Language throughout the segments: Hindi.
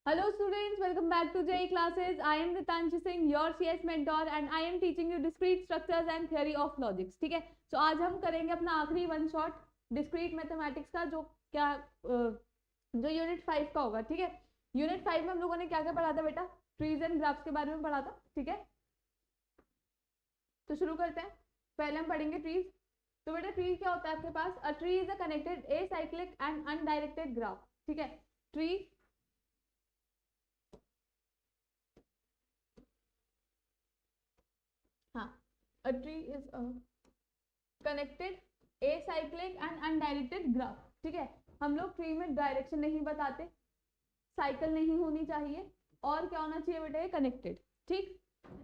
Hello students, welcome back to JEE classes. I am Ritanshi Singh, your CS mentor and I am teaching you discrete structures and theory of logics. ठीक है, तो आज हम करेंगे अपना आखिरी वन शॉट डिस्क्रीट मैथमेटिक्स का जो यूनिट 5 का होगा. ठीक है, यूनिट 5 में हम लोगों ने क्या क्या पढ़ा था बेटा? ट्रीज एंड ग्राफ्स के बारे में पढ़ा था. ठीक है, तो शुरू करते हैं. पहले हम पढ़ेंगे ट्रीज. तो बेटा ट्री क्या होता है आपके पास? A tree is a connected acyclic and undirected graph. ठीक है, tree a tree is a connected acyclic and undirected graph. ठीक है, हम लोग ट्री में डायरेक्शन नहीं बताते, साइकिल नहीं होनी चाहिए और क्या होना चाहिए बेटा? कनेक्टेड. ठीक,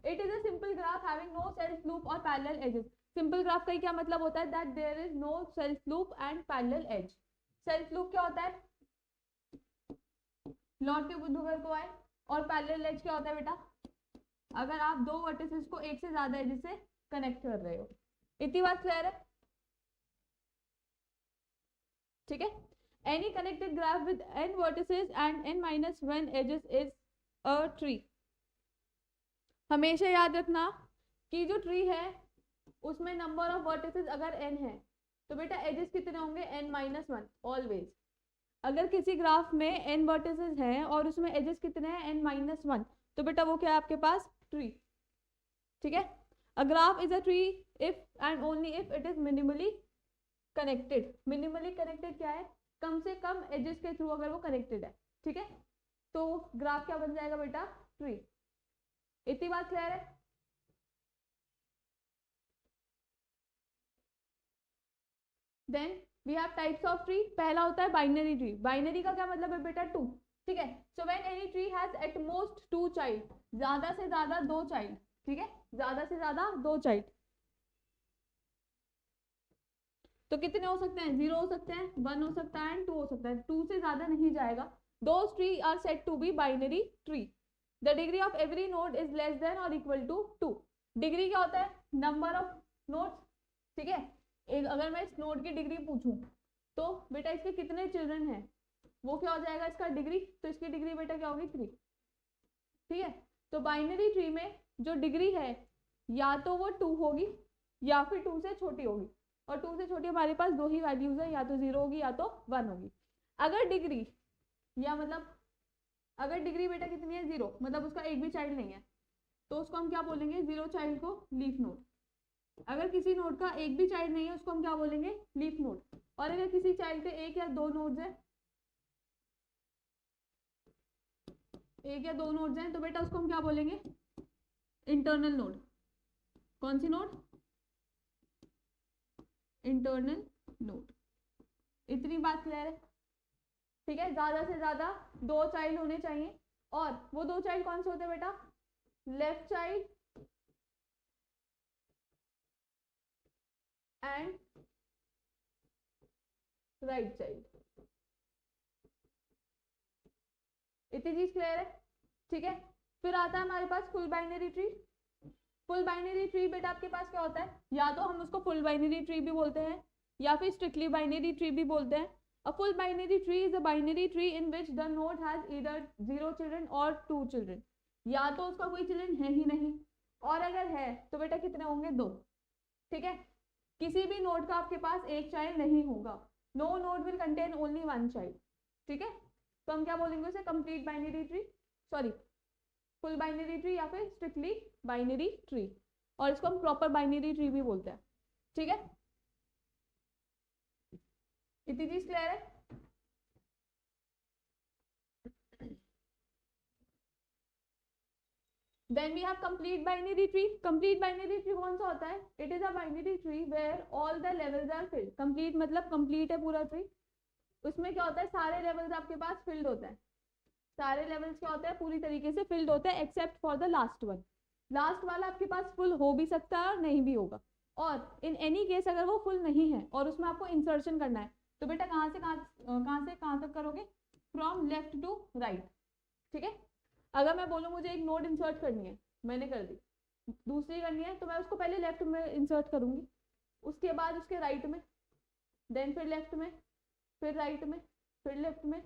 it is a simple graph having no self loop और पैरेलल एजेस. सिंपल ग्राफ का क्या मतलब होता है? That there is no self loop and parallel edge. Self loop क्या होता है? लौट के बुद्धू को आए. और पैरेलल एज क्या होता है बेटा? अगर आप दो वर्टिसेस को एक से ज्यादा एजेस से कनेक्ट कर रहे हो. इतनी बात क्लियर है? ठीक है, any connected graph with n vertices and n-1 edges is a tree. हमेशा याद रखना कि जो ट्री है उसमें नंबर ऑफ वर्टिसेस अगर n है तो बेटा एजेस कितने होंगे? n-1 always. अगर किसी ग्राफ में n वर्टिसेस हैं और उसमें एजेस कितने हैं? n-1, तो बेटा वो क्या है आपके पास? ट्री. ठीक है, a graph is a tree if and only if it is minimally connected. minimally connected क्या है? कम से कम एजेस के थ्रू अगर वो कनेक्टेड है. ठीक है, तो ग्राफ क्या बन जाएगा बेटा? ट्री. इतनी बात क्लियर है? Then we have types of tree. पहला होता है बाइनरी ट्री. बाइनरी का क्या मतलब है बेटा? टू. ठीक है, so when any tree has at most two child, ज्यादा से ज्यादा दो चाइल्ड. ठीक है, ज्यादा से ज्यादा दो चाइल्ड. तो कितने हो सकते हैं? 0 हो सकते हैं, 1 हो सकता है एंड 2 हो सकता है. 2 से ज्यादा नहीं जाएगा. Those tree are said to be binary tree. The degree of every node is less than और इक्वल टू 2. डिग्री क्या होता है? Number of nodes. ठीक है, एक अगर मैं इस नोड की डिग्री पूछूं तो बेटा इसके कितने चिल्ड्रन हैं, वो क्या हो जाएगा? इसका डिग्री. तो इसकी डिग्री बेटा क्या होगी? 3. ठीक है, तो बाइनरी ट्री में जो डिग्री है या तो वो 2 होगी या फिर 2 से छोटी होगी. और 2 से छोटी हमारे पास दो ही वैल्यूज है, या तो 0 होगी या तो 1 होगी. अगर डिग्री या मतलब अगर डिग्री बेटा कितनी है? 0, मतलब उसका एक भी चाइल्ड नहीं है, तो उसको हम क्या बोलेंगे? 0 चाइल्ड को लीफ नोड. अगर किसी नोड का एक भी चाइल्ड नहीं है उसको हम क्या बोलेंगे? Leaf node. और अगर किसी चाइल्ड के एक या दो नोड्स है, एक या दो नोड्स हैं, तो बेटा उसको हम क्या बोलेंगे? Internal node. कौन सी नोड? Internal node. इतनी बात क्लियर है? ठीक है, ज्यादा से ज्यादा दो चाइल्ड होने चाहिए. और वो दो चाइल्ड कौन से होते हैं बेटा? Left child and right child. इतनी चीज क्लियर है? ठीक है, फिर आता है हमारे पास full binary tree. Full binary tree बेटा आपके पास क्या होता है? या तो हम उसको फुल बाइनरी ट्री भी बोलते हैं या फिर स्ट्रिक्टली बाइनरी ट्री भी बोलते हैं. A full binary tree is a binary tree in which the node has either 0 children or 2 children. या तो उसका कोई चिल्ड्रन है ही नहीं, और अगर है तो बेटा कितने होंगे? 2. ठीक है, किसी भी नोड का आपके पास एक चाइल्ड नहीं होगा. No node will contain only 1 child. ठीक है, तो हम क्या बोलेंगे उसे? Complete binary tree, sorry full binary tree या फिर स्ट्रिक्टली बाइनरी ट्री. और इसको हम प्रॉपर बाइनरी ट्री भी बोलते हैं. ठीक है, इतनी चीज क्लियर है? Then we have complete binary tree. Complete binary tree कौन सा होता है? It is a binary tree where all the levels are filled. Complete मतलब complete है पूरा ट्री. उसमें क्या होता है? सारे लेवल्स आपके पास फिल्ड होते हैं. सारे लेवल्स क्या होते हैं? पूरी तरीके से फिल्ड होते हैं except for the last one. Last वाला आपके पास फुल हो भी सकता है और नहीं भी होगा. और इन एनी केस अगर वो फुल नहीं है और उसमें आपको इंसर्शन करना है तो बेटा कहाँ से कहाँ तक करोगे? From left to right. ठीक है, अगर मैं बोलूँ मुझे एक नोड इंसर्ट करनी है, मैंने कर दी. दूसरी करनी है तो मैं उसको पहले लेफ्ट में इंसर्ट करूंगी, उसके बाद उसके राइट में, देन फिर लेफ्ट में, फिर राइट में, फिर लेफ्ट में,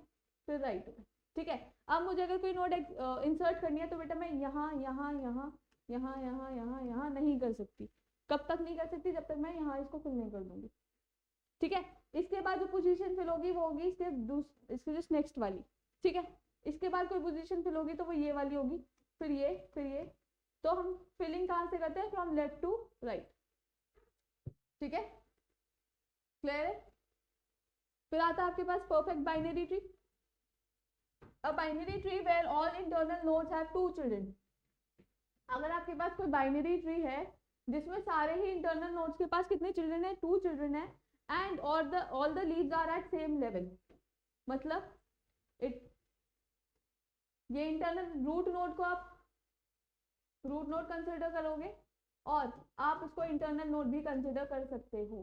फिर राइट में. ठीक है। अब मुझे अगर कोई नोड इंसर्ट करनी है तो बेटा मैं यहाँ यहाँ यहाँ यहाँ यहाँ यहाँ यहाँ नहीं कर सकती। कब तक नहीं कर सकती? जब तक मैं यहाँ इसको फिल नहीं कर दूंगी। ठीक है। इसके बाद जो पोजीशन फिल होगी वो होगी इसके जस्ट नेक्स्ट वाली। ठीक है। इसके बाद कोई पोजीशन फिल होगी तो वो ये वाली होगी, फिर ये, फिर ये। तो हम फिलिंग कहाँ से करते हैं? From left to right. ठीक है, क्लियर है? फिर आता है आपके पास perfect binary tree. A binary tree where all internal nodes have 2 children. अगर आपके पास कोई बाइनरी ट्री है जिसमें सारे ही इंटरनल नोड्स के पास कितने चिल्ड्रन है? 2 चिल्ड्रन है, and all the leaves are at same level. मतलब ये इंटरनल रूट नोड को आप रूट नोड कंसिडर करोगे और आप उसको इंटरनल नोड भी कंसिडर कर सकते हो।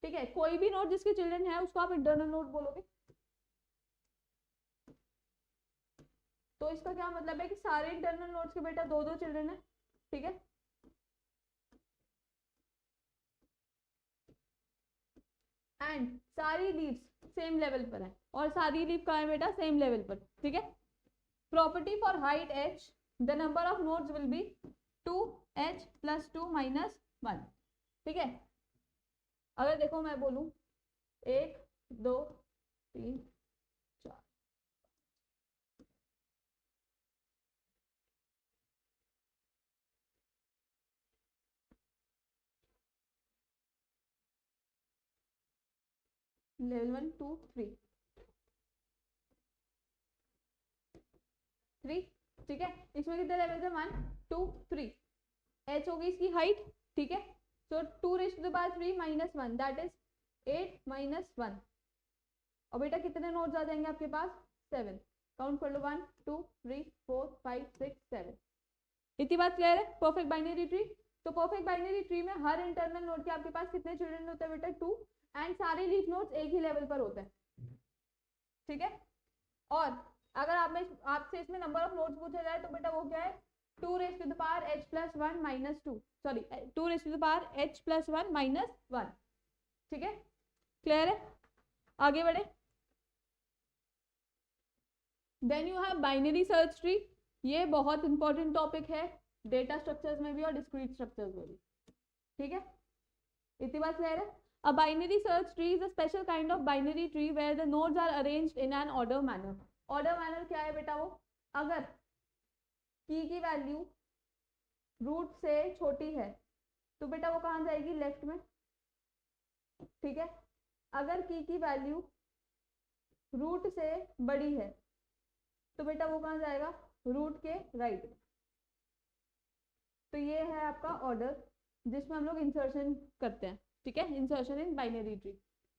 ठीक है, कोई भी नोड जिसके चिल्ड्रन है उसको आप इंटरनल नोड बोलोगे। तो इसका क्या मतलब है कि सारे इंटरनल नोड्स के बेटा 2-2 चिल्ड्रन है। ठीक है, एंड सारी लीव्स सेम लेवल पर है, और सारी लीव कहाँ है बेटा? सेम लेवल पर। ठीक है। Property for height h, the number of nodes will be 2h + 2 - 1। ठीक है, अगर देखो मैं बोलूं 1 2 3 4, लेवल 1 2 3 3। ठीक है, इसमें कितने लेवल है? 1 2 3। h होगी इसकी हाइट। ठीक है, so 2 to the power 3 - 1 that is 8 - 1। और बेटा कितने नोड्स आ जाएंगे आपके पास? 7। काउंट कर लो, 1 2 3 4 5 6 7। इतनी बात क्लियर है? Perfect binary tree. तो परफेक्ट बाइनरी ट्री में हर इंटरनल नोड के आपके पास कितने चिल्ड्रन होते हैं बेटा? 2, एंड सारे लीफ नोड्स एक ही लेवल पर होते हैं। ठीक है, और अगर आपसे इसमें नंबर ऑफ नोड्स पूछा जाए तो बेटा वो क्या है? 2 to the power h + 1 - 2, sorry 2 to the power h + 1 - 1। ठीक है, क्लियर है? आगे बढ़े। Then you have binary search tree. ये बहुत इंपॉर्टेंट टॉपिक है डेटा स्ट्रक्चर्स में भी और डिस्क्रीट स्ट्रक्चर्स में भी। ठीक है, इतनी बात क्लियर है? A binary search tree is a special kind of binary tree where the nodes are arranged in an order manner. Order manner क्या है बेटा? वो अगर की वैल्यू रूट से छोटी है तो बेटा वो कहाँ जाएगी? लेफ्ट में। ठीक है, अगर की वैल्यू रूट से बड़ी है तो बेटा वो कहाँ जाएगा? रूट के राइट में। तो ये है आपका ऑर्डर जिसमें हम लोग इंसर्शन करते हैं। ठीक है, insertion in binary tree.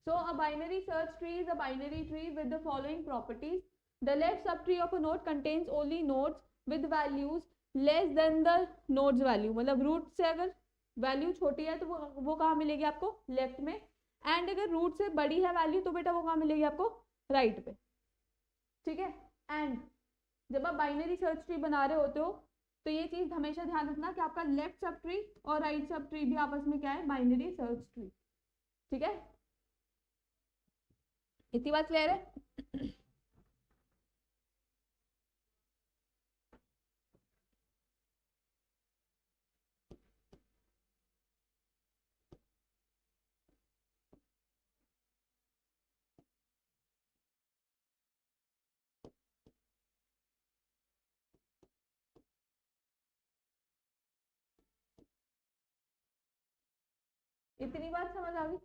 So a binary search tree is a binary tree with the following properties. The left sub tree of a node contains only nodes with values less than the nodes value. मतलब रूट से अगर वैल्यू छोटी है तो वो कहाँ मिलेगी आपको? लेफ्ट में। एंड अगर रूट से बड़ी है वैल्यू तो बेटा वो कहाँ मिलेगी आपको? राइट पे। ठीक है, एंड जब आप बाइनरी सर्च ट्री बना रहे होते हो तो ये चीज हमेशा ध्यान रखना कि आपका लेफ्ट सब ट्री और राइट सब ट्री भी आपस में क्या है? Binary search tree. ठीक है, इतनी बात क्लियर है? इतनी बात समझ आ गई?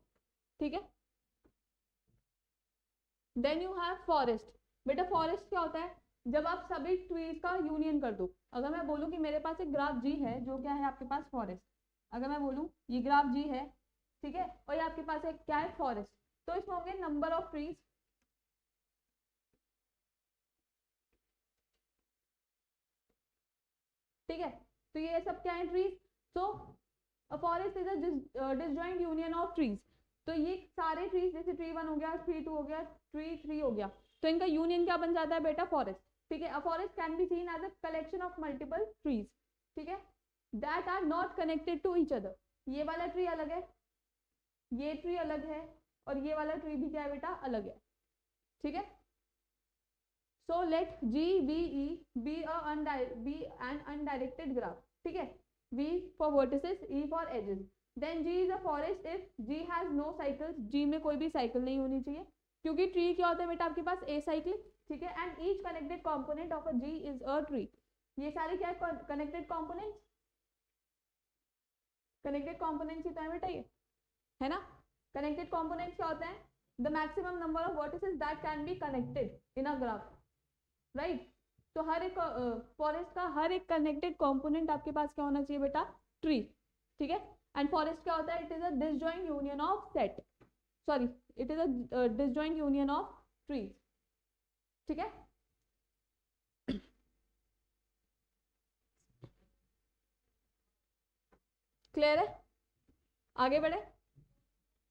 ठीक है, देन यू हैव फॉरेस्ट। बेटा फॉरेस्ट क्या होता है? जब आप सभी ट्रीज का यूनियन कर दो। अगर मैं बोलूँ कि मेरे पास एक ग्राफ जी है जो क्या है आपके पास? फॉरेस्ट। अगर मैं बोलूँ ये ग्राफ जी है, ठीक है, और ये आपके पास एक क्या है? फॉरेस्ट। तो इसमें होंगे नंबर ऑफ ट्रीज। ठीक है, तो ये सब क्या है? Trees. So a forest is a disjoint union of trees. तो ये सारे ट्रीज, जैसे ट्री 1 हो गया, ट्री 2 हो गया, ट्री 3 हो गया, तो इनका यूनियन क्या बन जाता है बेटा? फॉरेस्ट। ठीक है, a forest can be seen as a collection of multiple trees. ठीक है, that are not connected to each other. ये वाला ट्री अलग है, ये ट्री अलग है, और ये वाला ट्री भी क्या है बेटा? अलग है। ठीक है, so let GVE be an undirected graph. ठीक है, V for vertices, E for edges. Then G is a forest if G has no cycles. G में कोई भी साइकिल नहीं होनी चाहिए, क्योंकि ट्री क्या होता है बेटा आपके पास acyclic. ठीक है, and each connected component of a G is a tree. ये सारे क्या है, कनेक्टेड कॉम्पोनेंट्स. कनेक्टेड कॉम्पोनेंट्स ही तो है बेटा ये, है ना. कनेक्टेड कॉम्पोनेंट्स क्या होते हैं, the maximum number of vertices that can be connected in a graph, right. तो हर एक फॉरेस्ट का हर एक कनेक्टेड कॉम्पोनेंट आपके पास क्या होना चाहिए बेटा, ट्री. ठीक है, एंड फॉरेस्ट क्या होता है, it is a disjoint union of set, sorry it is a disjoint union of trees. ठीक है, क्लियर है, आगे बढ़े.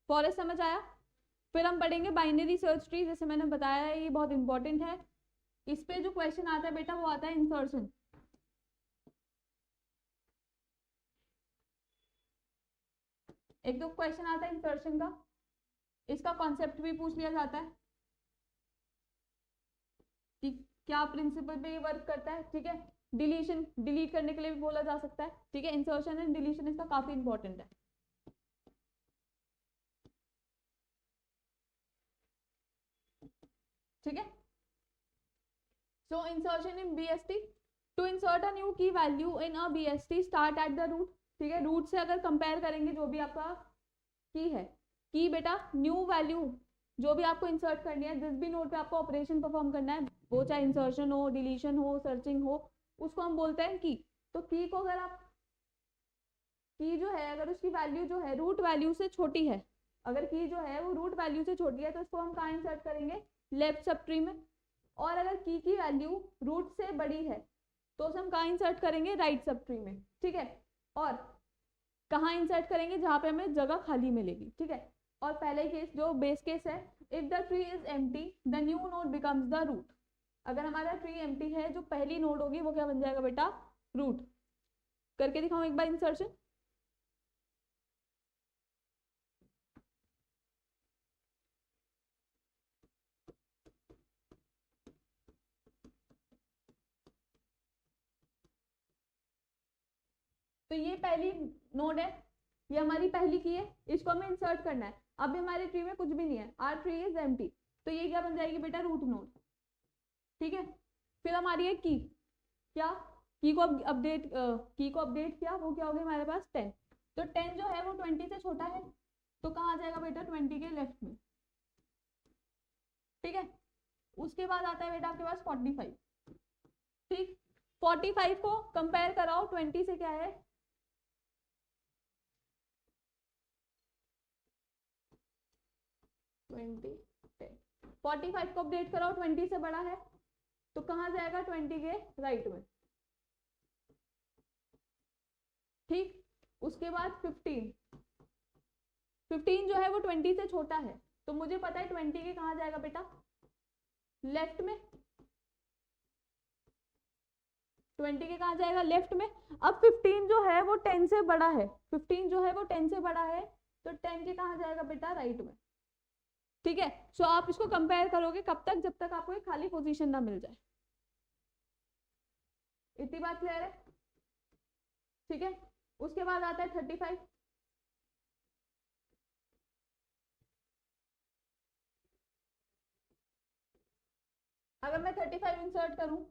फॉरेस्ट समझ आया. फिर हम पढ़ेंगे बाइनरी सर्च ट्री. जैसे मैंने बताया है ये बहुत इंपॉर्टेंट है. इस पे जो क्वेश्चन आता है बेटा वो आता है इंसर्शन. एक दो क्वेश्चन आता है इंसर्शन का, इसका कॉन्सेप्ट भी पूछ लिया जाता है कि क्या प्रिंसिपल पे ये वर्क करता है. ठीक है, डिलीशन डिलीट करने के लिए भी बोला जा सकता है. ठीक है, इंसर्शन एंड डिलीशन इसका काफी इंपॉर्टेंट है. ठीक है, so insertion in BST. To insert a new key value in a BST start at the root. ठीक है, रूट से अगर कंपेयर करेंगे जो भी आपका की है, की बेटा न्यू वैल्यू जो भी आपको इंसर्ट करनी है, जिस भी नोड पे आपको ऑपरेशन परफॉर्म करना है, वो चाहे इंसर्शन हो, डिलीशन हो, सर्चिंग हो, उसको हम बोलते हैं की. तो की को अगर आप की जो है अगर उसकी वैल्यू जो है रूट वैल्यू से छोटी है, अगर की जो है वो रूट वैल्यू से छोटी है तो उसको हम कहाँ इंसर्ट करेंगे, लेफ्ट सब ट्री में. और अगर की वैल्यू रूट से बड़ी है तो उसे हम कहाँ इंसर्ट करेंगे, राइट सब ट्री में. ठीक है, और कहाँ इंसर्ट करेंगे, जहाँ पे हमें जगह खाली मिलेगी. ठीक है, और पहले केस जो बेस केस है, if the tree is empty the new node becomes the root. अगर हमारा ट्री एम्प्टी है, जो पहली नोड होगी वो क्या बन जाएगा बेटा, रूट. करके दिखाऊं एक बार इंसर्शन. तो ये पहली नोड है, ये हमारी पहली की है, इसको हमें इंसर्ट करना है. अभी हमारे ट्री में कुछ भी नहीं है, आर ट्री इज एम्प्टी, तो ये क्या बन जाएगी बेटा, रूट नोड. ठीक है, फिर हमारी है की, क्या की को अपडेट किया, वो क्या हो गया हमारे पास 10. तो 10 जो है वो 20 से छोटा है, तो कहाँ आ जाएगा बेटा, 20 के लेफ्ट में. ठीक है, उसके बाद आता है बेटा आपके पास 45. ठीक, 45 को कंपेयर कराओ 20 से, क्या है 20 10. 45 को अपडेट कराओ 20 से बड़ा है, तो कहाँ जाएगा, 20 के राइट में. ठीक, उसके बाद 15 जो है वो 20 से छोटा है, तो मुझे पता है 20 के कहाँ जाएगा बेटा, लेफ्ट में. 20 के कहाँ जाएगा, लेफ्ट में. अब 15 जो है वो 10 से बड़ा है, 15 जो है वो 10 से बड़ा है, तो 10 के कहाँ जाएगा बेटा, राइट में. ठीक है, सो आप इसको कंपेयर करोगे कब तक, जब तक आपको एक खाली पोजीशन ना मिल जाए. इतनी बात क्लियर है. ठीक है, उसके बाद आता है 35. अगर मैं 35 इंसर्ट करूं,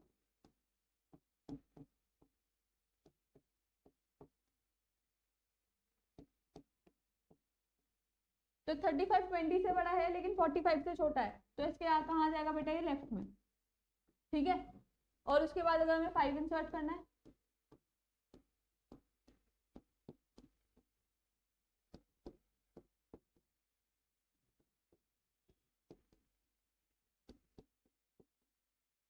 तो 35 20 से बड़ा है लेकिन 45 से छोटा है, तो इसके कहाँ जाएगा बेटा, ये लेफ्ट में. ठीक है, और उसके बाद अगर हमें 5 इंसर्ट करना है,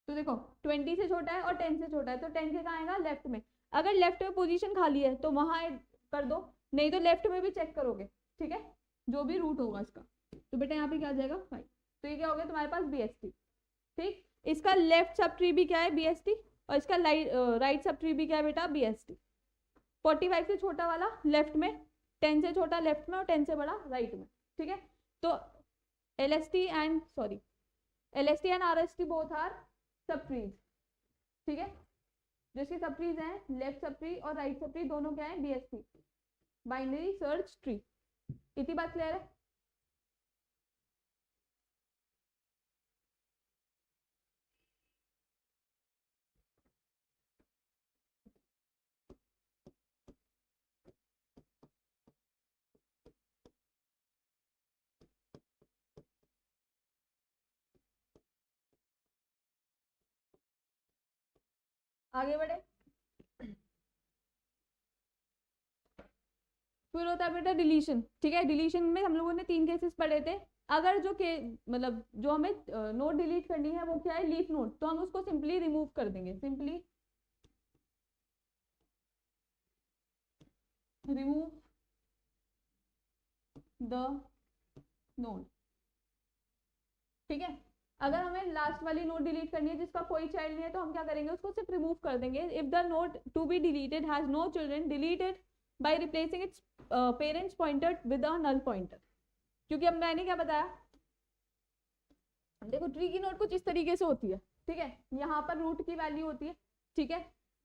तो देखो 20 से छोटा है और 10 से छोटा है, तो 10 के कहाँ आएगा, लेफ्ट में. अगर लेफ्ट में पोजीशन खाली है तो वहां कर दो, नहीं तो लेफ्ट में भी चेक करोगे. ठीक है, जो भी रूट होगा इसका, तो बेटा यहाँ पे क्या आ जाएगा 5. तो ये क्या हो गया तुम्हारे पास, BST. ठीक, इसका लेफ्ट सब ट्री भी क्या है, BST, और इसका राइट सब ट्री भी क्या है बेटा, BST. 45 से छोटा वाला लेफ्ट में, 10 से छोटा लेफ्ट में, और 10 से बड़ा राइट में. ठीक है, तो LST and RST both are subtrees, ठीक है, जो इसके सब ट्रीज हैं लेफ्ट सब ट्री और राइट सब ट्री दोनों क्या है, BST, बाइनरी सर्च ट्री। इतनी बात क्लियर है? आगे बढ़े। फिर होता है बेटा डिलीशन, ठीक है। डिलीशन में हम लोगों ने 3 केसेस पढ़े थे। अगर जो के मतलब जो हमें नोड डिलीट करनी है वो क्या है, लीफ नोड, तो हम उसको सिंपली रिमूव कर देंगे, सिंपली रिमूव द नोड, ठीक है। अगर हमें लास्ट वाली नोड डिलीट करनी है जिसका कोई चाइल्ड नहीं है, तो हम क्या करेंगे, उसको सिर्फ रिमूव कर देंगे। If the node to be deleted has no children, delete it by replacing its parent's pointer with a null pointer. क्योंकि अब मैंने क्या बताया, देखो ट्री की नोड कुछ इस तरीके से होती है, ठीक है। यहाँ पर रूट की वैल्यू होती है, ठीक है।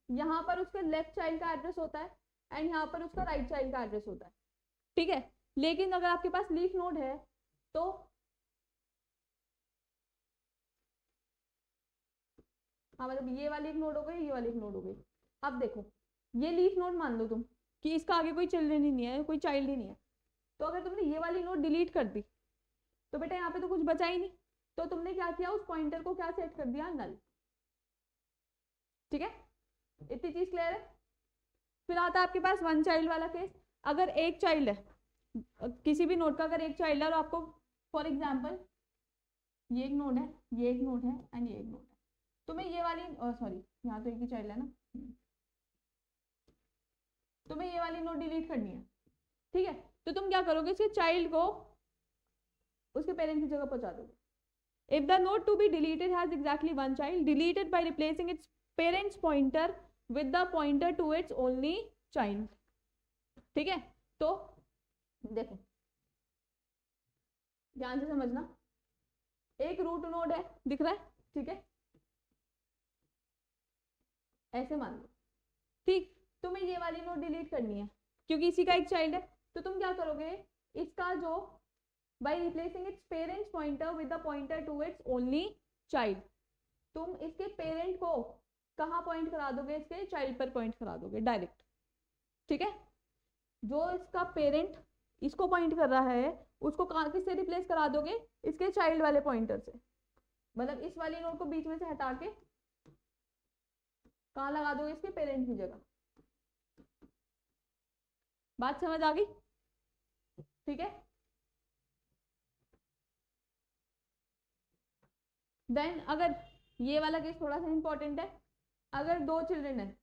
यहाँ पर उसके लेफ्ट चाइल्ड का एड्रेस होता है एंड यहाँ पर उसका राइट चाइल्ड का एड्रेस होता है, ठीक है। लेकिन अगर आपके पास लीफ नोड है तो हाँ, मतलब ये वाली एक नोड हो गई, ये वाली एक नोड हो गई। अब देखो ये लीफ नोड मान लो तुम कि इसका आगे कोई चिल्ड्रन ही नहीं है, कोई चाइल्ड ही नहीं है, तो अगर तुमने ये वाली नोड डिलीट कर दी तो बेटा यहाँ पे तो कुछ बचा ही नहीं, तो तुमने क्या किया, उस पॉइंटर को क्या सेट कर दिया, नल, ठीक है। इतनी चीज क्लियर है। फिर आता है आपके पास वन चाइल्ड वाला केस। अगर एक चाइल्ड है किसी भी नोड का, अगर एक चाइल्ड है और आपको फॉर एग्जाम्पल ये एक नोड है, ये एक नोड है एंड ये एक नोड है, तुम्हें ये वाली सॉरी यहाँ तो एक ही चाइल्ड है ना, तुम्हें ये वाली नोड डिलीट करनी है, ठीक है। तो तुम क्या करोगे, इसके चाइल्ड को उसके पेरेंट्स की जगह पहुंचा दोगे। If the node to be deleted has exactly one child, deleted by replacing its parent's pointer with the pointer to its only child, ठीक है। तो देखो ध्यान से समझना, एक रूट नोड है, दिख रहा है, ठीक है, ऐसे मान लो, ठीक। तुम्हें ये वाली नोड डिलीट करनी है क्योंकि इसी का एक चाइल्ड है, तो तुम क्या करोगे, इसका जो by replacing its parent's pointer with the pointer to its only child, तुम इसके पेरेंट को कहाँ पॉइंट करा दोगे, इसके चाइल्ड पर पॉइंट करा दोगे डायरेक्ट, ठीक है। जो इसका पेरेंट इसको पॉइंट कर रहा है उसको कहाँ किससे रिप्लेस करा दोगे, इसके चाइल्ड वाले पॉइंटर से, मतलब इस वाली नोड को बीच में से हटा के कहाँ लगा दोगे, इसके पेरेंट की जगह। बात समझ आ गई, ठीक है। देन अगर ये वाला केस थोड़ा सा इंपॉर्टेंट है, अगर 2 चिल्ड्रन है,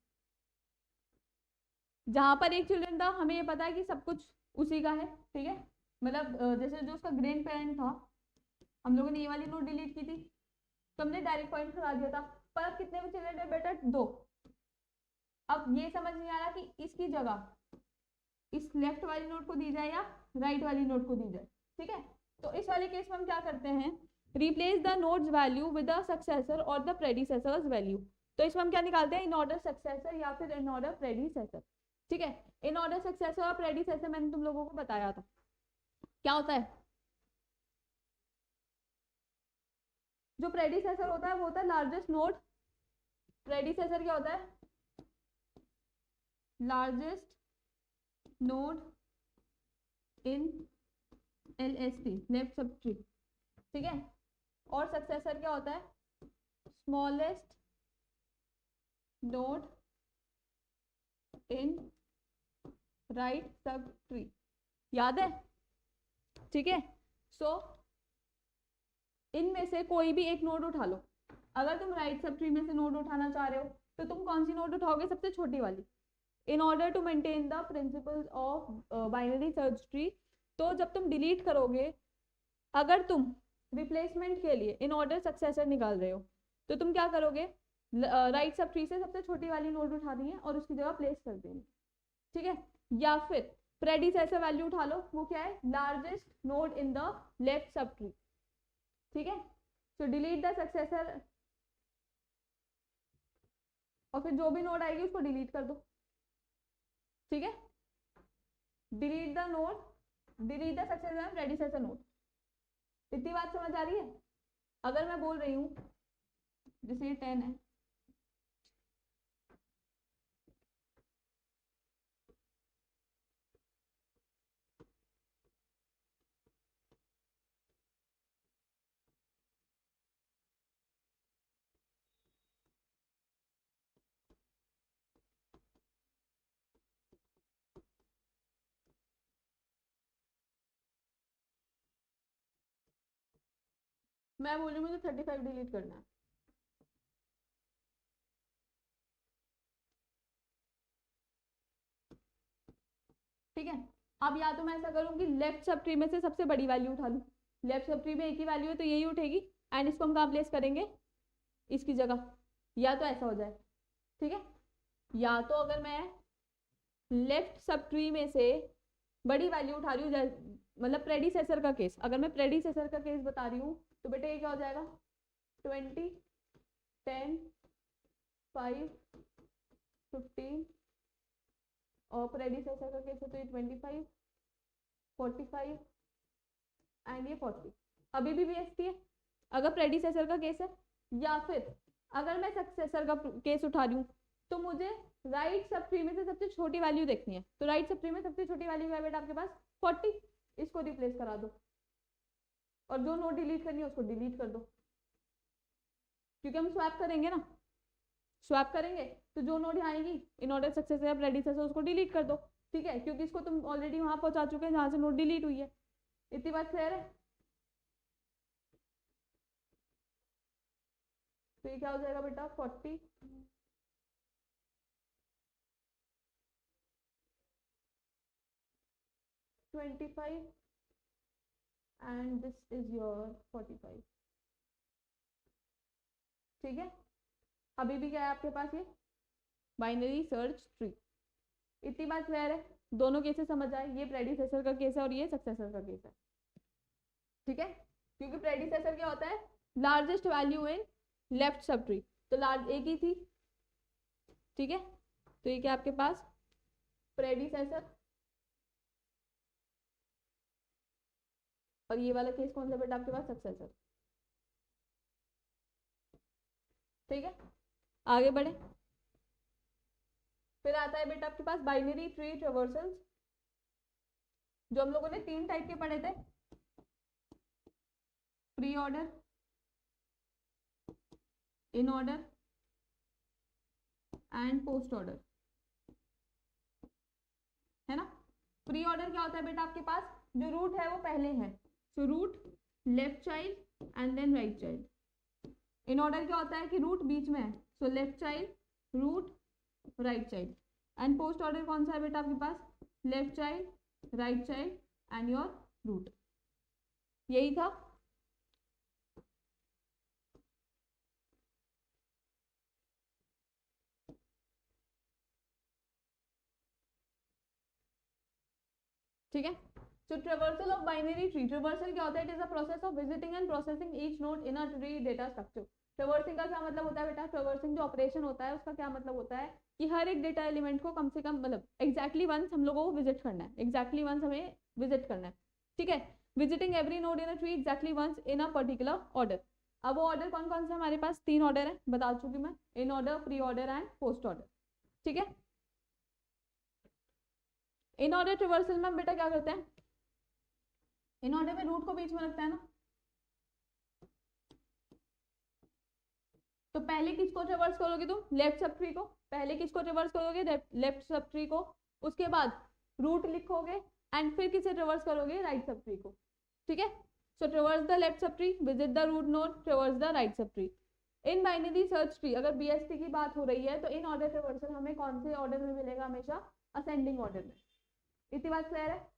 जहां पर एक चिल्ड्रन था हमें ये पता है कि सब कुछ उसी का है, ठीक है, मतलब जैसे जो उसका ग्रैंड पेरेंट था, हम लोगों ने ये वाली नोट डिलीट की थी तो हमने डायरेक्ट पॉइंट करा दिया था, पर अब कितने चिल्ड्रन है बेटा, 2। अब ये समझ नहीं आ रहा कि इसकी जगह इस लेफ्ट वाली नोट को दी जाए या राइट वाली नोट को दी जाए, ठीक है। तो इस वाले केस में हम क्या करते हैं, replace the nodes value with the successor और द प्रेडिसेसर्स वैल्यू। तो इसमें हम क्या निकालते हैं, इन ऑर्डर सक्सेसर या फिर इन ऑर्डर प्रेडिसेसर, ठीक है। इन ऑर्डर सक्सेसर और प्रेडिसेसर मैंने तुम लोगों को बताया था क्या होता है। जो प्रेडिसेसर होता है वो होता है लार्जेस्ट नोड, प्रेडिसेसर क्या होता है, largest node in LST, left sub tree, ठीक है। और सक्सेसर क्या होता है, smallest node in right sub tree, याद है, ठीक है। सो इनमें से कोई भी एक नोड उठा लो, अगर तुम राइट सब ट्री में से नोड उठाना चाह रहे हो तो तुम कौन सी नोड उठाओगे, सबसे छोटी वाली, in order to maintain the principles of binary search tree. तो जब तुम डिलीट करोगे, अगर तुम रिप्लेसमेंट के लिए इन ऑर्डर सक्सेसर निकाल रहे हो तो तुम क्या करोगे, राइट सब ट्री से सबसे छोटी वाली नोड उठा दी है और उसकी जगह प्लेस कर देंगे, ठीक है। या फिर प्रेडिसेसर वैल्यू उठा लो, वो क्या है, largest node in the left sub tree, ठीक है। सो डिलीट द सक्सेसर और फिर जो भी नोड आएगी उसको डिलीट कर दो, ठीक है। Delete the node, delete the successor and predecessor node. इतनी बात समझ आ रही है? अगर मैं बोल रही हूँ जैसे ये 10 है, मैं बोल रही हूँ मुझे 35 डिलीट करना है, ठीक है। अब या तो मैं ऐसा करूँ कि लेफ्ट सब ट्री में से सबसे बड़ी वैल्यू उठा लूँ, लेफ्ट सब ट्री में एक ही वैल्यू है तो यही उठेगी, एंड इसको हम कहाँ प्लेस करेंगे, इसकी जगह। या तो ऐसा हो जाए, ठीक है। या तो अगर मैं लेफ्ट सब ट्री में से बड़ी वैल्यू उठा रही हूँ, मतलब प्रेडिसेसर का केस, अगर मैं प्रेडिसेसर का केस बता रही हूँ तो बेटा ये क्या हो जाएगा, 20, 10, 5, 15, और प्रेडिसेसर का केस है तो ये 25, 45 एंड ये 40, अभी भी BST है अगर प्रेडिसेसर का केस है। या फिर अगर मैं सक्सेसर का केस उठा रही हूँ तो मुझे राइट सब ट्री में से सबसे छोटी वैल्यू देखनी है, तो राइट सब ट्री में सबसे छोटी वैल्यू है बेटा आपके पास 40, इसको रिप्लेस करा दो और जो नोड डिलीट करनी है उसको डिलीट कर दो, क्योंकि हम स्वैप करेंगे ना, स्वैप करेंगे तो जो नोड यहाँ आएगी इन ऑर्डर सक्सेसर या प्रेडिसेसर उसको डिलीट कर दो, ठीक है, क्योंकि इसको तुम ऑलरेडी वहां पहुंचा चुके हैं जहां से नोड डिलीट हुई है। इतनी बात क्लियर है? तो ये क्या हो जाएगा बेटा, 40, 25 एंड दिस इज योर 45, ठीक है। अभी भी क्या है आपके पास, ये बाइनरी सर्च ट्री। इतनी बात क्लियर है? दोनों केसेस समझ आए, ये प्रेडिसेसर का केस है और ये सक्सेसर का केस है, ठीक है। क्योंकि प्रेडिसेसर क्या होता है, largest value in left sub tree, तो लार्ज एक ही थी, ठीक है। तो ये क्या आपके पास प्रेडिसेसर, और ये वाला केस कौन सा बेटा आपके पास, सक्सेसर, ठीक है। आगे बढ़े, फिर आता है बेटा आपके पास बाइनरी ट्री ट्रेवर्सल्स, जो हम लोगों ने 3 टाइप के पढ़े थे, pre order, in order and post order, है ना। प्री ऑर्डर क्या होता है बेटा आपके पास, जो रूट है वो पहले है, so root, left child and then right child. In order क्या होता है कि रूट बीच में है, so left child, root, right child. And post order कौन सा है बेटा आपके पास, left child, right child and your root, यही था। ठीक है। So traversal of binary tree, traversal क्या होता है, it is a process of visiting and processing each node in a tree data structure। Traversing का क्या मतलब होता है बेटा, ट्रेवर्सिंग जो ऑपरेशन होता है उसका क्या मतलब होता है कि हर एक डेटा एलिमेंट को कम से कम मतलब एग्जैक्टली वंस हम लोगों को विजिट करना है, एग्जैक्टली वंस हमें विजिट करना है, ठीक है। Visiting every node in a tree exactly once in a particular order. अब वो ऑर्डर कौन कौन से हमारे पास, 3 ऑर्डर है, बता चुकी मैं, in order, pre order and post order, ठीक है। इन ऑर्डर ट्रेवर्सल में हम बेटा क्या करते हैं, इन ऑर्डर में रूट को बीच में रखते हैं ना, तो पहले किसको ट्रेवर्स करोगे तुम, लेफ्ट सब ट्री को, पहले किसको ट्रेवर्स करोगे, लेफ्ट सब ट्री को, उसके बाद रूट लिखोगे एंड फिर किसे ट्रेवर्स करोगे, राइट सब ट्री को, ठीक है। So traverse the left subtree, visit the root node, traverse the right subtree. In binary search tree अगर BST की बात हो रही है तो इन ऑर्डर ट्रेवर्सल हमें कौन से ऑर्डर में मिलेगा, हमेशा असेंडिंग ऑर्डर में। इतनी बात क्लियर है,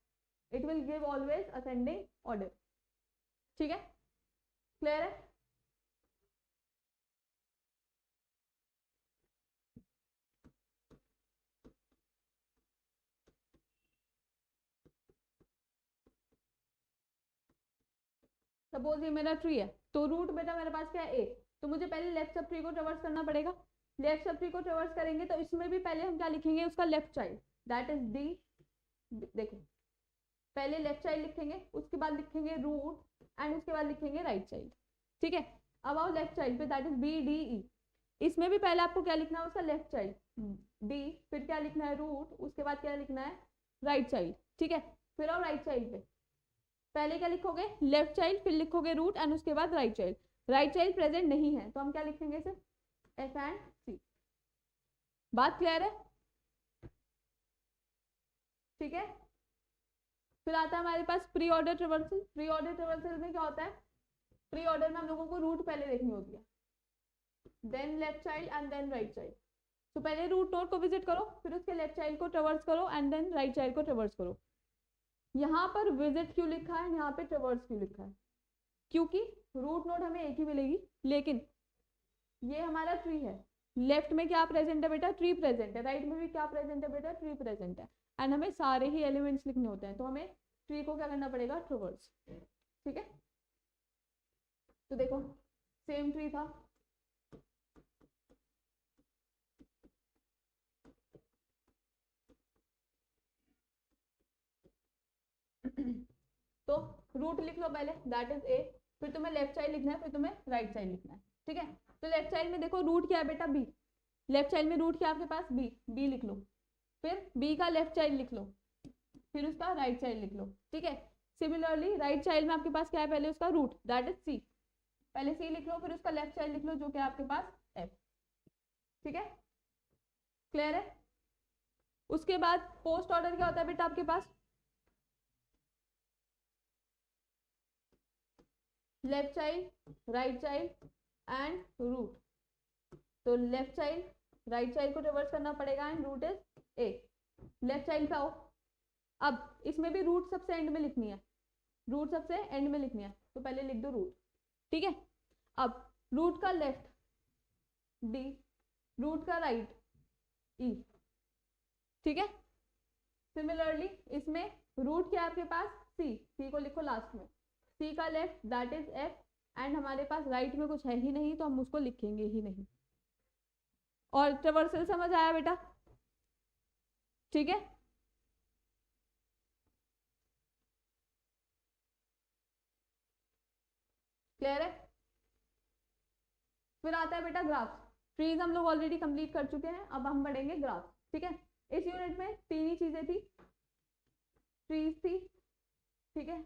it will give always ascending order, ठीक है, क्लियर है। सपोज ये मेरा ट्री है तो रूट बेटा मेरे पास क्या है, A, तो मुझे पहले लेफ्ट सब ट्री को ट्रेवर्स करना पड़ेगा, लेफ्ट सब ट्री को ट्रेवर्स करेंगे तो इसमें भी पहले हम क्या लिखेंगे, उसका left child, that is D. देखो पहले लेफ्ट चाइल्ड लिखेंगे, उसके बाद लिखेंगे रूट एंड उसके बाद लिखेंगे राइट चाइल्ड। ठीक है, अब आओ लेफ्ट चाइल्ड पे, that is B D E. इसमें भी पहले आपको क्या लिखना है, उसका लेफ्ट चाइल्ड डी, फिर क्या लिखना है रूट, उसके बाद क्या लिखना है राइट चाइल्ड। ठीक है, फिर आओ राइट चाइल्ड पे, पहले क्या लिखोगे लेफ्ट चाइल्ड, फिर लिखोगे रूट एंड उसके बाद right child. Right child present नहीं है तो हम क्या लिखेंगे इसे, एफ एंड सी। बात क्लियर है? ठीक है, फिर आता है हमारे पास प्री ऑर्डर ट्रिवर्सल। प्री ऑर्डर ट्रिवर्सल में क्या होता है, प्री ऑर्डर में हम लोगों को रूट पहले देखनी होती है, then left child and then right child. तो पहले रूट नोड को विजिट करो, फिर उसके लेफ्ट चाइल्ड को ट्रेवर्स करो एंड देन राइट चाइल्ड को ट्रेवर्स करो। यहाँ पर विजिट क्यों लिखा है, यहाँ पे ट्रेवर्स क्यों लिखा है, क्योंकि रूट नोड हमें एक ही मिलेगी, लेकिन ये हमारा ट्री है, लेफ्ट में क्या प्रेजेंट है बेटा, ट्री प्रेजेंट है, राइट में भी क्या प्रेजेंट है बेटा, ट्री प्रेजेंट है, एंड हमें सारे ही एलिमेंट्स लिखने होते हैं, तो हमें ट्री को क्या करना पड़ेगा, ट्रेवर्स। ठीक है, तो देखो सेम ट्री था, तो रूट लिख लो पहले, दैट इज ए, फिर तुम्हें लेफ्ट चाइल्ड लिखना है, फिर तुम्हें राइट चाइल्ड लिखना है। ठीक है, तो लेफ्ट चाइल्ड में देखो रूट क्या है बेटा, बी। लेफ्ट चाइल्ड में रूट क्या है आपके पास, बी, बी लिख लो, फिर बी का लेफ्ट चाइल्ड लिख लो, फिर उसका राइट चाइल्ड लिख लो। ठीक है, सिमिलरली राइट चाइल्ड में आपके पास क्या है, पहले उसका रूट, दैट इज सी, पहले सी लिख लो, फिर उसका लेफ्ट चाइल्ड लिख लो जो कि आपके पास एफ। ठीक है, क्लियर है? उसके बाद पोस्ट ऑर्डर क्या होता है बेटा आपके पास, left child, right child and root. तो लेफ्ट चाइल्ड राइट चाइल्ड को रिवर्स करना पड़ेगा and root is A. Left child पे आओ, अब इसमें भी रूट सबसे एंड में लिखनी है, रूट सबसे एंड में लिखनी है, तो पहले लिख दो रूट। ठीक है, अब रूट का लेफ्ट डी, रूट का राइट ई। ठीक है, सिमिलरली इसमें रूट क्या है आपके पास, सी, सी को लिखो लास्ट में, सी का left that is F, and हमारे पास राइट में कुछ है ही नहीं तो हम उसको लिखेंगे ही नहीं। और ट्रेवर्सल समझ आया बेटा? ठीक है, क्लियर है? फिर आता है बेटा ग्राफ। ट्रीज हम लोग ऑलरेडी कंप्लीट कर चुके हैं, अब हम बढ़ेंगे ग्राफ। ठीक है, इस यूनिट में तीन ही चीजें थी, ट्रीज थी, ठीक है,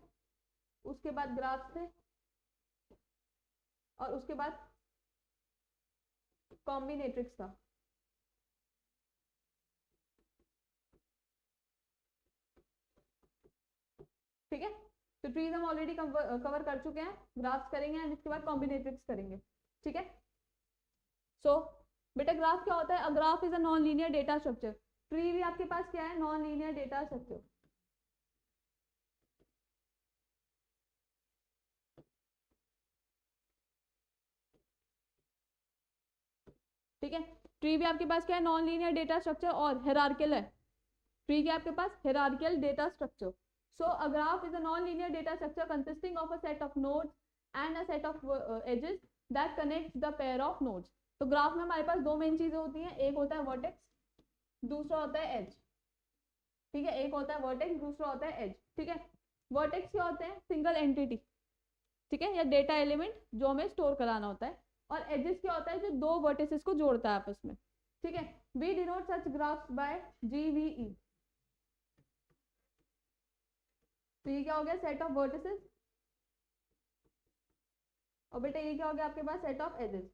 उसके बाद ग्राफ थे, और उसके बाद कॉम्बिनेट्रिक्स था। ठीक है, तो ट्रीज हम ऑलरेडी कवर कर चुके हैं, ग्राफ्स करेंगे एंड इसके बाद कॉम्बिनेट्रिक्स करेंगे। ठीक है, सो बेटा ग्राफ क्या होता है, a graph is a non linear data structure. Tree भी आपके पास क्या है, नॉन लीनियर डेटा स्ट्रक्चर। ठीक है, ट्री भी आपके पास क्या है, नॉन लीनियर डेटा स्ट्रक्चर और हेरार्कियल है। ट्री क्या आपके पास, hierarchical data structure. So a graph is a non linear data structure consisting of a set of nodes and a set of edges that connects the pair of nodes. तो ग्राफ में हमारे पास दो मेन चीजें होती हैं, एक होता है वर्टेक्स, दूसरा होता है एज। ठीक है, एक होता है वर्टेक्स, दूसरा होता है एज। ठीक है, वर्टेक्स क्या होते हैं, सिंगल एंटिटी, ठीक है, या डेटा एलिमेंट जो हमें स्टोर कराना होता है, और एजेस क्या होता है, जो दो वर्टिसेस को जोड़ता है आपस में। ठीक है, we denote such graphs by GVE। तो ये क्या हो गया, सेट ऑफ वर्टिसेस, और बेटा ये क्या हो गया आपके पास, सेट ऑफ एजेस।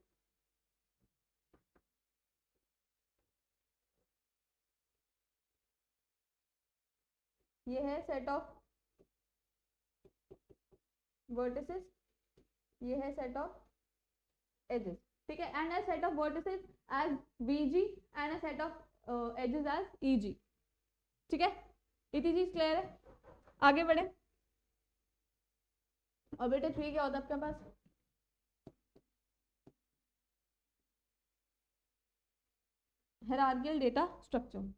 ये है सेट ऑफ वर्टिसेस, ये है सेट ऑफ एजेस। ठीक है, and a set of vertices as VG and a set of edges as EG। ठीक है, इतनी चीज क्लियर है? आगे बढ़े। और बेटे ट्री क्या होता है आपके पास, हायरार्कियल डेटा स्ट्रक्चर।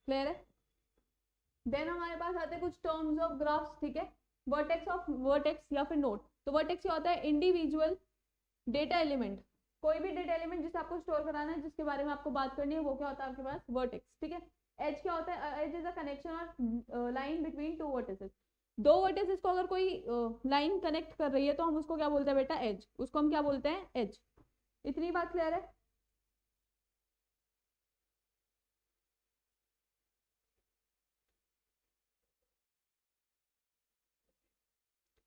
क्लियर है? देन हमारे पास आते हैं कुछ टर्म्स ऑफ ग्राफ्स, ठीक है। वर्टेक्स या फिर नोड। तो वर्टेक्स क्या होता है? इंडिविजुअल डेटा एलिमेंट, कोई भी डेटा एलिमेंट जिसे आपको स्टोर कराना है, जिसके बारे में आपको बात करनी है, वो क्या होता है आपके पास? वर्टेक्स, ठीक है। एज क्या होता है? एज इज अ कनेक्शन और लाइन बिटवीन टू वर्टिसेस। दो वर्टिसेस को अगर कोई लाइन कनेक्ट कर रही है तो हम उसको क्या बोलते हैं बेटा? एज। उसको हम क्या बोलते हैं? एज। इतनी बात क्लियर है?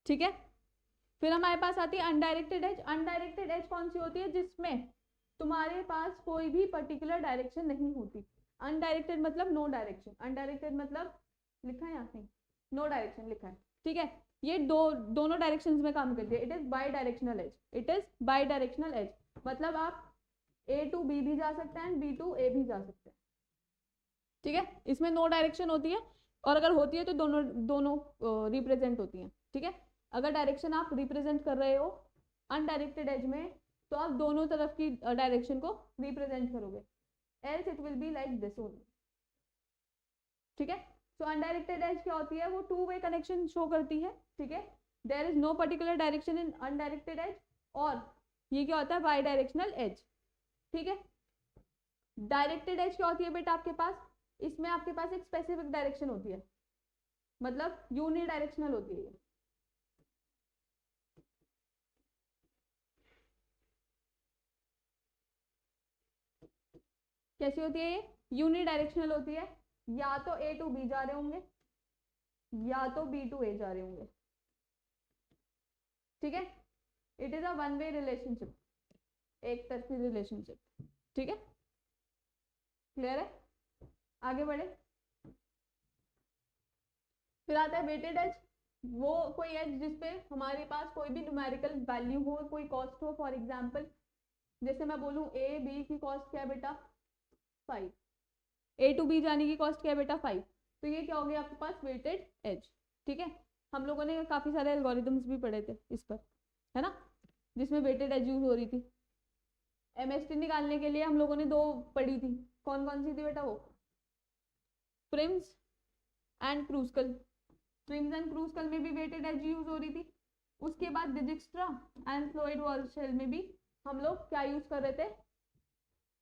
ठीक है। फिर हमारे पास आती है अनडायरेक्टेड एज। अनडायरेक्टेड एज कौन सी होती है? जिसमें तुम्हारे पास कोई भी पर्टिकुलर डायरेक्शन नहीं होती। अनडायरेक्टेड मतलब नो डायरेक्शन। अनडायरेक्टेड मतलब लिखा है यहाँ से, नो डायरेक्शन लिखा है, ठीक है। ये दोनों डायरेक्शंस में काम करती है। It is bidirectional edge. It is bidirectional edge मतलब आप ए टू बी भी जा सकते हैं, बी टू ए भी जा सकते हैं, ठीक है। इसमें नो डायरेक्शन होती है, और अगर होती है तो दोनों दोनों रिप्रेजेंट होती हैं, ठीक है। अगर डायरेक्शन आप रिप्रेजेंट कर रहे हो अनडायरेक्टेड एज में, तो आप दोनों तरफ की डायरेक्शन को रिप्रेजेंट करोगे, else it will be like this only, ठीक है। सो अनडायरेक्टेड एज क्या होती है? वो टू वे कनेक्शन शो करती है, ठीक है। There is no particular direction in undirected edge, और ये क्या होता है? बाई डायरेक्शनल एज, ठीक है। डायरेक्टेड एज क्या होती है बेटा आपके पास? इसमें आपके पास एक स्पेसिफिक डायरेक्शन होती है, मतलब यूनिडायरेक्शनल होती है। कैसी होती है ये? यूनिडायरेक्शनल होती है। या तो ए टू बी जा रहे होंगे, या तो बी टू ए जा रहे होंगे, ठीक है। It is a one way relationship, एक तरफी रिलेशनशिप, ठीक है। क्लियर है? आगे बढ़े। फिर आता है वेटेड एज। वो कोई एज जिसपे हमारे पास कोई भी न्यूमेरिकल वैल्यू हो, कोई कॉस्ट हो। फॉर एग्जांपल जैसे मैं बोलूं ए बी की कॉस्ट क्या है बेटा? 5। ए टू बी जाने की कॉस्ट क्या है बेटा? 5। तो ये क्या हो गया आपके पास? वेटेड एज, ठीक है। हम लोगों ने काफी सारे एल्गोरिथम्स भी पढ़े थे इस पर, है ना, जिसमें वेटेड एज यूज हो रही थी। एमएसटी निकालने के लिए हम लोगों ने 2 पढ़ी थी। कौन कौन सी थी बेटा? वो प्रिम्स एंड क्रूस्कल। प्रिम्स एंड क्रूस्कल में भी वेटेड एज यूज हो रही थी। उसके बाद डिजिक्स्ट्रा एंड फ्लोइड वॉलशेल में भी हम लोग क्या यूज कर रहे थे?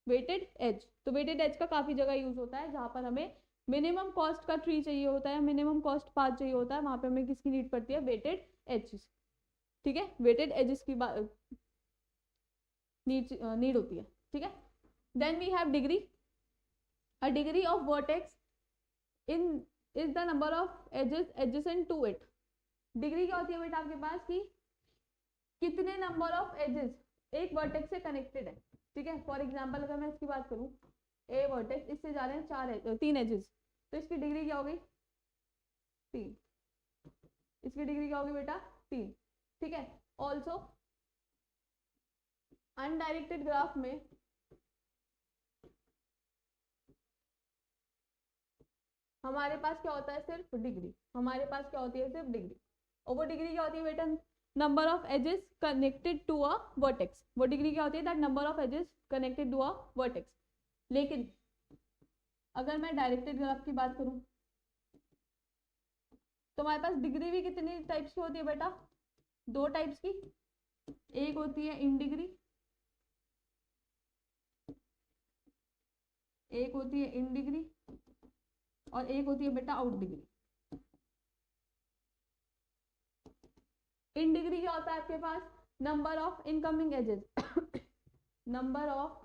Weighted edge. तो वेटेड एज का काफी जगह यूज होता है, जहां पर हमें मिनिमम कॉस्ट का ट्री चाहिए होता है, मिनिमम कॉस्ट पाथ चाहिए होता है, वहां पे हमें किसकी नीड पड़ती है? वेटेड एजेस, ठीक है। वेटेड एजेस की नीड होती है, ठीक है। Then we have degree. A degree of vertex in is the number of edges adjacent to it. Degree क्या होती है बेटा आपके पास? की कितने नंबर ऑफ एजेस एक वर्टेक्स से कनेक्टेड है, ठीक है। फॉर एग्जाम्पल अगर मैं इसकी बात करूं, ए वर्टेक्स, इससे जा रहे हैं 3 एजेस, तो इसकी डिग्री क्या हो गई? 3। इसकी डिग्री क्या होगी बेटा? 3, ठीक है। ऑल्सो अनडायरेक्टेड ग्राफ में हमारे पास क्या होता है? सिर्फ डिग्री। हमारे पास क्या होती है? सिर्फ डिग्री। और वो डिग्री क्या होती है बेटा? Number of edges connected to a vertex. वो डिग्री क्या होती है? That number of edges connected to a vertex. लेकिन अगर मैं डायरेक्टेड ग्राफ की बात करूं, तो हमारे पास डिग्री भी कितनी टाइप्स की होती है बेटा? 2 टाइप्स की। एक होती है इन डिग्री, एक होती है इन डिग्री, और एक होती है बेटा आउट डिग्री। इन डिग्री क्या होता है आपके पास? Number of incoming edges number of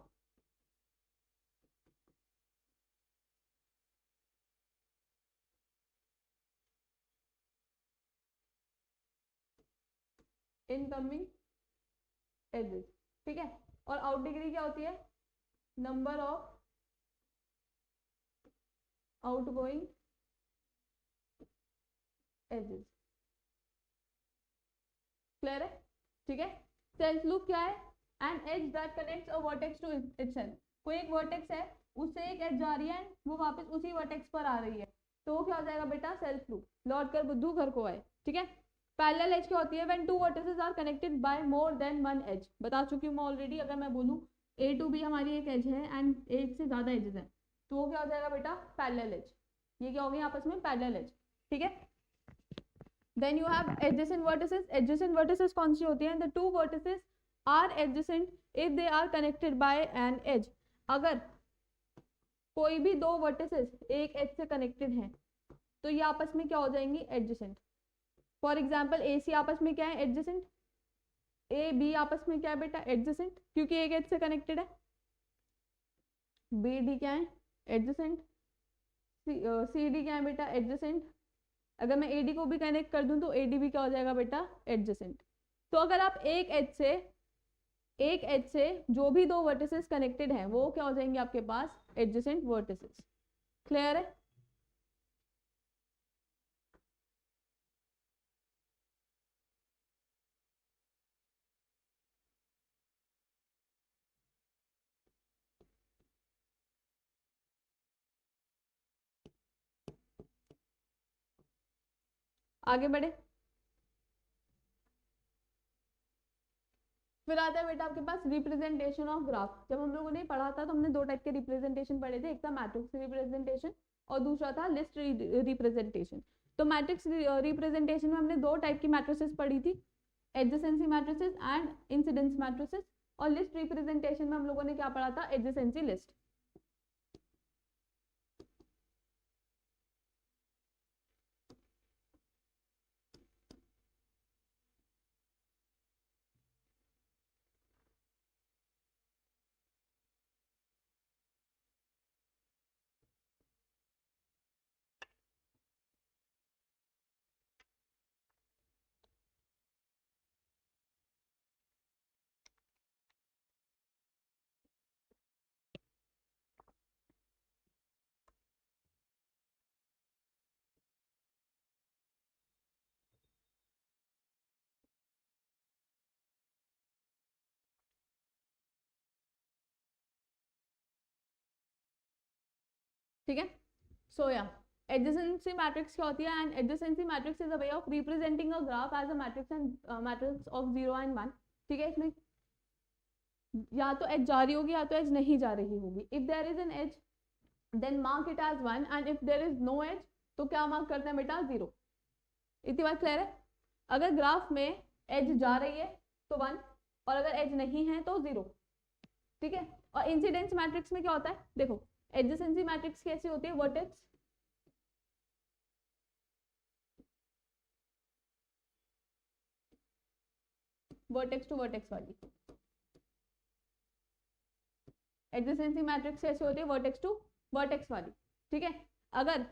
incoming edges, ठीक है। और आउट डिग्री क्या होती है? Number of outgoing edges. Clear है? ठीक है। सेल्फ लूप क्या है? An edge that connects a vertex to itself. कोई एक वर्टेक्स है, उससे एक एज जा रही है, वो वापस उसी वर्टेक्स पर आ रही है, तो वो क्या हो जाएगा बेटा? Self loop. लौट कर बुद्धू घर को आए, ठीक है। पैरेलल एज क्या होती है? When 2 vertices are connected by more than 1 edge. बता चुकी हूँ मैं ऑलरेडी। अगर मैं बोलूँ ए टू बी हमारी एक एज है एंड एक से ज्यादा एजेस हैं, तो वो क्या हो जाएगा बेटा, पैरेलल एज। ये क्या हो गई आपस में, पैरेलल एज, ठीक है। Then you have adjacent vertices. Adjacent vertices कौन सी होती हैं, the two vertices are adjacent if they are connected by an edge. अगर कोई भी दो वर्टिसेस एक एज से कनेक्टेड हैं तो ये आपस में क्या हो जाएंगी, एडजेसेंट। फॉर एग्जाम्पल ए सी आपस में क्या है, एडजेसेंट। ए बी आपस में क्या है बेटा, एडजेसेंट, क्योंकि एक एज से कनेक्टेड है। बी डी क्या है, एडजेसेंट। सी डी क्या है बेटा, एडजेसेंट। अगर मैं एडी को भी कनेक्ट कर दूं तो एडी भी क्या हो जाएगा बेटा, एडजेसेंट। तो अगर आप एक एज से जो भी दो वर्टिसेस कनेक्टेड हैं वो क्या हो जाएंगे आपके पास, एडजेसेंट वर्टिसेस। क्लियर है। आगे बढ़े। फिर आता है बेटा आपके पास रिप्रेजेंटेशन ऑफ ग्राफ। जब हम लोगों ने पढ़ा था तो हमने दो टाइप के रिप्रेजेंटेशन पढ़े थे, एक था मैट्रिक्स रिप्रेजेंटेशन और दूसरा था लिस्ट रिप्रेजेंटेशन। तो मैट्रिक्स रिप्रेजेंटेशन में हमने दो टाइप की मैट्रिसेस पढ़ी थी, adjacency matrices and incidence matrices. और लिस्ट रिप्रेजेंटेशन में हम लोगों ने क्या पढ़ा था, एडजेसेंसी लिस्ट। ठीक है। सो या adjacency matrix क्या होती है, and adjacency matrix is a way of representing a graph as a matrix and matrix of 0 and 1। ठीक है, इसमें या तो एज जा रही होगी या तो एज नहीं जा रही होगी। If there is an edge then mark it as 1 and if there is no edge तो क्या मार्क करते हैं बेटा, 0। इतनी बात क्लियर है। अगर ग्राफ में एज जा रही है तो 1 और अगर एज नहीं है तो 0। ठीक है। और इंसिडेंस मैट्रिक्स में क्या होता है, देखो एडजेसेंसी मैट्रिक्स कैसी होती है, वर्टेक्स वर्टेक्स टू वर्टेक्स वाली। एडजेसेंसी मैट्रिक्स कैसे होती है, वर्टेक्स टू वर्टेक्स वाली। ठीक है। अगर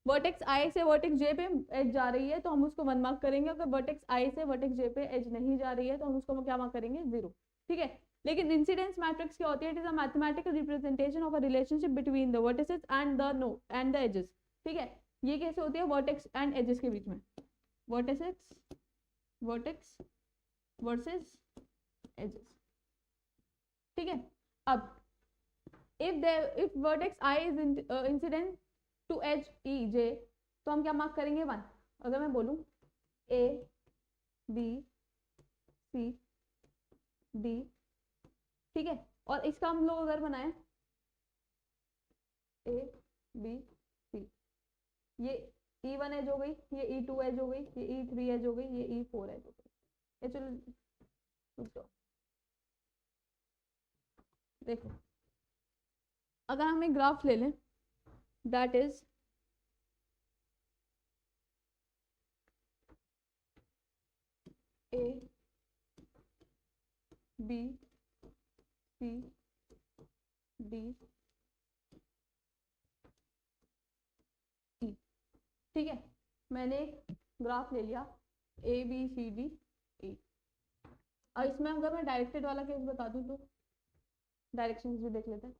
वर्टेक्स आई से वर्टेक्स जे पे एज जा रही है तो हम उसको 1 मार्क करेंगे, अगर वर्टेक्स आई से वर्टेक्स जे पे एज नहीं जा रही है तो हम उसको क्या मार्क करेंगे, 0। ठीक है। लेकिन इंसिडेंस मैट्रिक्स क्या होती है, it is a mathematical representation of a relationship between the vertices and the no and the edges. ठीक है। ये कैसे होती है, वर्टेक्स एंड एजेस के बीच में, वर्टिसेस वर्टेक्स वर्सेस एजेस। ठीक है। अब if vertex I is incident to edge E J तो हम क्या मार्क करेंगे, 1। अगर मैं बोलूं A B C D, ठीक है, और इसका हम लोग अगर बनाए A B C, ये E1 एज हो गई, ये E2 एज हो गई, ये E3 एज हो गई, ये E4 एज हो गई। ये चलो रुक जाओ, देखो अगर हम एक ग्राफ ले लें that is A B C D E, ठीक है। मैंने एक ग्राफ ले लिया A B C D E। और इसमें अगर मैं डायरेक्टेड वाला केस बता दूं तो डायरेक्शंस भी देख लेते हैं।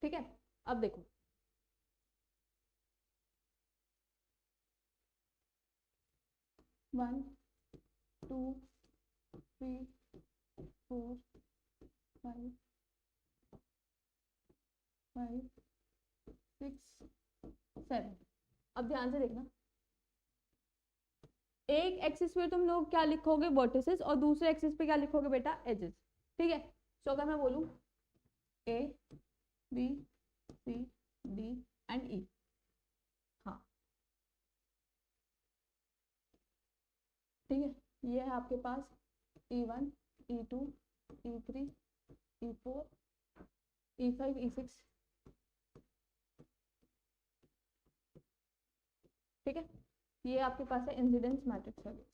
ठीक है। अब देखो 1 2 3 4 5 5 6 7। अब ध्यान से देखना, एक एक्सिस पे तुम लोग क्या लिखोगे, वर्टिसेस, और दूसरे एक्सिस पे क्या लिखोगे बेटा, एजेस। ठीक है, तो अगर मैं बोलूं A B C D and E, हाँ ठीक है, ये है आपके पास E1 E2 E3 E4 E5 E6। ठीक है, ये आपके पास है इंसिडेंस मैट्रिक्स सर्विस।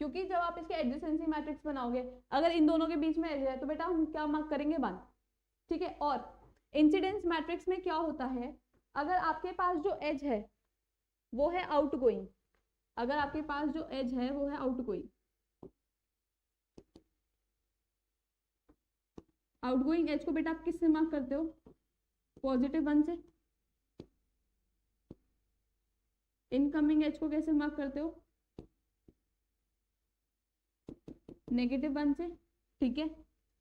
क्योंकि जब आप इसके एडजेसेंसी मैट्रिक्स बनाओगे, अगर इन दोनों के बीच में एज है तो बेटा हम क्या मार्क करेंगे, 1। ठीक है, और इंसिडेंस मैट्रिक्स में क्या होता है, अगर आपके पास जो एज है वो है आउटगोइंग, अगर आपके पास जो एज है वो है आउटगोइंग, आउटगोइंग एज को बेटा आप किससे मार्क करते हो, +1 से। इनकमिंग एज को कैसे मार्क करते हो, -1 से। ठीक है,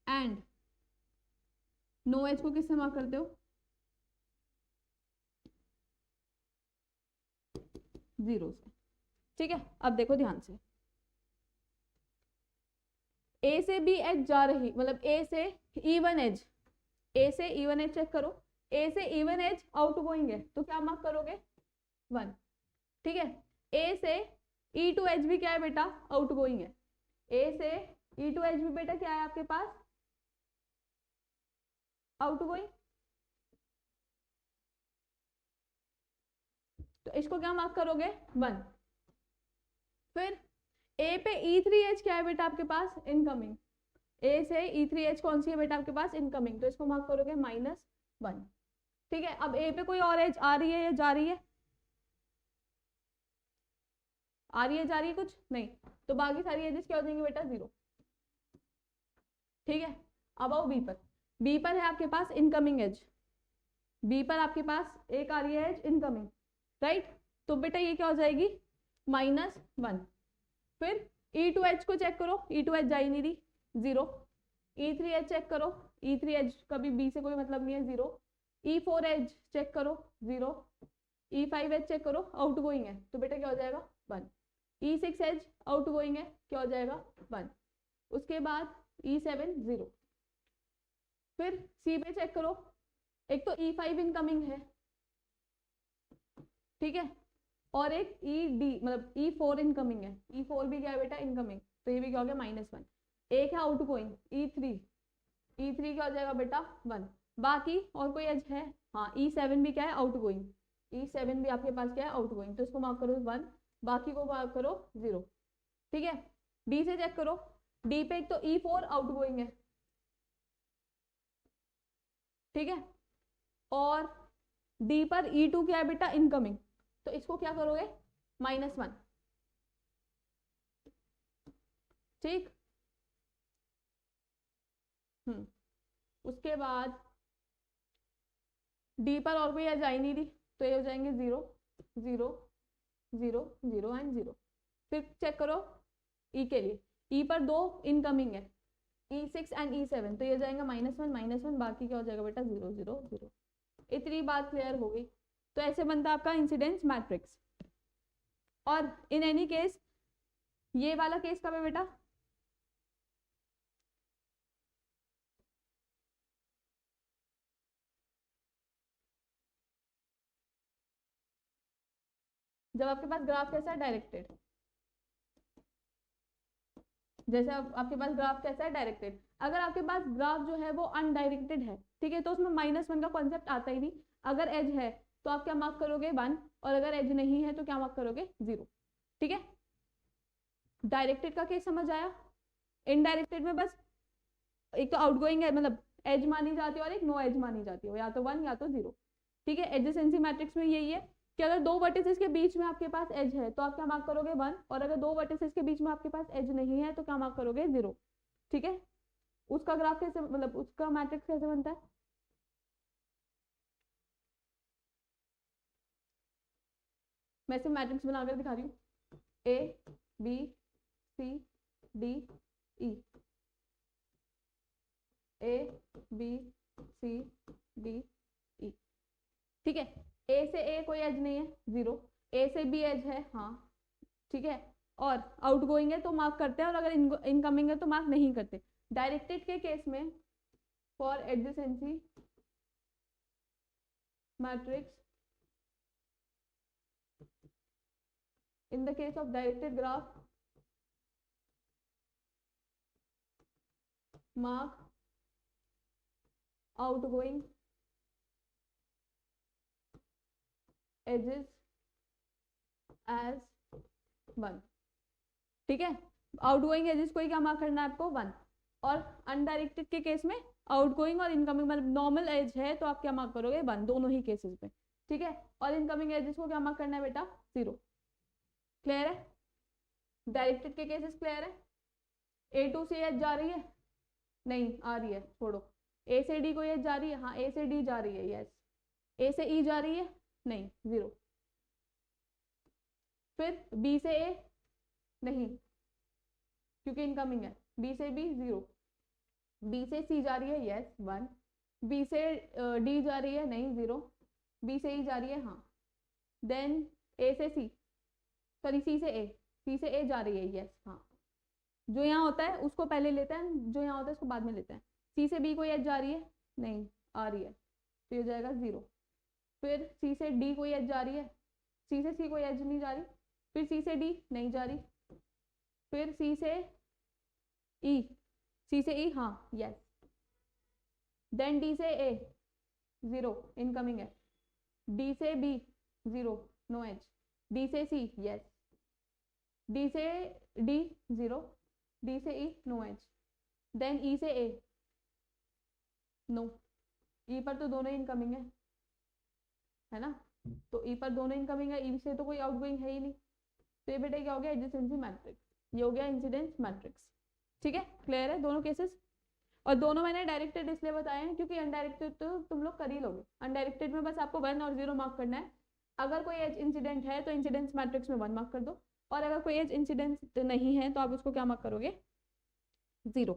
एंड नो एज को किससे मार्क करते हो, 0 से। ठीक है, अब देखो ध्यान से, ए से भी एज जा रही, मतलब ए से इवन एज, ए से इवन एज चेक करो, ए से इवन एज आउटगोइंग है तो क्या मार्क करोगे, 1। ठीक है, ए से E2 एज भी क्या है बेटा, आउटगोइंग है, ए से E2 एज भी बेटा क्या है आपके पास, आउटगोइंग, तो इसको क्या मार्क करोगे, 1। फिर ए पे E3H क्या है बेटा आपके पास, इनकमिंग, ए से E3H कौन सी है बेटा आपके पास, इनकमिंग, तो इसको मार्क करोगे -1। ठीक है, अब ए पे कोई और एज आ रही है या जा रही है, आ रही है जा रही है कुछ नहीं, तो बाकी सारी एजेस क्या हो जाएंगी बेटा, 0। ठीक है, अब आओ बी पर, बी पर है आपके पास इनकमिंग एज, बी पर आपके पास एक आ रही है एज इनकमिंग, राइट, तो बेटा ये क्या हो जाएगी, -1। फिर E2H को चेक करो, E2H जा ही नहीं रही, 0। E3H चेक करो, E3H कभी बी से कोई मतलब नहीं है, 0। E4H चेक करो, 0। E5H चेक करो, आउटगोइंग है तो बेटा क्या हो जाएगा, 1। E6H आउटगोइंग है, क्या हो जाएगा, 1। उसके बाद E7 0। फिर सी पे चेक करो, एक तो E5 इनकमिंग है, ठीक है, और एक ED मतलब E4 इनकमिंग है, E4 भी क्या है बेटा, इनकमिंग, तो ये भी क्या हो गया, -1। एक है आउटगोइंग E3, E3 क्या हो जाएगा बेटा, 1। बाकी और कोई एज है, हाँ E7 भी क्या है, आउटगोइंग, E7 भी आपके पास क्या है, आउटगोइंग, तो इसको मार्क करो 1, बाकी को मार्क करो 0। ठीक है, डी से चेक करो, डी पे एक तो E4 आउटगोइंग है, ठीक है, और डी पर E2 क्या है बेटा, इनकमिंग, तो इसको क्या करोगे, -1। ठीक, उसके बाद डी पर और कोई एज आई नहीं रही, तो ये हो जाएंगे 0 0 0 0 एंड 0। फिर चेक करो ई के लिए, ई पर 2 इनकमिंग है, E6 एंड E7, तो ये हो जाएगा -1 बाकी क्या हो जाएगा बेटा, 0 0 0। इतनी बात क्लियर हो गई, तो ऐसे बनता है आपका इंसिडेंस मैट्रिक्स। और इन एनी केस ये वाला केस कब है बेटा, जब आपके पास ग्राफ कैसा है, डायरेक्टेड, जैसे आपके पास ग्राफ कैसा है, डायरेक्टेड। अगर आपके पास ग्राफ जो है वो अनडायरेक्टेड है, ठीक है, तो उसमें -1 का कॉन्सेप्ट आता ही नहीं, अगर एज है तो आप क्या मार्क करोगे, 1, और अगर एज नहीं है तो क्या मार्क करोगे, 0। ठीक है, डायरेक्टेड का केस समझ आया। इनडायरेक्टेड में बस एक तो आउटगोइंग है, मतलब एज मानी जाती है, और एक नो एज मानी जाती है, या तो 1 या तो 0। ठीक है, एडजेसेंसी मैट्रिक्स में यही है कि अगर दो वर्टिसेस के बीच में आपके पास एज है तो आप क्या मार्क करोगे, 1, और अगर दो वर्टिसेस के बीच में आपके पास एज नहीं है तो क्या मार्क करोगे, 0। ठीक है, उसका ग्राफ कैसे, मतलब उसका मैट्रिक्स कैसे बनता है, मैं सिर्फ मैट्रिक्स बनाकर दिखा रही हूँ, A B C D E, A B C D E, ठीक है। ए से ए कोई एज नहीं है, 0, ए से बी एज है, हाँ ठीक है, और आउटगोइंग है तो मार्क करते हैं, और अगर इनकमिंग है तो मार्क नहीं करते। डायरेक्टेड के केस में for adjacency matrix, in the case of directed graph, mark outgoing edges as 1, ठीक है। आउटगोइंग एजेस को ही क्या मार्क करना है आपको, 1, और अनडायरेक्टेड के केस में आउटगोइंग और इनकमिंग, मतलब नॉर्मल एज है तो आप क्या मार्क करोगे, 1, दोनों ही केसेस में, ठीक है। और इनकमिंग एजेस को क्या मार्क करना है बेटा, 0। क्लियर है, डायरेक्टेड के केसेस क्लियर है। ए टू से एज जा रही है, नहीं आ रही है, छोड़ो। ए से डी को एज जा रही है, हाँ ए से डी जा रही है, यस। ए से ई जा रही है, नहीं, 0। फिर बी से ए, नहीं क्योंकि इनकमिंग है। बी से बी, 0। बी से सी जा रही है, यस, 1। बी से डी जा रही है, नहीं, 0। बी से ई जा रही है, हाँ। देन ए से सी, सॉरी सी से ए, सी से ए जा रही है, यस, हाँ। जो यहाँ होता है उसको पहले लेते हैं, जो यहाँ होता है उसको बाद में लेते हैं। सी से बी कोई एज जा रही है, नहीं आ रही है, तो ये हो जाएगा 0। फिर सी से डी कोई एज जा रही है, सी से सी कोई एज नहीं जा रही। फिर सी से डी नहीं जा रही। फिर सी से ई, सी से ई, हाँ यस। देन डी से ए, 0 इनकमिंग है। डी से बी, 0 नो एज। डी से सी, यस। डी से डी, 0। डी से ई, नो एज। देन ई से ए, नो। ई पर तो दोनों इनकमिंग है ना, तो ई पर दोनों इनकमिंग है, ई से तो कोई आउटगोइंग है ही नहीं। तो ये बेटा क्या हो गया, एडजेसेंसी मैट्रिक्स, ये हो गया इंसिडेंस मैट्रिक्स, ठीक है। क्लियर है दोनों केसेस। और दोनों मैंने डायरेक्टेड इसलिए बताए हैं क्योंकि अनडायरेक्टेड तो तुम लोग कर ही लोगे। अनडायरेक्टेड में बस आपको 1 और 0 मार्क करना है। अगर कोई एज इंसिडेंट है तो इंसिडेंस मैट्रिक्स में 1 मार्क कर दो, और अगर कोई एज इंसिडेंट नहीं है तो आप उसको क्या मार्क करोगे, 0।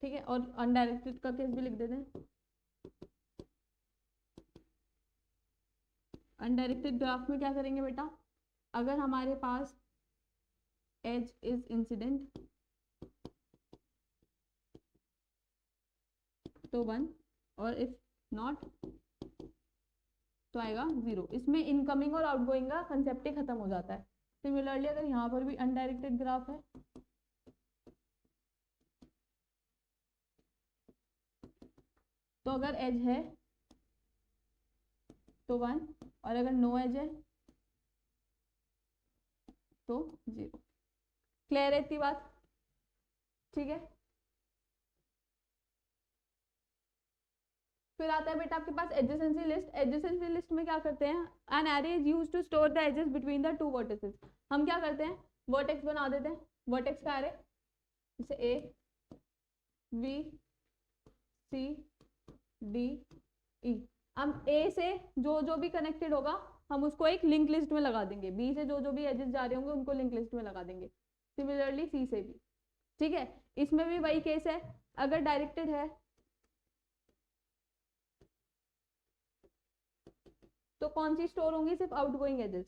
ठीक है, और अनडायरेक्टेड का केस भी लिख देते हैं। अनडायरेक्टेड ग्राफ में क्या करेंगे बेटा, अगर हमारे पास एज इज इंसिडेंट तो 1, और इफ नॉट तो आएगा 0। इसमें इनकमिंग और आउटगोइंग का कंसेप्ट ही खत्म हो जाता है। सिमिलरली अगर यहाँ पर भी अनडायरेक्टेड ग्राफ है तो अगर एज है तो 1, और अगर नो एज है तो 0। क्लियर है इतनी बात, ठीक है। फिर आता है बेटा आपके पास एडजेसेंसी लिस्ट। एडजेसेंसी लिस्ट में क्या करते हैं, an array is used to store the edges between the 2 vertices. हम क्या करते हैं, वर्टेक्स बना देते हैं, वर्टेक्स का एरे, जैसे ए बी सी डी ई। हम ए से जो भी कनेक्टेड होगा हम उसको एक लिंक लिस्ट में लगा देंगे, बी से जो भी एजेस जा रहे होंगे उनको लिंक लिस्ट में लगा देंगे। सिमिलरली सी से भी, ठीक है। इसमें भी वही केस है, अगर डायरेक्टेड है तो कौन सी स्टोर होंगी, सिर्फ आउटगोइंग एजेस।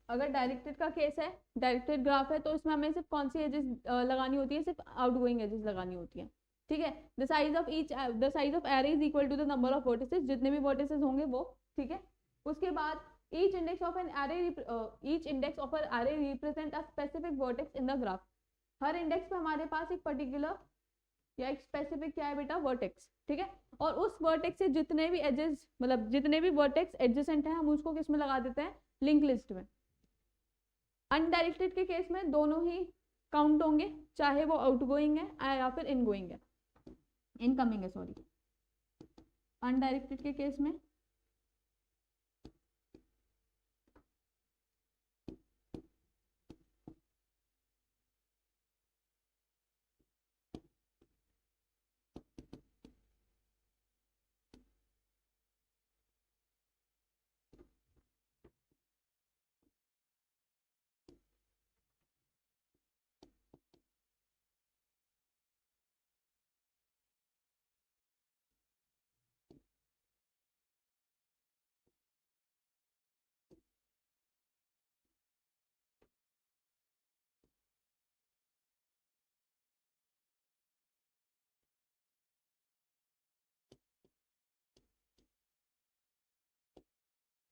अगर डायरेक्टेड का केस है, डायरेक्टेड ग्राफ है, तो इसमें हमें सिर्फ कौन सी एजेस लगानी होती है, सिर्फ आउटगोइंग एजेस लगानी होती है, ठीक है। The size of array is equal to the number of vertices, जितने भी वर्टिसेस होंगे वो, ठीक है। उसके बाद each index of an array represent a specific vertex in the graph. हर इंडेक्स पे हमारे पास एक पर्टिकुलर या एक स्पेसिफिक क्या है बेटा, वर्टेक्स, ठीक है। और उस वर्टेक्स से जितने भी एजेस, मतलब जितने भी वर्टेक्स एडजेसेंट हैं, हम उसको किस में लगा देते हैं, लिंक लिस्ट में। अनडायरेक्टेड के केस में दोनों ही काउंट होंगे, चाहे वो आउटगोइंग है या फिर इनगोइंग है, इनकमिंग है सॉरी। अनडायरेक्टेड के केस में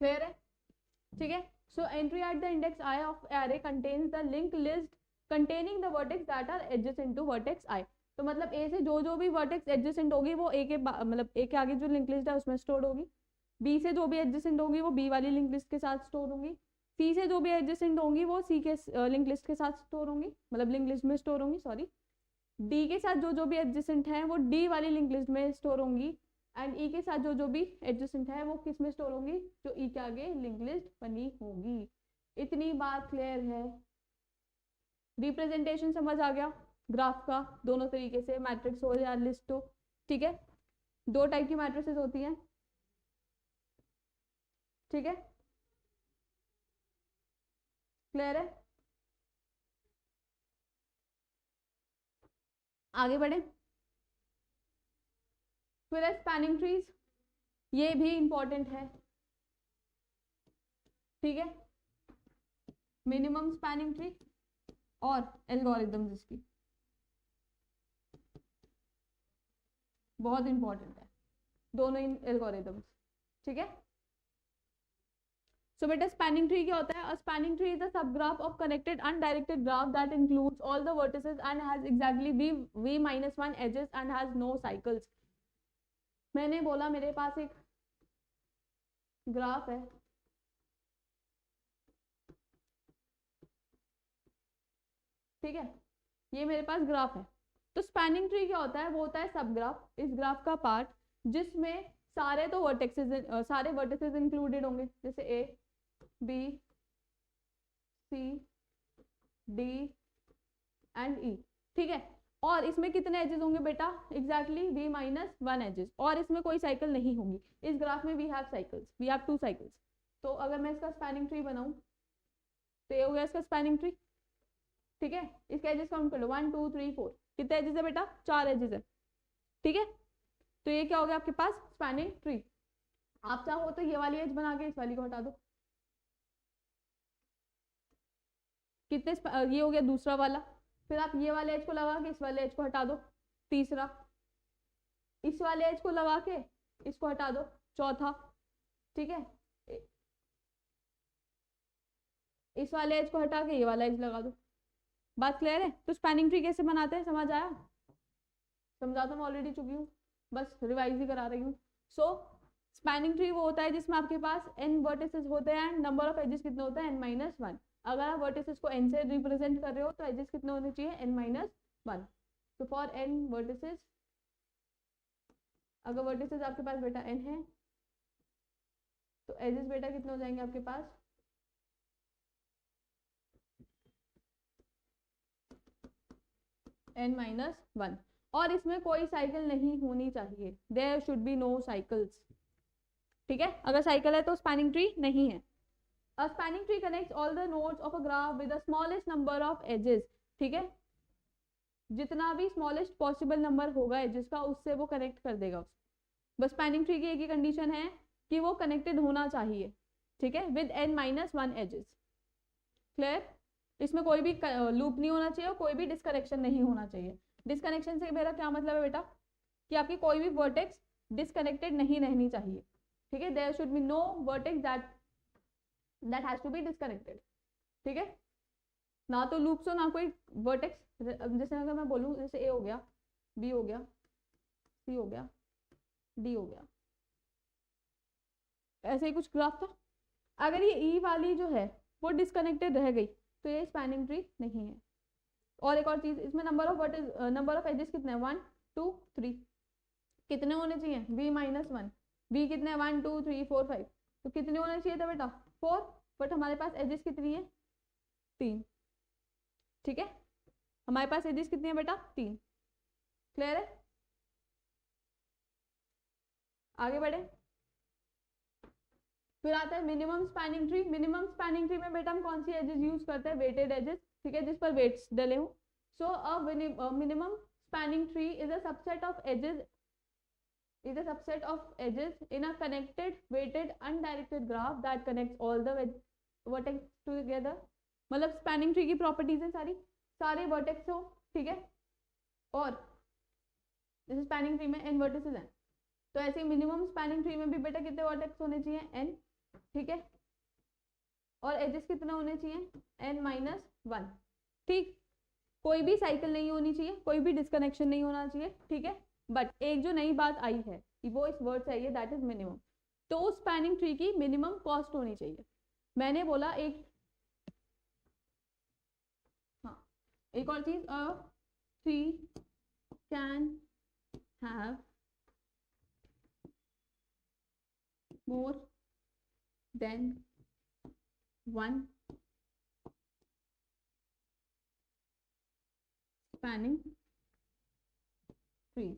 क्लियर है, ठीक है। So entry at the index I of array contains the link list containing the vertex that are adjacent to vertex I. तो मतलब ए से जो भी वर्टेक्स एडजेसेंट होगी वो ए के मतलब ए के आगे जो लिंक लिस्ट है उसमें स्टोर होगी। बी से जो भी एडजेसेंट होगी वो बी वाली लिंक लिस्ट के साथ स्टोर होंगी। सी से जो भी एडजेसेंट होंगी वो सी के लिंक लिस्ट के साथ स्टोर होंगी, मतलब लिंक लिस्ट में स्टोर होंगी सॉरी। डी के साथ जो भी एडजेसेंट है वो डी वाली लिंक लिस्ट में स्टोर होंगी। एंड ई के साथ जो भी एडजेसेंट है वो किस में स्टोर होंगी, जो ई के आगे लिंक लिस्ट बनी होगी। इतनी बात क्लियर है। रिप्रेजेंटेशन समझ आ गया ग्राफ का, दोनों तरीके से, मैट्रिक्स हो या लिस्ट हो, ठीक है। दो टाइप की मैट्रिसेस होती हैं, ठीक है, क्लियर है। आगे बढ़े, फिर स्पैनिंग ट्रीज, ये भी इंपॉर्टेंट है, ठीक है। मिनिमम स्पैनिंग ट्री और एल्गोरिथम्स इसकी बहुत इंपॉर्टेंट है, दोनों इन एल्गोरिथम्स, ठीक है। सो बेटा स्पैनिंग ट्री क्या होता है? A spanning tree is a subgraph of connected undirected graph that includes all the vertices and has exactly v-1 edges and has no cycles. मैंने बोला मेरे पास एक ग्राफ है, ठीक है, ये मेरे पास ग्राफ है। तो स्पैनिंग ट्री क्या होता है? वो होता है सब ग्राफ, इस ग्राफ का पार्ट जिसमें सारे तो वर्टेक्सेस सारे वर्टिसेस इंक्लूडेड होंगे, जैसे A B C D and E, ठीक है। और इसमें कितने एजेस होंगे बेटा? एग्जैक्टली v-1 एजेस, और इसमें कोई साइकिल नहीं होंगी। इस ग्राफ में we have cycles, we have 2 cycles. तो अगर मैं इसका स्पैनिंग ट्री बनाऊं तो ये हो गया इसका स्पैनिंग ट्री, ठीक है। इसके एजेस काउंट कर लो, 1 2 3 4, कितने एजेस है बेटा? 4 एजेस है, ठीक है। तो ये क्या हो गया आपके पास? Spanning tree. आप चाहो तो ये वाली एज बना के इस वाली को हटा दो, कितने ये हो गया दूसरा वाला। फिर आप ये वाले एज को लगा के इस वाले एज को हटा दो, तीसरा। इस वाले एज को लगा के इसको हटा दो, चौथा, ठीक है। इस वाले एज को हटा के ये वाला एज लगा दो। बात क्लियर है? तो स्पैनिंग ट्री कैसे बनाते हैं समझ आया? समझा तो मैं ऑलरेडी चुकी हूँ, बस रिवाइज ही करा रही हूँ। सो स्पैनिंग ट्री वो होता है जिसमें आपके पास n वर्टिसेस होते हैं एंड नंबर ऑफ एजेस कितने होते हैं? n-1। अगर आप वर्टिसेस को n से रिप्रेजेंट कर रहे हो तो एजेस कितने होने चाहिए? n-1। तो फॉर n वर्टिसेस, अगर वर्टिसेस आपके पास बेटा n है तो एजेस बेटा कितने हो जाएंगे आपके पास? n-1। और इसमें कोई साइकिल नहीं होनी चाहिए, there should be no cycles, ठीक है। अगर साइकिल है तो स्पैनिंग ट्री नहीं है। A spanning tree connects all the nodes of a graph with the smallest number of edges, ठीक है। जितना भी स्मॉलेस्ट पॉसिबल नंबर होगा एजेस का उससे वो कनेक्ट कर देगा। बस स्पैनिंग ट्री की एक ही कंडीशन है कि वो कनेक्टेड होना चाहिए, ठीक है, विद n-1 एजेस। क्लियर? इसमें कोई भी लूप नहीं होना चाहिए और कोई भी डिस्कनेक्शन नहीं होना चाहिए। डिस्कनेक्शन से मेरा क्या मतलब है बेटा? कि आपकी कोई भी वर्टेक्स डिस्कनेक्टेड नहीं रहनी चाहिए, ठीक है। There should be no vertex that has to be disconnected, ठीक है। ना तो लूप्स हो ना कोई वर्टेक्स। जैसे अगर मैं बोलूँ जैसे ए हो गया, बी हो गया, सी हो गया, डी हो गया, ऐसे ही कुछ ग्राफ था। अगर ये ई वाली जो है वो डिस्कनेक्टेड रह गई तो ये स्पैनिंग ट्री नहीं है। और एक और चीज, इसमें नंबर ऑफ एजेस कितने हैं, 1 2 3, कितने होने चाहिए, v माइनस 1, v कितने, 1 2 3 4 5, तो कितने होने चाहिए था बेटा 4, बट हमारे पास एजेस कितनी है 3, ठीक है, हमारे पास एजेस कितनी है बेटा 3। क्लियर है, आगे बढ़े। फिर आता है minimum spanning tree. Minimum spanning tree में बेटा हम कौन सी एजेस यूज करते हैं, वेटेड एजेस, ठीक है, जिस पर वेट्स डले हो। So a minimum spanning tree is a subset of edges in a connected weighted undirected graph that connects all the vertex together। मतलब स्पैनिंग ट्री की प्रॉपर्टीज है सारे वर्टेक्स हो, ठीक है, और जैसे स्पैनिंग ट्री में n वर्टिसेस हैं, तो ऐसे ही मिनिमम स्पैनिंग ट्री में भी बेटा कितने वर्टेक्स होने चाहिए, n, ठीक है, और एजेस कितना होने चाहिए, n माइनस 1, ठीक, कोई भी साइकिल नहीं होनी चाहिए, कोई भी डिस्कनेक्शन नहीं होना चाहिए, ठीक है। बट एक जो नई बात आई है वो इस वर्ड से आई है, दैट इज मिनिमम। तो उस स्पैनिंग ट्री की मिनिमम कॉस्ट होनी चाहिए। मैंने बोला एक, हाँ, एक और चीज, a tree can have more than one spanning tree.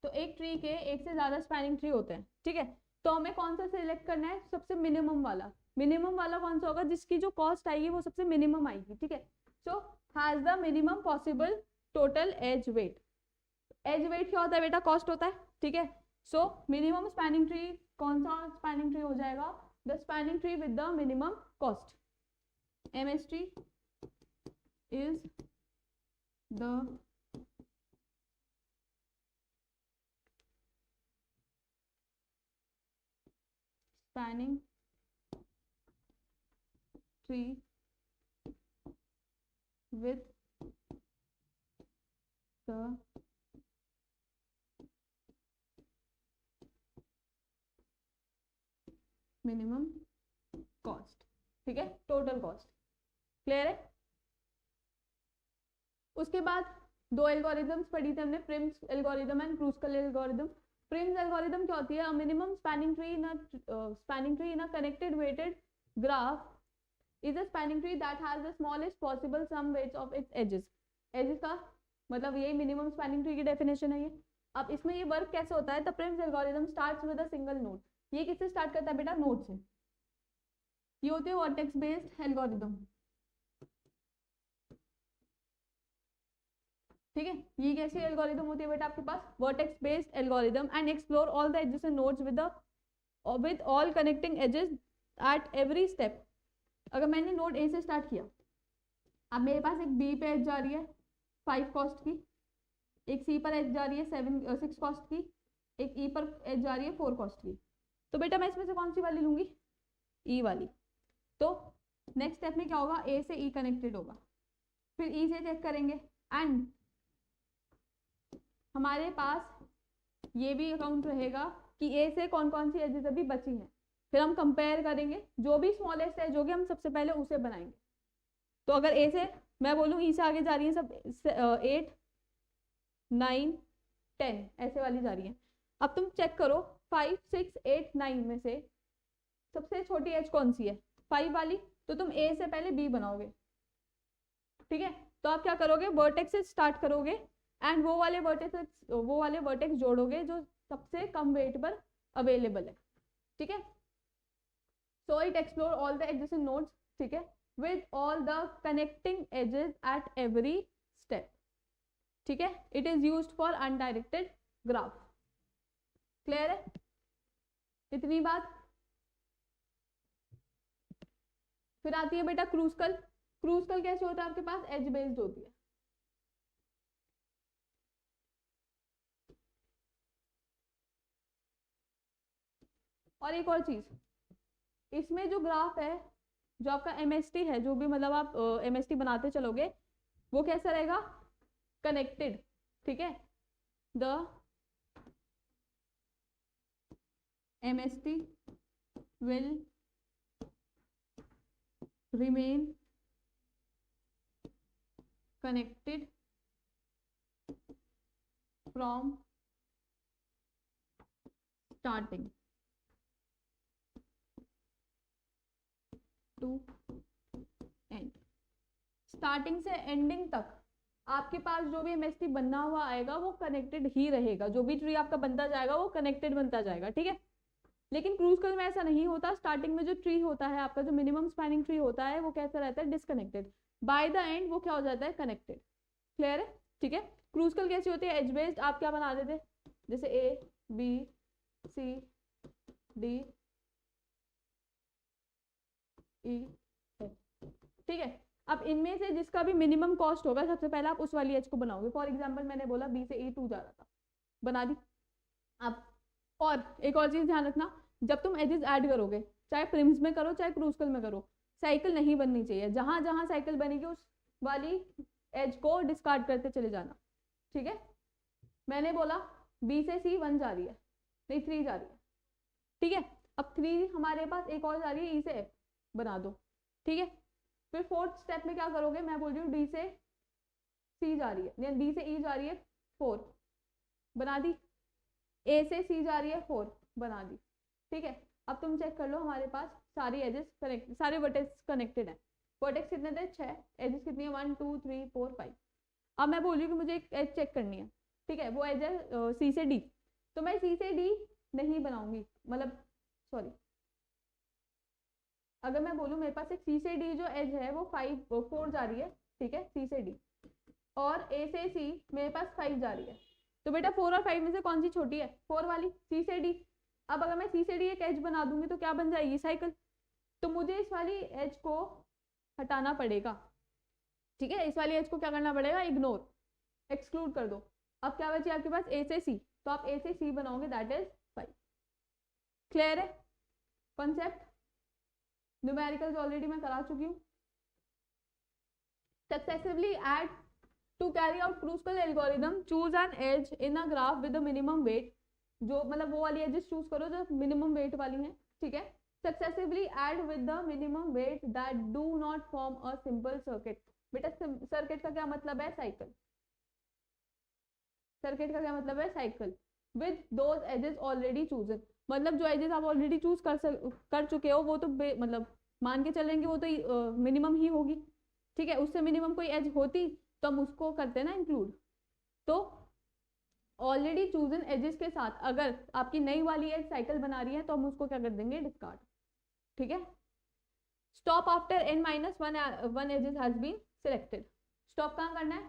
तो एक ट्री के एक से ज्यादा स्पैनिंग ट्री होते हैं, ठीक है, तो हमें कौन सा सिलेक्ट करना है, सबसे मिनिमम वाला। मिनिमम वाला कौन सा होगा, जिसकी जो कॉस्ट आएगी वो सबसे मिनिमम आएगी, ठीक है। So has the minimum possible total edge weight. Edge weight क्या होता है बेटा, कॉस्ट होता है, ठीक है। सो मिनिमम स्पैनिंग ट्री कौन सा स्पैनिंग ट्री हो जाएगा, the spanning tree with the minimum cost. MST is the spanning tree with the minimum cost, ठीक है, टोटल कॉस्ट। क्लियर है। उसके बाद दो एल्गोरिथम्स पढ़ी थी हमने, Prim's algorithm and Kruskal algorithm. Prim's algorithm क्या होती है, minimum spanning tree in a connected weighted graph is a spanning tree that has the smallest possible sum weights of its edges। edges का मतलब यही मिनिमम स्पैनिंग ट्री की डेफिनेशन है ये। अब इसमें ये वर्क कैसे होता है, the Prim's algorithm starts with a single node. ये किससे स्टार्ट करता है बेटा, नोड से। ये होते हैं वर्टेक्स बेस्ड एल्गोरिथम, ठीक है। ये कैसी एल्गोरिथम होती है बेटा आपके पास, vertex based algorithm, and explore all the edges and nodes with all connecting edges at every step. अगर मैंने नोड ए से स्टार्ट किया, अब मेरे पास एक बी पे एज जा रही है 5 कॉस्ट की, एक सी पर एज जा रही है 6 कॉस्ट की, एक ई पर एज जा रही है 4 कॉस्ट की, तो बेटा मैं इसमें से कौन सी वाली लूंगी, ई वाली। तो नेक्स्ट स्टेप में क्या होगा, ए से ई कनेक्टेड होगा, फिर ई से चेक करेंगे, एंड हमारे पास ये भी अकाउंट रहेगा कि ए से कौन कौन सी एजेस अभी बची हैं। फिर हम कंपेयर करेंगे, जो भी स्मॉलेस्ट है जो कि हम सबसे पहले उसे बनाएंगे। तो अगर ए से मैं बोलूँ, ई से आगे जा रही है सब 8 9 10 ऐसे वाली जा रही है। अब तुम चेक करो 5 6 8 9 में से सबसे छोटी एज कौन सी है, 5 वाली, तो तुम ए से पहले बी बनाओगे, ठीक है। तो आप क्या करोगे, वर्टेक्स से स्टार्ट करोगे एंड वो वाले वर्टेक्स जोड़ोगे जो सबसे कम वेट पर अवेलेबल है, ठीक है। So it explore all the adjacent nodes, ठीक है, with all the connecting edges at every step, ठीक है। It is used for undirected graph। Clear है इतनी बात। फिर आती है बेटा क्रूस्कल। क्रूस्कल कैसे होता है आपके पास, एज बेस्ड होती है। और एक और चीज, इसमें जो ग्राफ है, जो आपका MST है, जो भी मतलब आप MST बनाते चलोगे, वो कैसा रहेगा, कनेक्टेड, ठीक है। the MST will remain connected from starting to end। Starting से एंडिंग तक आपके पास जो भी MST बनना हुआ आएगा वो कनेक्टेड ही रहेगा, जो भी ट्री आपका बनता जाएगा वो कनेक्टेड बनता जाएगा, ठीक है। लेकिन क्रूस्कल में ऐसा नहीं होता, स्टार्टिंग में जो ट्री होता है आपका, जो मिनिमम स्पैनिंग ट्री होता है, वो कैसा रहता है, डिसकनेक्टेड। बाय द एंड वो क्या हो जाता है, कनेक्टेड। क्लियर है, ठीक है। क्रूस्कल कैसी होती है, एज बेस्ड। आप क्या बना देते, जैसे A B C D E है, ठीक है। अब इनमें से जिसका भी मिनिमम कॉस्ट होगा, सबसे पहले आप उस वाली एज को बनाओगे। फॉर एग्जांपल मैंने बोला B से E 2 जा रहा था, बना दी। अब और एक और चीज ध्यान रखना, जब तुम एजेस ऐड करोगे, चाहे प्रिम्स में करो चाहे क्रूस्कल में करो, साइकिल नहीं बननी चाहिए। जहां जहां साइकिल बनेगी उस वाली एज को डिस्कार्ड करते चले जाना, ठीक है। मैंने बोला B से C 1 जा रही है, नहीं 3 जा रही है, ठीक है। अब 3 हमारे पास एक और जा रही है E से F, बना दो, ठीक है। फिर फोर्थ स्टेप में क्या करोगे, मैं बोल रही हूँ D से C जा रही है, या D से E जा रही है 4, बना दी। A से C जा रही है 4, बना दी, ठीक है। अब तुम चेक कर लो, हमारे पास सारी एजेस कनेक्ट, सारे वर्टेक्स कनेक्टेड है। वर्टेक्स कितने थे, 6। एजेस कितनी है, 1 2 3 4 5। अब मैं बोल रही हूँ कि मुझे एक एज चेक करनी है, ठीक है। वो एज है C से D, तो मैं C से D नहीं बनाऊंगी, मतलब सॉरी, अगर मैं बोलूँ मेरे पास एक C से D जो एज है वो 4 जा रही है, ठीक है, C से D, और A से C मेरे पास 5 जा रही है, तो बेटा 4 और 5 में से कौन सी छोटी है, 4 वाली, C से D। अब अगर मैं C से D एक एज बना दूंगी तो क्या बन जाएगी, साइकिल। तो मुझे इस वाली एज को हटाना पड़ेगा, ठीक है। इस वाली एज को क्या करना पड़ेगा, इग्नोर, एक्सक्लूड कर दो। अब क्या बची आपके पास, A से C, तो आप A से C बनाओगे, दैट इज 5। क्लियर है कॉन्सेप्ट। न्यूमेरिकल्स ऑलरेडी मैं करा चुकी हूँ। Successively add to carry out Kruskal algorithm, choose an edge in a graph with the minimum weight, जो मतलब वो वाली एजेस चूज करो जो मिनिमम वेट वाली हैं, ठीक है। Successively add with the minimum weight that do not form a simple circuit. बेटा सर्किट का क्या मतलब है, साइकिल। सर्किट का क्या मतलब है, cycle with those edges already chosen, मतलब जो एजेस आप ऑलरेडी चूज कर चुके हो वो तो मतलब मान के चलेंगे वो तो मिनिमम ही होगी, ठीक है। उससे मिनिमम कोई एज होती तो हम उसको करते ना इंक्लूड। तो ऑलरेडी चूजन एजेस के साथ अगर आपकी नई वाली एज साइकिल बना रही है तो हम उसको क्या कर देंगे, डिस्कार्ड, ठीक है। Stop after n-1 edges has been selected. Stop कहाँ करना है,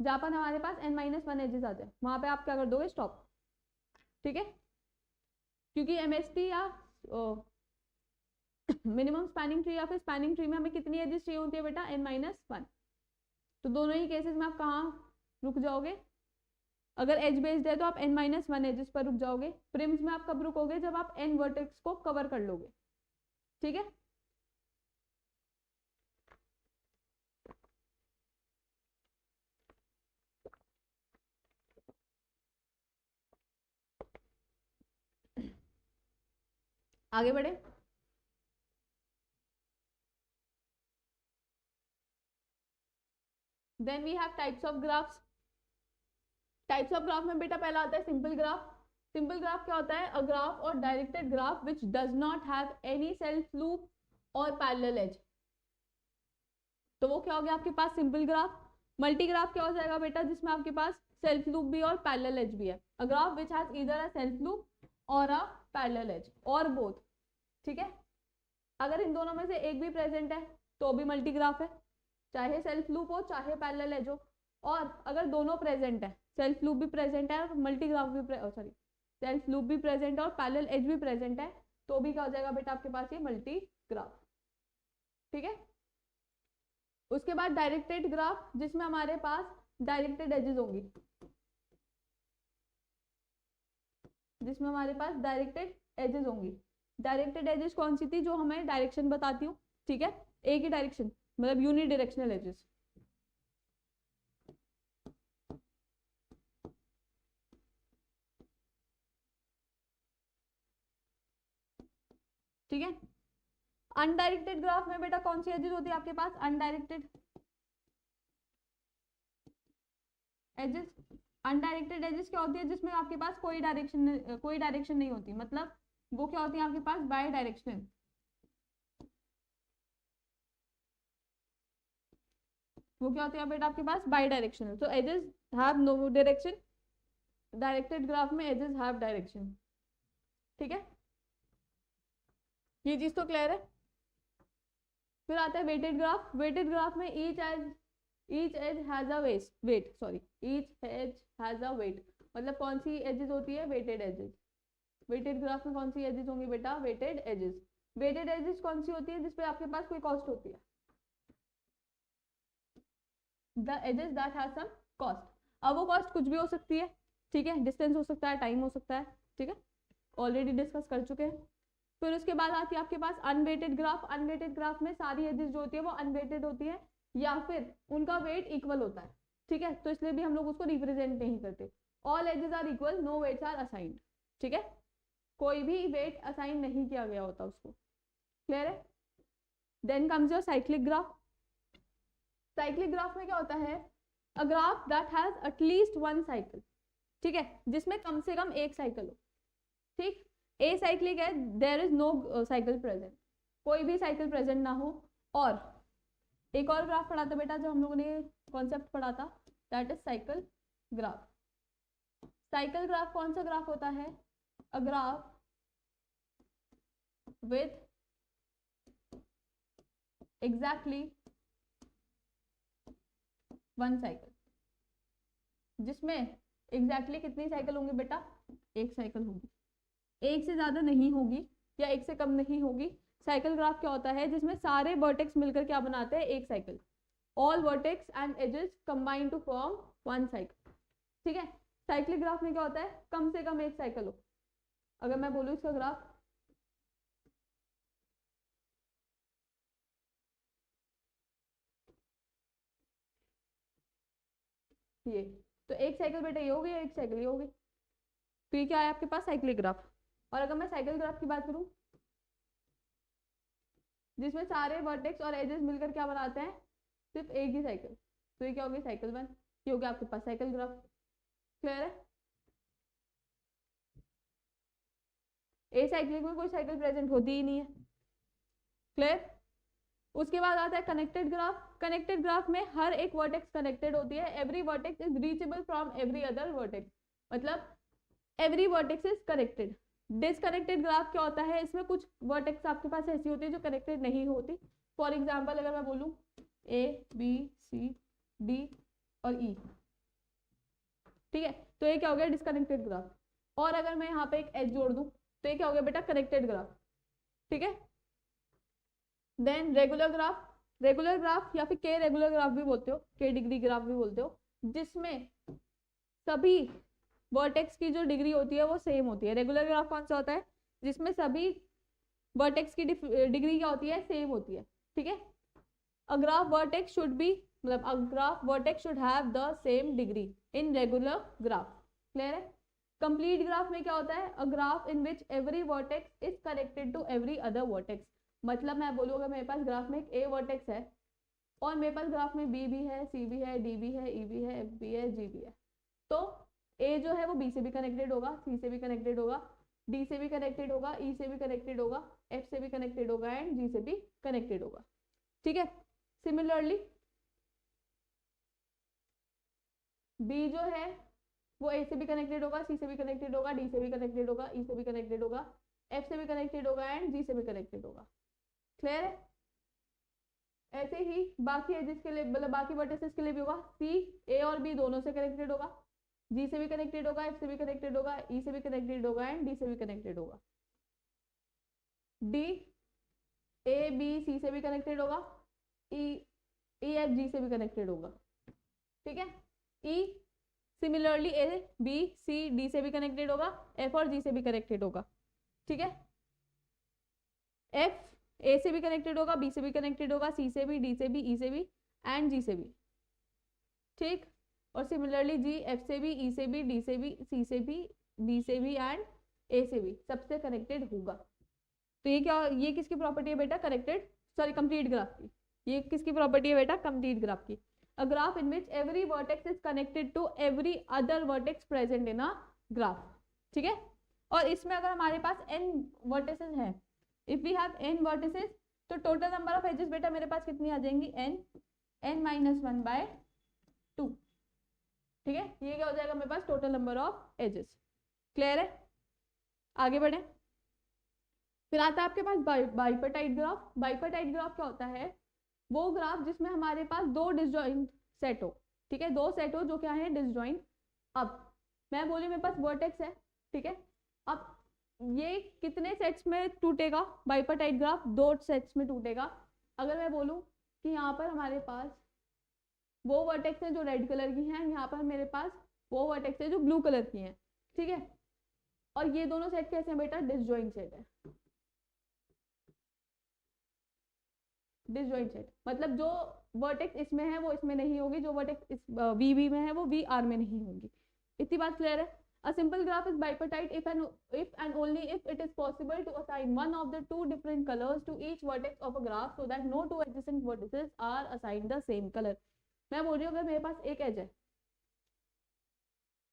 जहां पर हमारे पास n-1 एजेस आ जाए वहां पे आप क्या कर दोगे, स्टॉप, ठीक है। क्योंकि MST या मिनिमम स्पैनिंग ट्री या फिर स्पैनिंग ट्री में हमें कितनी एजेस चाहिए होती है बेटा, n-1। तो दोनों ही केसेस में आप कहाँ रुक जाओगे, अगर एज बेस्ड है तो आप n-1 एजेस पर रुक जाओगे। प्रिम्स में आप कब रुकोगे, जब आप n वर्टेक्स को कवर कर लोगे, ठीक है। आगे बढ़े। Then we have types of graphs. Types of graph में बेटा पहला आता है सिंपल ग्राफ। सिंपल ग्राफ क्या होता है, अ ग्राफ और directed graph which does not have any self loop और पैरेलल एज। तो वो क्या हो गया आपके पास सिंपल ग्राफ। मल्टी ग्राफ क्या हो जाएगा बेटा, जिसमें आपके पास सेल्फ लूप भी और पैरेलल एज भी है। A graph which has either a self loop और अ पैरेलल एज और बोथ, ठीक है। अगर इन दोनों में से एक भी प्रेजेंट है तो भी मल्टी ग्राफ है, चाहे सेल्फ लूप हो चाहे पैरेलल एज हो। और अगर दोनों प्रेजेंट है, सेल्फ लूप भी प्रेजेंट है और मल्टी ग्राफ भी सॉरी सेल्फ लूप भी प्रेजेंट है और पैरेलल एज भी प्रेजेंट है, तो भी क्या हो जाएगा बेटा आपके पास ये मल्टी ग्राफ, ठीक है। उसके बाद डायरेक्टेड ग्राफ, जिसमें हमारे पास डायरेक्टेड एजेस होंगी, जिसमें हमारे पास डायरेक्टेड एजेस होंगी। डायरेक्टेड एजेस कौन सी थी, जो हमें डायरेक्शन बताती हूँ, ठीक है, एक ही डायरेक्शन, मतलब यूनिडायरेक्शनल एजेस। ठीक है। अनडायरेक्टेड ग्राफ में बेटा कौन सी एजेस होती है आपके पास? Undirected edges. अनडायरेक्टेड एजेस क्या होती है? जिसमें आपके पास कोई डायरेक्शन नहीं होती, मतलब वो क्या होती है आपके पास? Bye directional. वो क्या होती है बेटा आपके पास? Bidirectional. So edges have no direction, directed graph में एजेस हैव डायरेक्शन। ठीक है, ये चीज तो क्लियर है। फिर आता है वेटेड ग्राफ। वेटेड ग्राफ में each edge has a weight, मतलब कौन सी एजेस होती है? Weighted edges. वेटेड ग्राफ में कौन सी एजेस होंगी बेटा? Weighted edges. वेटेड एजेस कौन सी होती है? जिसपे आपके पास कोई कॉस्ट होती है, the edges that has some cost. अब वो कॉस्ट कुछ भी हो सकती है, ठीक है, डिस्टेंस हो सकता है, टाइम हो सकता है, ठीक है, ऑलरेडी डिस्कस कर चुके हैं। फिर उसके बाद आती है आपके पास अनवेटेड ग्राफ। अनवेटेड ग्राफ में सारी एजेस जो होती है वो अनवेटेड होती है या फिर उनका वेट इक्वल होता है, ठीक है, तो इसलिए भी हम लोग उसको रिप्रेजेंट नहीं करते। All edges are equal, no weights are assigned, ठीक है, कोई भी वेट असाइन नहीं किया गया होता उसको। क्लियर है? Then comes your cyclic graph. Cyclic graph में क्या होता है? A graph that has at least one cycle, ठीक है, जिसमें कम से कम एक साइकिल हो, ठीक। ए साइक्लिक है, there is no cycle present, कोई भी साइकिल प्रेजेंट ना हो। और एक और ग्राफ पढ़ा था बेटा जो हम लोगों ने कॉन्सेप्ट पढ़ा था, that is cycle graph. Cycle graph कौन सा ग्राफ होता है? A graph with exactly one cycle, जिसमें एग्जैक्टली कितनी साइकिल होंगी बेटा? एक साइकिल होगी, एक से ज्यादा नहीं होगी या एक से कम नहीं होगी। साइकिल ग्राफ क्या होता है? जिसमें सारे वर्टेक्स मिलकर क्या बनाते हैं? एक cycle. All vertex and edges combine to form one cycle, ठीक है। साइक्लिक ग्राफ में क्या होता है? कम से कम एक साइकिल हो। अगर मैं बोलूँ इसका ग्राफ, ये तो एक साइकिल बेटा ये होगी, एक साइकिल ये होगी, तो ये क्या है आपके पास? Cyclic graph. और अगर मैं साइकिल ग्राफ की बात करूं जिसमें सारे वर्टेक्स और एजेस मिलकर क्या बनाते हैं? सिर्फ एक ही साइकिल, तो ये क्या होगी? Cycle one. ये हो गया आपके पास साइकिल ग्राफ। क्लियर है? ए साइक्लिक में कोई साइकिल प्रेजेंट होती ही नहीं है। क्लियर? उसके बाद आता है कनेक्टेड ग्राफ। कनेक्टेड ग्राफ में हर एक वर्टेक्स कनेक्टेड होती है, every vertex is reachable from every other vertex, मतलब every vertex is connected. Disconnected graph क्या होता है? इसमें कुछ वर्टेक्स आपके पास ऐसी होती है जो कनेक्टेड नहीं होती। फॉर एग्जाम्पल अगर मैं बोलूँ ए बी सी डी और ई, ठीक है, तो ये क्या हो गया? Disconnected graph. और अगर मैं यहाँ पे एक एच जोड़ दूं तो ये क्या हो गया बेटा? कनेक्टेड ग्राफ, ठीक है। Then regular graph. Regular graph या फिर के रेगुलर ग्राफ भी बोलते हो, के डिग्री ग्राफ भी बोलते हो, जिसमें सभी वर्टेक्स की जो डिग्री होती है वो सेम होती है। रेगुलर ग्राफ कौन सा होता है? जिसमें सभी वर्टेक्स की डिग्री क्या होती है? सेम होती है, ठीक है। A graph vertex should be, मतलब a graph vertex should have the same degree in regular graph. Clear है? कंप्लीट ग्राफ में क्या होता है? A graph in which every vertex is connected to every other vertex. मतलब मैं बोलूँ अगर मेरे पास ग्राफ में एक ए वर्टेक्स है और मेरे पास ग्राफ में बी भी है, सी भी है, डी भी है, ई भी है, एफ भी है, जी भी है, तो ए जो है वो बी से भी कनेक्टेड होगा, सी से भी कनेक्टेड होगा, डी से भी कनेक्टेड होगा, ई से भी कनेक्टेड होगा, एफ से भी कनेक्टेड होगा एंड जी से भी कनेक्टेड होगा, ठीक है। सिमिलरली बी जो है वो ए से भी कनेक्टेड होगा, सी से भी कनेक्टेड होगा, डी से भी कनेक्टेड होगा, ई से भी कनेक्टेड होगा, एफ से भी कनेक्टेड होगा एंड जी से भी कनेक्टेड होगा। क्लियर है? ऐसे ही बाकी एजेस के लिए, मतलब बाकी वर्टिसेस के लिए भी होगा। सी ए और बी दोनों से कनेक्टेड होगा, जी से भी कनेक्टेड होगा, एफ से भी कनेक्टेड होगा, ई से भी कनेक्टेड होगा एंड डी से भी कनेक्टेड होगा। डी ए बी सी से भी कनेक्टेड होगा, ई एफ जी से भी कनेक्टेड होगा, ठीक है। E similarly A B C D से भी कनेक्टेड होगा, एफ और जी से भी कनेक्टेड होगा, ठीक है। एफ ए से भी कनेक्टेड होगा, बी से भी कनेक्टेड होगा, सी से भी, डी से भी, ई से भी एंड जी से भी, ठीक। और सिमिलरली जी एफ से भी, ई से भी, डी से भी, सी से भी, बी से भी एंड ए से भी, सबसे कनेक्टेड होगा। तो ये क्या, ये किसकी प्रॉपर्टी है बेटा, कनेक्टेड, सॉरी कंप्लीट ग्राफ की। ये किसकी प्रॉपर्टी है बेटा, कंप्लीट ग्राफ की। A graph in which every vertex is connected to every other vertex present in a graph, ठीक है। और इसमें अगर हमारे पास n वर्टिसेस हैं, if we have n vertices, तो टोटल नंबर ऑफ एजेस बेटा मेरे पास कितनी आ जाएंगी, n माइनस 1/2, ठीक है। ये क्या हो जाएगा मेरे पास, total number of edges. Clear है, आगे बढ़े। फिर आता है आपके पास बाइपर्टाइट ग्राफ। बाइपर्टाइट ग्राफ क्या होता है, वो ग्राफ जिसमें हमारे पास दो डिसजॉइंट सेट हो, ठीक है, दो सेट हो जो क्या है, डिसजॉइंट। अब मैं बोली मेरे पास वर्टेक्स है, ठीक है। अब ये कितने सेट्स में टूटेगा बाइपर्टाइट ग्राफ, दो सेट्स में टूटेगा। अगर मैं बोलूं कि यहाँ पर हमारे पास वो वर्टेक्स है जो रेड कलर की हैं, यहाँ पर मेरे पास वो वर्टेक्स है जो ब्लू कलर की हैं, ठीक है। और ये दोनों सेट कैसे हैं बेटा, डिसजॉइंट सेट है। डिसजॉइंट सेट मतलब जो वर्टेक्स इसमें है वो इसमें नहीं होगी, जो वर्टेक्स इस वी में है वो वी आर में नहीं होगी। इतनी बात क्लियर है। A simple graph is bipartite if and only if it is possible to assign one of the two different colors to each vertex of a graph so that no two adjacent vertices are assigned the same color. मैं बोल रही हूँ अगर मेरे पास एक एज है,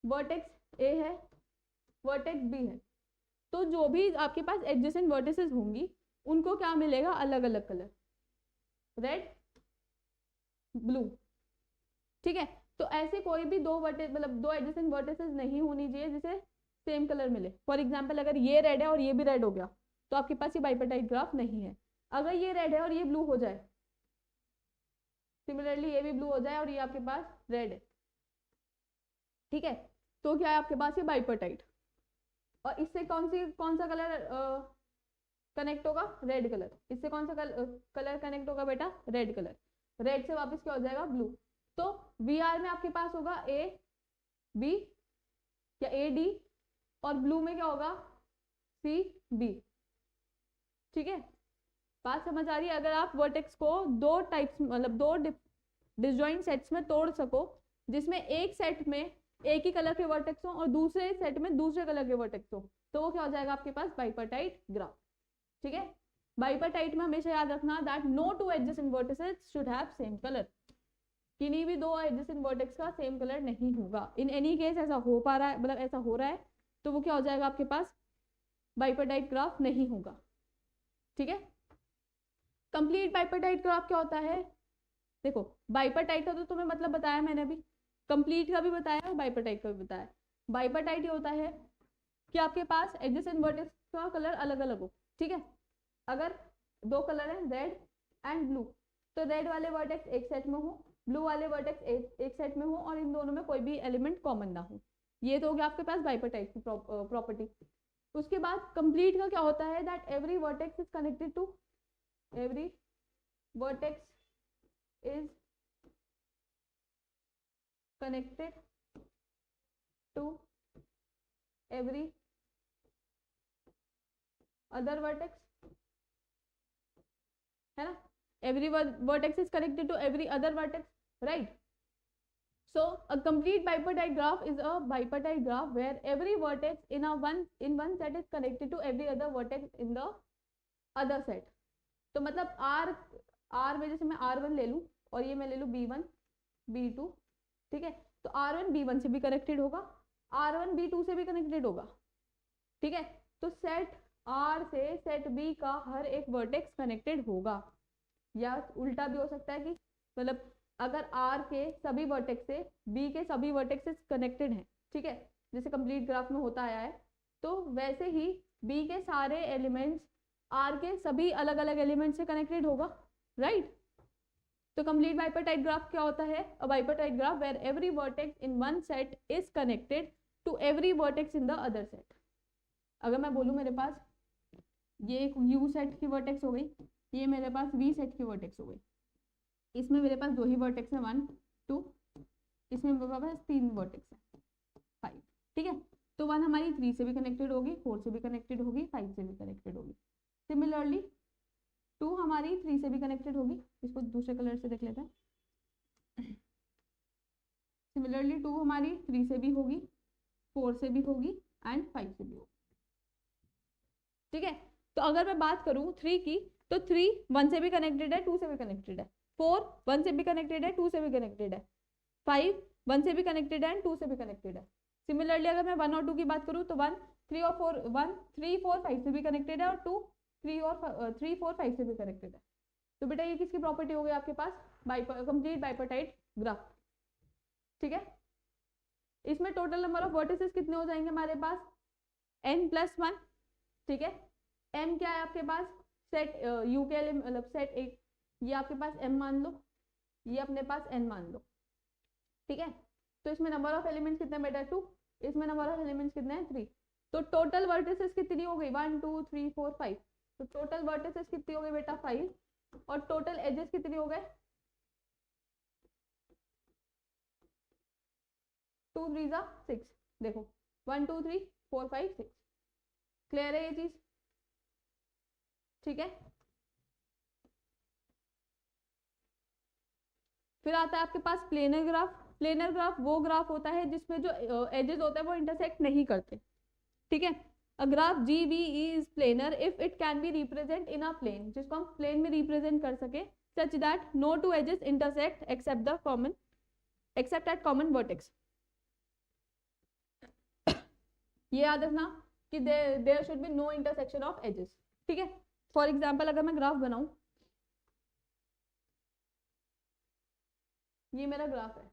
वर्टेक्स ए है, वर्टेक्स बी है, तो जो भी आपके पास एडजेसेंट वर्टिसेस होंगी उनको क्या मिलेगा, अलग अलग कलर, रेड ब्लू, ठीक है। तो ऐसे कोई भी दो वर्टेक्स मतलब दो एडजेसेंट वर्टिसेस नहीं होनी चाहिए जिसे सेम कलर मिले। फॉर एग्जांपल अगर ये रेड है और ये भी रेड हो गया तो आपके पास ये बाइपर्टाइट ग्राफ नहीं है। अगर ये रेड है और ये ब्लू हो जाए, सिमिलरली ये भी ब्लू हो जाए और ये आपके पास रेड है, ठीक है, तो क्या है आपके पास ये बाइपर्टाइट। और इससे कौन सा कलर कनेक्ट होगा, रेड कलर। इससे कौन सा कलर कनेक्ट होगा बेटा, रेड कलर। रेड से वापस क्या हो जाएगा, ब्लू। तो वी आर में आपके पास होगा ए बी या ए डी, और ब्लू में क्या होगा, सी बी, ठीक है। बात समझ आ रही है। अगर आप वर्टेक्स को दो टाइप्स मतलब दो डिसजॉइंट सेट्स में तोड़ सको, जिसमें एक सेट में एक ही कलर के वर्टेक्स हो और दूसरे सेट में दूसरे कलर के वर्टेक्स हो, तो वो क्या हो जाएगा आपके पास, बाइपर्टाइट ग्राफ, ठीक है। बाइपर्टाइट में हमेशा याद रखना that no two adjacent vertices should have same colour. किन्हीं भी दो एडजेसेंट वर्टेक्स का सेम कलर नहीं होगा। इन एनी केस ऐसा हो पा रहा है, मतलब ऐसा हो रहा है, तो वो क्या हो जाएगा आपके पास, बाइपर्टाइट ग्राफ नहीं होगा, ठीक है। कंप्लीट बाइपर्टाइट ग्राफ क्या होता है, देखो बाइपर्टाइट का तो तुम्हें मतलब बताया मैंने अभी, कंप्लीट का भी बताया और बाइपर्टाइट का भी बताया। बाइपर्टाइट ये होता है कि आपके पास एडजेसेंट वर्टेक्स का कलर अलग अलग हो, ठीक है। अगर दो कलर है रेड एंड ब्लू, तो रेड वाले वर्टेक्स एक सेट में हो, ब्लू वाले वर्टेक्स एक सेट में हो, और इन दोनों में कोई भी एलिमेंट कॉमन ना हो। ये तो हो गया आपके पास बाइपर्टाइट की प्रॉपर्टी। उसके बाद कंप्लीट का क्या होता है, that every vertex is connected to every vertex is connected to every other vertex, है ना, every vertex is connected to every other vertex, right? So a complete bipartite graph is a bipartite graph where every vertex in one set is connected to every other vertex in the other set. तो मतलब R में जैसे मैं R1 ले लूँ और ये मैं ले लूँ B1 B2, ठीक है, तो R1 B1 से भी कनेक्टेड होगा, R1 B2 से भी कनेक्टेड होगा, ठीक है। तो सेट R से सेट B का हर एक वर्टेक्स कनेक्टेड होगा। या उल्टा भी हो सकता है कि मतलब अगर R के सभी वर्टेक्स से B के सभी वर्टेक्सेस कनेक्टेड हैं, ठीक है, जैसे कंप्लीट ग्राफ में होता आया है, तो वैसे ही B के सारे एलिमेंट्स R के सभी अलग अलग एलिमेंट्स से कनेक्टेड होगा, राइट। तो कंप्लीट बाइपर्टाइट ग्राफ क्या होता है, a bipartite graph where every vertex in one set is connected to every vertex in the other set. अगर मैं बोलूँ मेरे पास ये एक U सेट की वर्टेक्स हो गई, ये मेरे पास V सेट की वर्टेक्स हो गई, इसमें मेरे पास दो ही वर्टेक्स है 1 2, इसमें मेरे पास 3 वर्टेक्स है 5, ठीक है। तो 1 हमारी 3 से भी कनेक्टेड होगी, 4 से भी कनेक्टेड होगी, 5 से भी कनेक्टेड होगी। सिमिलरली 2 हमारी 3 से भी कनेक्टेड होगी, इसको दूसरे कलर से देख लेते हैं। सिमिलरली 2 हमारी 3 से भी होगी, 4 से भी होगी एंड 5 से भी होगी, ठीक है। तो अगर मैं बात करूँ 3 की, तो 3 1 से भी कनेक्टेड है, 2 से भी कनेक्टेड है, 4 1 से भी कनेक्टेड है, 2 से भी कनेक्टेड है, 5 1 से भी कनेक्टेड है एंड 2 से भी कनेक्टेड है। सिमिलरली अगर मैं 1 और 2 की बात करूँ तो 1 3 और 4 1 3 4 5 से भी कनेक्टेड है और 2 3 4 5 से भी कनेक्टेड है। तो बेटा ये किसकी प्रॉपर्टी हो गई आपके पास, कंप्लीट बाइपर्टाइट ग्राफ। ठीक है, इसमें टोटल नंबर ऑफ वर्टिसेस कितने हो जाएंगे हमारे पास, n+1। ठीक है, m क्या है आपके पास, सेट u के मतलब सेट एक, ये आपके पास m मान लो, ये अपने पास n मान लो। ठीक है, तो इसमें नंबर ऑफ एलिमेंट्स कितने बेटा 2, इसमें नंबर ऑफ एलिमेंट्स कितने हैं 3। तो टोटल वर्टिसेस कितनी हो गई 1 2 3 4 5। तो टोटल वर्टिसेस कितनी हो गई बेटा 5 और टोटल एजेस कितने हो गए 2 3 6। देखो 1 2 3 4 5 6। क्लियर है ये चीज। ठीक है, फिर आता है आपके पास प्लेनर ग्राफ। प्लेनर ग्राफ वो ग्राफ होता है जिसमें जो एजेस होते हैं वो इंटरसेक्ट नहीं करते। ठीक है, a graph GVE is planar if it can be represent in a plane, जिसको हम प्लेन में रिप्रेजेंट कर सके, such that no two edges intersect except at common vertex. ये याद रखना कि there should be no intersection of edges. ठीक है, फॉर एग्जाम्पल अगर मैं ग्राफ बनाऊं, ये मेरा ग्राफ है,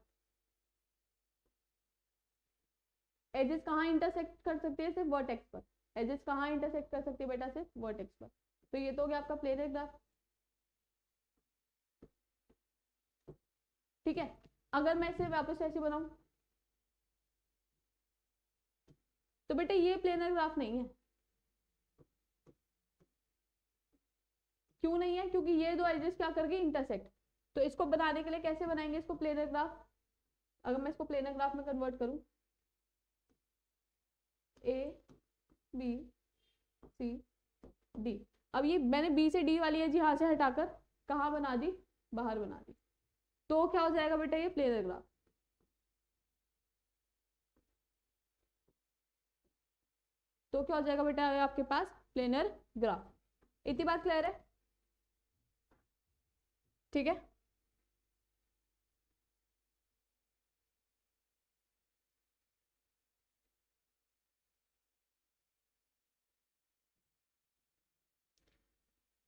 एजेस कहाँ इंटरसेक्ट कर सकती है, सिर्फ वर्टेक्स पर। एजेस कहाँ इंटरसेक्ट कर सकती है बेटा, सिर्फ वर्टेक्स पर। तो ये तो हो गया आपका प्लेनर ग्राफ। ठीक है, अगर मैं इसे वापस ऐसे बनाऊं तो बेटा ये प्लेनर ग्राफ नहीं है। क्यों नहीं है, क्योंकि ये दो एजेस क्या करके इंटरसेक्ट। तो इसको बनाने के लिए कैसे बनाएंगे इसको प्लेनर ग्राफ, अगर मैं इसको प्लेनर ग्राफ में कन्वर्ट करूं, A B C D। अब ये मैंने B से D वाली एज यहाँ से हटाकर कहाँ बना दी, बाहर बना दी। तो क्या हो जाएगा बेटा ये प्लेनर ग्राफ। तो क्या हो जाएगा बेटा आपके पास प्लेनर ग्राफ। इतनी बात क्लियर है। ठीक है,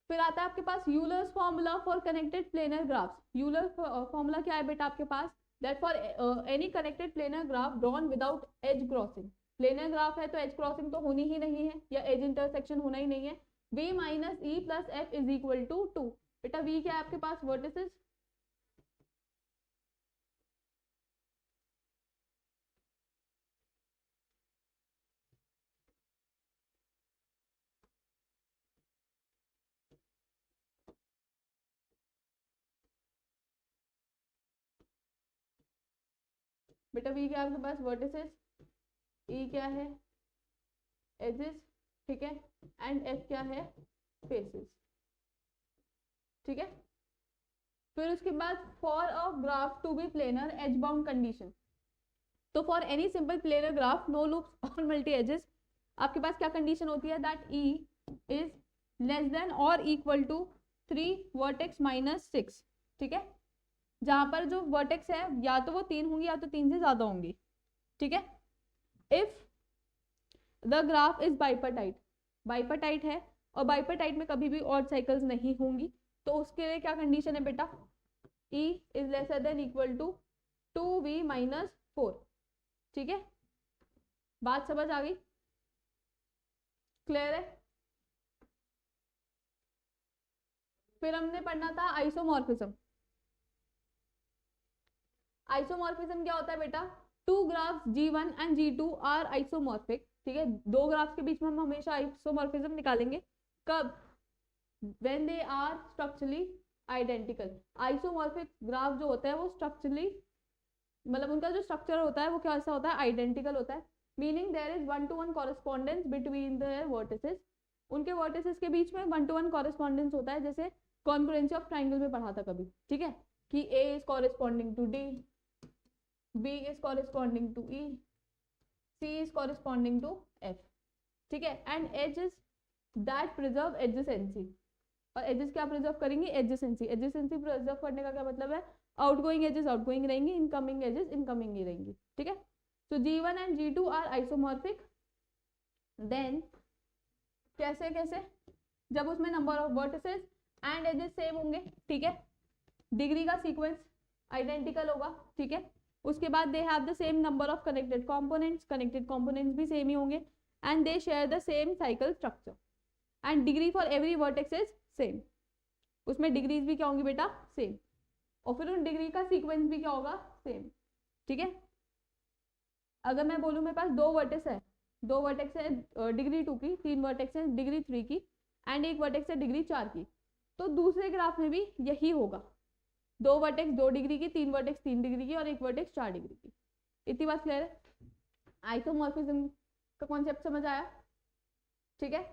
फिर आता है आपके पास Euler's formula for connected planar graphs. Euler formula क्या है बेटा आपके पास, that for any connected planar graph drawn without edge crossing. Planar graph है तो एज क्रॉसिंग तो होनी ही नहीं है, या एज इंटरसेक्शन होना ही नहीं है। v minus E plus F is equal to 2। बेटा v क्या है आपके पास, वर्टिसेस, बेटा v क्या है आपके पास, वर्टिसेस, e क्या है एजेस, ठीक है, एंड f क्या है फेसेस। ठीक है, फिर उसके बाद for a graph to be planar edge bound condition. तो for any simple planar graph no loops और मल्टी एजेस, आपके पास क्या कंडीशन होती है, that E is less than और इक्वल टू 3 वर्टेक्स माइनस 6। ठीक है, जहां पर जो वर्टेक्स है या तो वो 3 होंगी या तो 3 से ज्यादा होंगी। ठीक है, if the graph is bipartite, bipartite है और बाइपर्टाइट में कभी भी ऑड साइकिल्स नहीं होंगी, तो उसके लिए क्या कंडीशन है बेटा, E is lesser than equal to 2v minus 4। ठीक है, बात समझ आ गई, क्लियर है। फिर हमने पढ़ना था आइसोमॉर्फिज्म। आइसोमॉर्फिज्म क्या होता है बेटा, two graphs G1 and G2 are isomorphic. ठीक है, दो ग्राफ्स के बीच में हम हमेशा आइसोमॉर्फिज्म निकालेंगे, कब, when they are structurally identical. Isomorphic graph जो होता है वो स्ट्रक्चरली, मतलब उनका जो स्ट्रक्चर होता है वो कैसा होता है, आइडेंटिकल होता है, meaning there is 1-to-1 correspondence between their vertices. उनके वर्टिसेस के बीच में 1-to-1 कॉरेस्पॉन्डेंस होता है, जैसे कॉन्करेंसी ऑफ ट्राइंगल में पढ़ा था कभी। ठीक है, कि A is corresponding to D, B is corresponding to E, C is corresponding to F. ठीक है, and edges that preserve adjacency, और एजेस क्या प्रिजर्व करेंगे, एडजेसेंसी। एडजेसेंसी प्रिजर्व करने का क्या मतलब है, आउटगोइंग एजेस आउटगोइंग रहेंगी, इनकमिंग एजेस इनकमिंग ही रहेंगी, ठीक है। So G1 and G2 are isomorphic. Then कैसे कैसे, जब उसमें number of vertices and edges same होंगे, ठीक है, डिग्री का सीक्वेंस आइडेंटिकल होगा, ठीक है। उसके बाद they have the same number of connected components भी सेम ही होंगे, and they share the same cycle structure, and degree for every vertex is same. उसमें डिग्रीज भी क्या होंगी बेटा, सेम, और फिर उन डिग्री का सीक्वेंस भी क्या होगा, सेम, ठीक है। अगर मैं बोलूँ मेरे पास दो वर्टेक्स है डिग्री 2 की, 3 वर्टेक्स है डिग्री 3 की, एंड एक वर्टेक्स है डिग्री 4 की, तो दूसरे ग्राफ में भी यही होगा, 2 वर्टेक्स 2 डिग्री की, 3 वर्टेक्स 3 डिग्री की, और एक वर्टेक्स 4 डिग्री की। इतनी बात क्लियर है, आइसोमॉर्फिज्म का कॉन्सेप्ट समझ आया, ठीक है।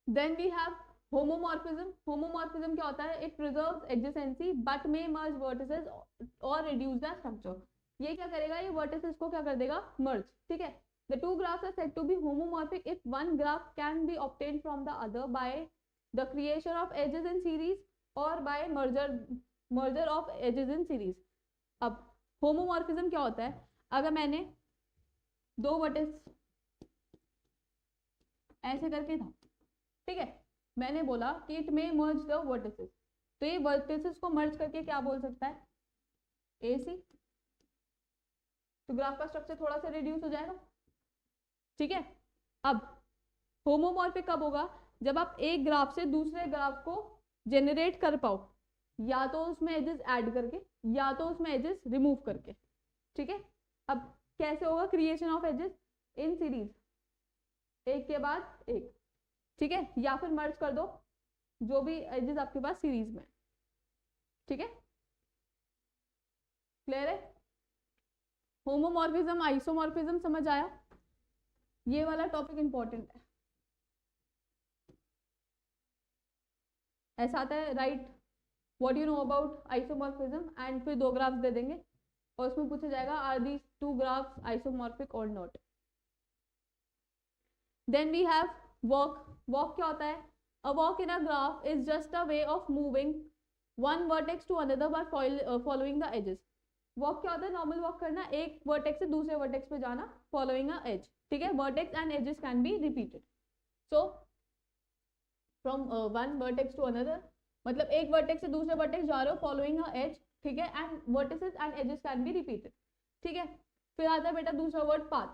देन वी हैव होमोमॉर्फिज्म क्या होता है, it preserves adjacency but may merge vertices और रिड्यूस द स्ट्रक्चर। ये क्या करेगा, ये वर्टिसेस को क्या कर देगा, मर्ज, ठीक है। The two graphs are said to be homomorphic if one graph can be obtained from the other by the creation of edges in series or by merger of edges in series। अब होमोमॉर्फिज्म क्या होता है, अगर मैंने दो वर्टेक्स ऐसे करके था, ठीक है, मैंने बोला कि it may merge the vertices, तो ये वर्टिसेस को मर्ज करके क्या बोल सकता है, AC, तो ग्राफ का स्ट्रक्चर थोड़ा सा रिड्यूस हो जाएगा, ठीक है। अब होमोमॉर्फिक कब होगा, जब आप एक ग्राफ से दूसरे ग्राफ को जेनरेट कर पाओ, या तो उसमें एजेस ऐड करके या तो उसमें एजेस रिमूव करके, ठीक है। अब कैसे होगा creation of edges, in series, एक के बाद एक, ठीक है, या फिर मर्ज कर दो जो भी एजेस आपके पास सीरीज में, ठीक है, क्लियर है। होमोमॉर्फिज्म आइसोमॉर्फिज्म समझ आया, ये वाला टॉपिक इंपॉर्टेंट है। ऐसा आता है, right what you know about isomorphism, and फिर 2 ग्राफ्स दे देंगे और उसमें पूछा जाएगा आर दीज 2 ग्राफ्स आइसोमॉर्फिक और not. Then we have walk क्या होता है, a walk in a graph is just a way of moving one vertex to another by following the edges. Walk क्या होता है, नॉर्मल वॉक करना, एक वर्टेक्स से दूसरे वर्टेक्स पे जाना फॉलोइंग अ एज, ठीक है। Vertex and edges can be repeated, so from one vertex to another, मतलब एक वर्टेक्स से दूसरे वर्टेक्स जा रहे हो फॉलोइंग अ एज, ठीक है, and vertices and edges can be repeated, ठीक है। फिर आता है बेटा दूसरा वर्ड पाथ।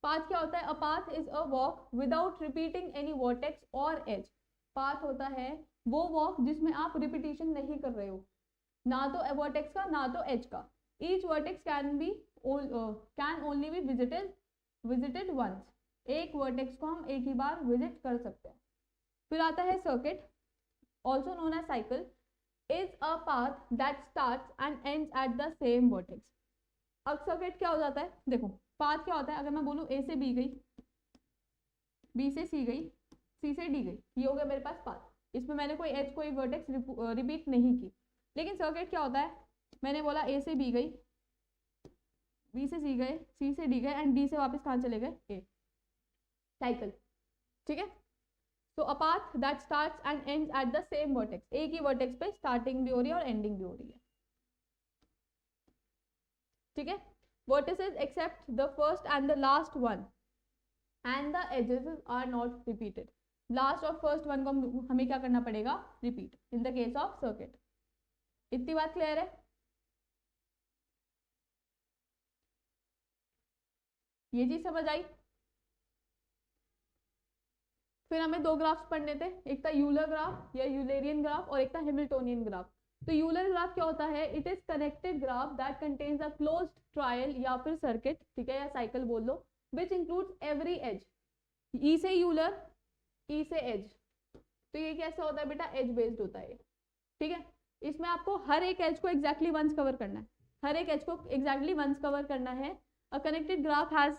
पाथ क्या होता है, a path is a walk without repeating any vertex और एज। पाथ होता है वो वॉक जिसमें आप रिपीटिशन नहीं कर रहे हो, ना तो वर्टेक्स का ना तो एज का। Each vertex can only be visited once, एक वर्टेक्स को हम एक ही बार विजिट कर सकते हैं। फिर आता है circuit, also known as cycle, is a path that starts and ends at the same vertex। अब सर्किट क्या हो जाता है, देखो पाथ क्या होता है, अगर मैं बोलूँ A से B गई, B से C गई, C से D गई, ये हो गया मेरे पास पाथ। इसमें मैंने कोई एज कोई वर्टेक्स रिपीट नहीं की। लेकिन सर्किट क्या होता है, मैंने बोला A से B गई, B से C गए, C से D गए, एंड D से वापस कहाँ चले गए, A, साइकिल, ठीक है। तो अ path that starts and ends at the same vertex, एक ही वर्टेक्स पे स्टार्टिंग भी हो रही है और एंडिंग भी हो रही है, ठीक है। Vertices except the first and the last one and the edges are not repeated. Last और फर्स्ट वन को हमें क्या करना पड़ेगा, repeat, in the case of circuit. इतनी बात क्लियर है। ये चीज समझ आई। फिर हमें 2 ग्राफ्स पढ़ने थे, एक था यूलर ग्राफ या यूलेरियन ग्राफ और एक था हैमिल्टोनियन ग्राफ। तो यूलर ग्राफ क्या होता है, it is connected graph that contains a closed trial या फिर सर्किट, ठीक है, या साइकिल बोल लो, विच इंक्लूड्स एवरी एज। ई से यूलर, ई से एज, तो ये कैसा होता है बेटा, एज बेस्ड होता है, ठीक है। इसमें आपको हर एक एज को एग्जैक्टली वंस कवर करना है, हर एक एज को एग्जैक्टली वंस कवर करना है। A connected graph has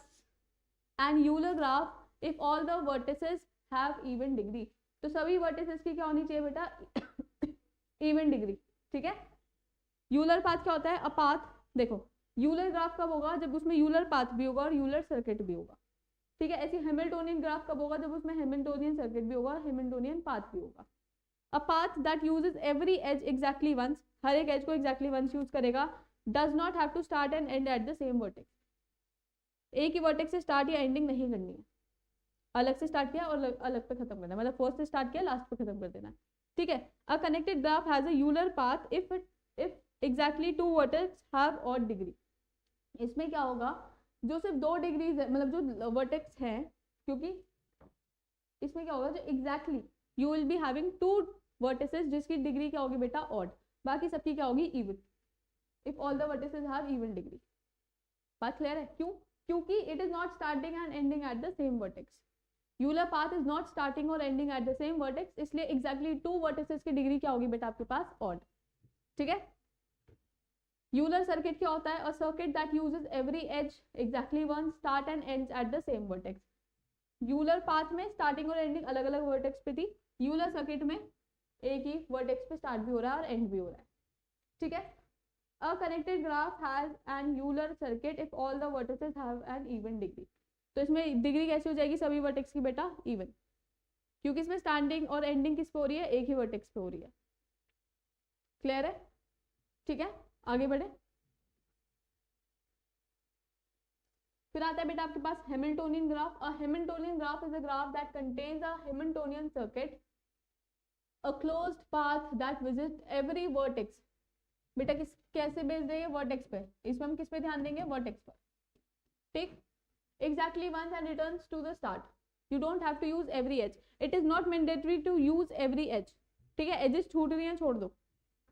an Euler graph if all the vertices have even degree. तो सभी वर्टिसेस की क्या होनी चाहिए बेटा, इवन डिग्री, ठीक है। यूलर पाथ क्या होता है, अ पाथ, देखो यूलर ग्राफ कब होगा, जब उसमें यूलर पाथ भी होगा और यूलर सर्किट भी होगा, ठीक है। ऐसी हैमिल्टोनियन ग्राफ कब होगा, जब उसमें हैमिल्टोनियन सर्किट भी होगा, हैमिल्टोनियन पाथ भी होगा। A path that uses every edge exactly once, हर एक एज को एग्जैक्टली वंस यूज करेगा, does not have to start and end at the same vertex, एक ही वर्टेक्स से स्टार्ट या एंडिंग नहीं करनी है, अलग से स्टार्ट किया और अलग पे खत्म करना है, मतलब फर्स्ट से स्टार्ट किया लास्ट पे खत्म कर देना है, ठीक है। A connected graph has a Euler path if exactly two vertex have odd degree. इसमें क्या होगा, जो सिर्फ 2 डिग्रीज है, मतलब जो वर्टेक्स है, क्योंकि इसमें क्या होगा, जो exactly you will be having 2 vertices जिसकी डिग्री क्या होगी बेटा ऑड, बाकी सबकी क्या होगी even, if all the vertices have even degree. बात क्लियर है? क्यों? क्योंकि it is not starting and ending at the same vertex, Euler path is not starting और ending at the same vertex, इसलिए एग्जैक्टली 2 वर्टिसेस की डिग्री क्या होगी बेटा आपके पास ऑड, ठीक है। यूलर सर्किट क्या होता है, a circuit that uses every edge exactly one, start and ends at the same vertex. Euler path में स्टार्टिंग और एंडिंग अलग अलग वर्टेक्स पे थी, यूलर सर्किट में एक ही वर्टेक्स पे स्टार्ट भी हो रहा है और एंड भी हो रहा है, ठीक है। A connected graph has an Euler circuit if all the vertices have an even degree. तो इसमें डिग्री कैसे हो जाएगी सभी वर्टेक्स की बेटा इवन, क्योंकि इसमें स्टार्टिंग और एंडिंग किस पे हो रही है, एक ही वर्टेक्स पे हो रही है। क्लियर है? ठीक है, आगे बढ़े। फिर आता है बेटा आपके पास Hamiltonian graph. A Hamiltonian graph is a graph that contains a Hamiltonian circuit, a closed path that visit every vertex. बेटा किस कैसे बेस देंगे, वर्टेक्स पे, इसमें हम किस पे ध्यान देंगे, वर्टेक्स पर, ठीक। Exactly once and returns to the start, you don't have to use every edge, it is not mandatory to use every edge, ठीक है। एजेस छूट रही हैं छोड़ दो,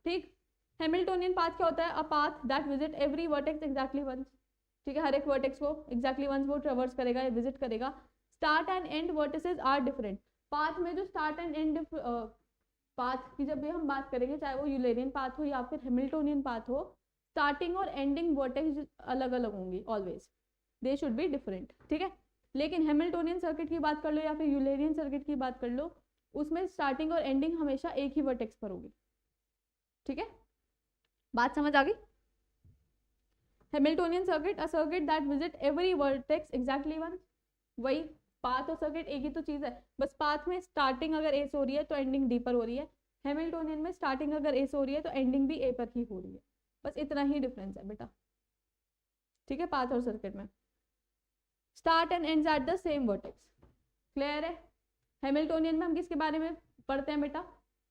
ठीक। हैमिल्टोनियन पाथ क्या होता है, a path that visit every vertex exactly once, ठीक है, हर एक वर्टेक्स को एग्जैक्टली वंस वो ट्रेवर्स करेगा या विजिट करेगा। Start and end vertices are different, path में जो स्टार्ट एंड एंड पाथ की जब भी हम बात करेंगे, चाहे वो यूलेरियन पाथ हो या फिर हैमिल्टोनियन पाथ हो, स्टार्टिंग और एंडिंग वर्टेक्स अलग अलग होंगी, always they should be different, ठीक है। लेकिन हैमिल्टोनियन सर्किट की बात कर लो या फिर यूलेरियन सर्किट की बात कर लो, उसमें स्टार्टिंग और एंडिंग हमेशा एक ही वर्टेक्स पर होगी, ठीक है। बात समझ आ गई? Hamiltonian circuit, a circuit that visit every vertex exactly once, वही पाथ और सर्किट एक ही तो चीज है, बस पाथ में स्टार्टिंग अगर ए से हो रही है तो एंडिंग डी पर हो रही है, हैमिल्टोनियन में स्टार्टिंग अगर ए से हो रही है तो एंडिंग भी ए पर ही हो रही है, बस इतना ही डिफरेंस है बेटा, ठीक है, पाथ और सर्किट में। Start and ends at the same vertex, clear है। हैमिल्टोनियन में हम किसके बारे में पढ़ते हैं बेटा,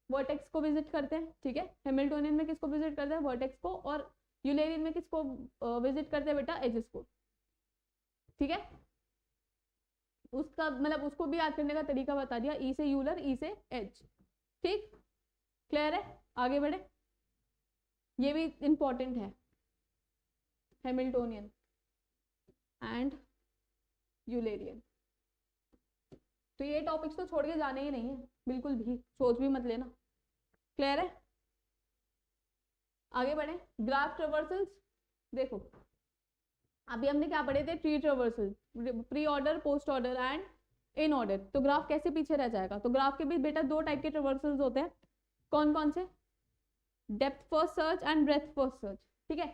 वर्टेक्स को विजिट करते हैं, ठीक है। हैमिल्टोनियन में किसको विजिट करते हैं, वर्टेक्स को, और यूलेरियन में किसको विजिट करते हैं बेटा, एजेस को, ठीक है। उसका मतलब उसको भी याद करने का तरीका बता दिया, ई से यूलर, ई से एज, ठीक, क्लियर है। आगे बढ़े, ये भी इंपॉर्टेंट है, हैमिल्टोनियन एंड यूलेरियन, तो ये टॉपिक्स तो छोड़ के जाने ही नहीं है, बिल्कुल भी सोच भी मत लेना, क्लियर है। आगे बढ़े, ग्राफ ट्रेवर्सल्स। देखो अभी हमने क्या पढ़े थे, tree traversal, pre order, post order and in order. तो ग्राफ कैसे पीछे रह जाएगा, तो ग्राफ के भी बेटा 2 टाइप के ट्रेवर्सल्स होते हैं, कौन कौन से, depth first search and breath first search, ठीक है।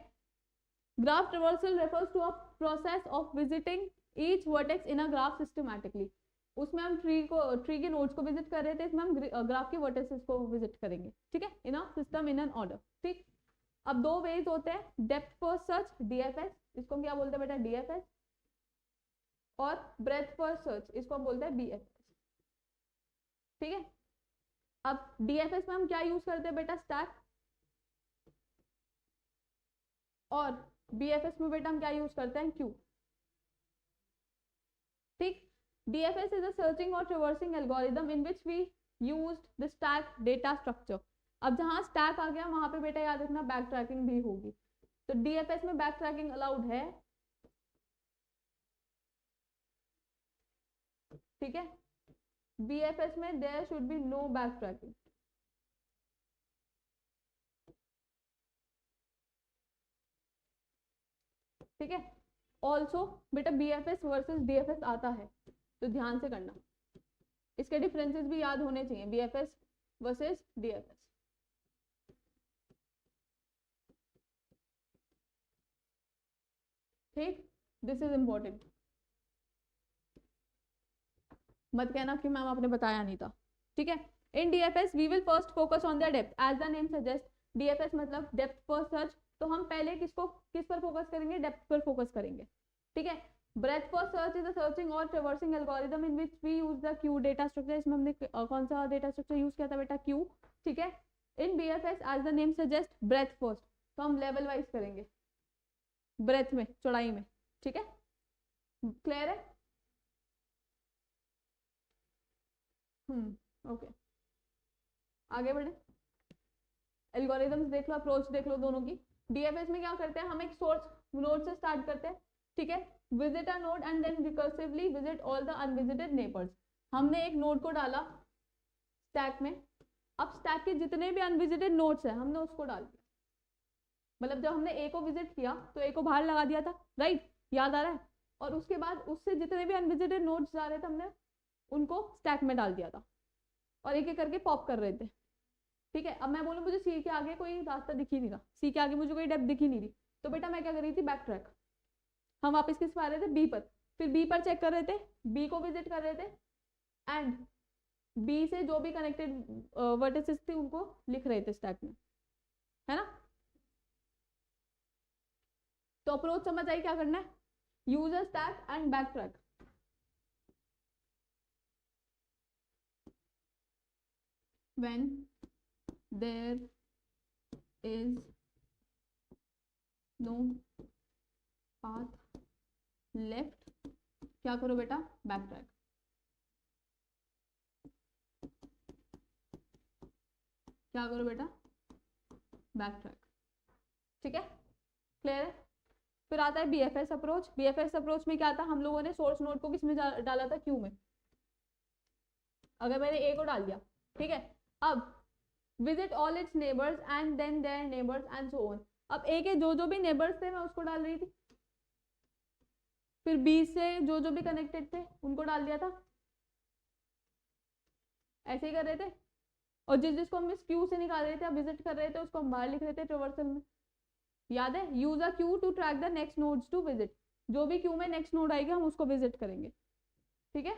Graph traversal refers to a process of visiting each vertex in a graph systematically. उसमें हम ट्री के नोड्स को विजिट कर रहे थे, इसमें हम ग्राफ के वर्टेक्सेस को विजिट करेंगे, ठीक है, in a system in an order, ठीक। अब 2 वेज होते हैं, डेप्थ फर्स्ट सर्च डीएफएस, इसको हम क्या बोलते हैं बेटा, डीएफएस, और ब्रेथ फर्स्ट सर्च, इसको हम बोलते हैं बीएफएस, ठीक है। अब डीएफएस में हम क्या यूज करते हैं बेटा, स्टैक, और बीएफएस में बेटा हम क्या यूज करते हैं, क्यू, ठीक। DFS is a searching or traversing algorithm in which we used the stack data structure। अब जहां स्टैक आ गया वहां पे बेटा याद रखना बैक ट्रैकिंग भी होगी, तो DFS में बैक ट्रैकिंग अलाउड है, ठीक है। BFS में there should be no back tracking, ठीक है। ऑल्सो बेटा BFS वर्सेस DFS आता है, तो ध्यान से करना, इसके डिफरेंसेस भी याद होने चाहिए, BFS वर्सेस DFS, ठीक, दिस इज इंपॉर्टेंट। मत कहना कि मैम आपने बताया नहीं था, ठीक है। In DFS we will first focus on the depth as the name suggest. DFS मतलब डेप्थ फर्स्ट सर्च, तो हम पहले किस पर फोकस करेंगे, डेप्थ पर फोकस करेंगे, ठीक है। Breadth first search is a searching or traversing algorithm in which we use the queue data structure. इसमें हमने कौन सा डेटा स्ट्रक्चर यूज किया था बेटा, क्यू, ठीक है। In BFS as the name suggest breath first, तो हम लेवल वाइज करेंगे ब्रेथ में, चौड़ाई में, ठीक है। क्लियर है? ओके, आगे बढ़े। एल्गोरिथम्स देख लो, अप्रोच देख लो दोनों की। DFS में क्या करते हैं, हम एक सोर्स नोड से स्टार्ट करते हैं, ठीक है। Visit a node and then recursively visit all the unvisited neighbours. हमने एक नोड को डाला स्टैक में, अब स्टैक के जितने भी अनविजिटेड नोड्स हैं हमने उसको डाल दिया। मतलब जब हमने ए को विजिट किया तो ए को बाहर लगा दिया था, राइट, याद आ रहा है। और उसके बाद उससे जितने भी अनविजिटेड नोड्स जा रहे थे हमने उनको स्टैक में डाल दिया था और एक एक करके पॉप कर रहे थे, ठीक है। अब मैं बोलूँ मुझे सी के आगे कोई रास्ता दिख ही नहीं रहा, सी के आगे मुझे कोई डेप्थ दिख ही नहीं रही, तो बेटा मैं क्या कर रही थी, बैक ट्रैक। हम वापस किस पर आ रहे थे, बी पर, फिर बी पर चेक कर रहे थे, बी को विजिट कर रहे थे एंड बी से जो भी कनेक्टेड वर्टिसेस थी उनको लिख रहे थे स्टैक में, है ना। तो अप्रोच समझ आई क्या करना है, use a stack and back track. when there is no path left, क्या करो बेटा, बैक ट्रैक। क्या करो बेटा, बैक ट्रैक, ठीक है, क्लियर है। फिर आता है BFS अप्रोच। BFS अप्रोच में क्या आता है, हम लोगों ने सोर्स नोड को किस में डाला था, क्यू में। अगर मैंने ए को डाल दिया, ठीक है, अब visit all its neighbours and then their neighbours and so on. अब ए के जो जो भी नेबर्स थे मैं उसको डाल रही थी, फिर बी से जो जो भी कनेक्टेड थे उनको डाल दिया था, ऐसे ही कर रहे थे। और जिसको हम इस क्यू से निकाल रहे थे, अब विजिट कर रहे थे, उसको हम बाहर लिख रहे थे ट्रावर्सल में, याद है। Use a queue to track the next nodes to visit, जो भी क्यू में नेक्स्ट नोड आएगा हम उसको विजिट करेंगे, ठीक है।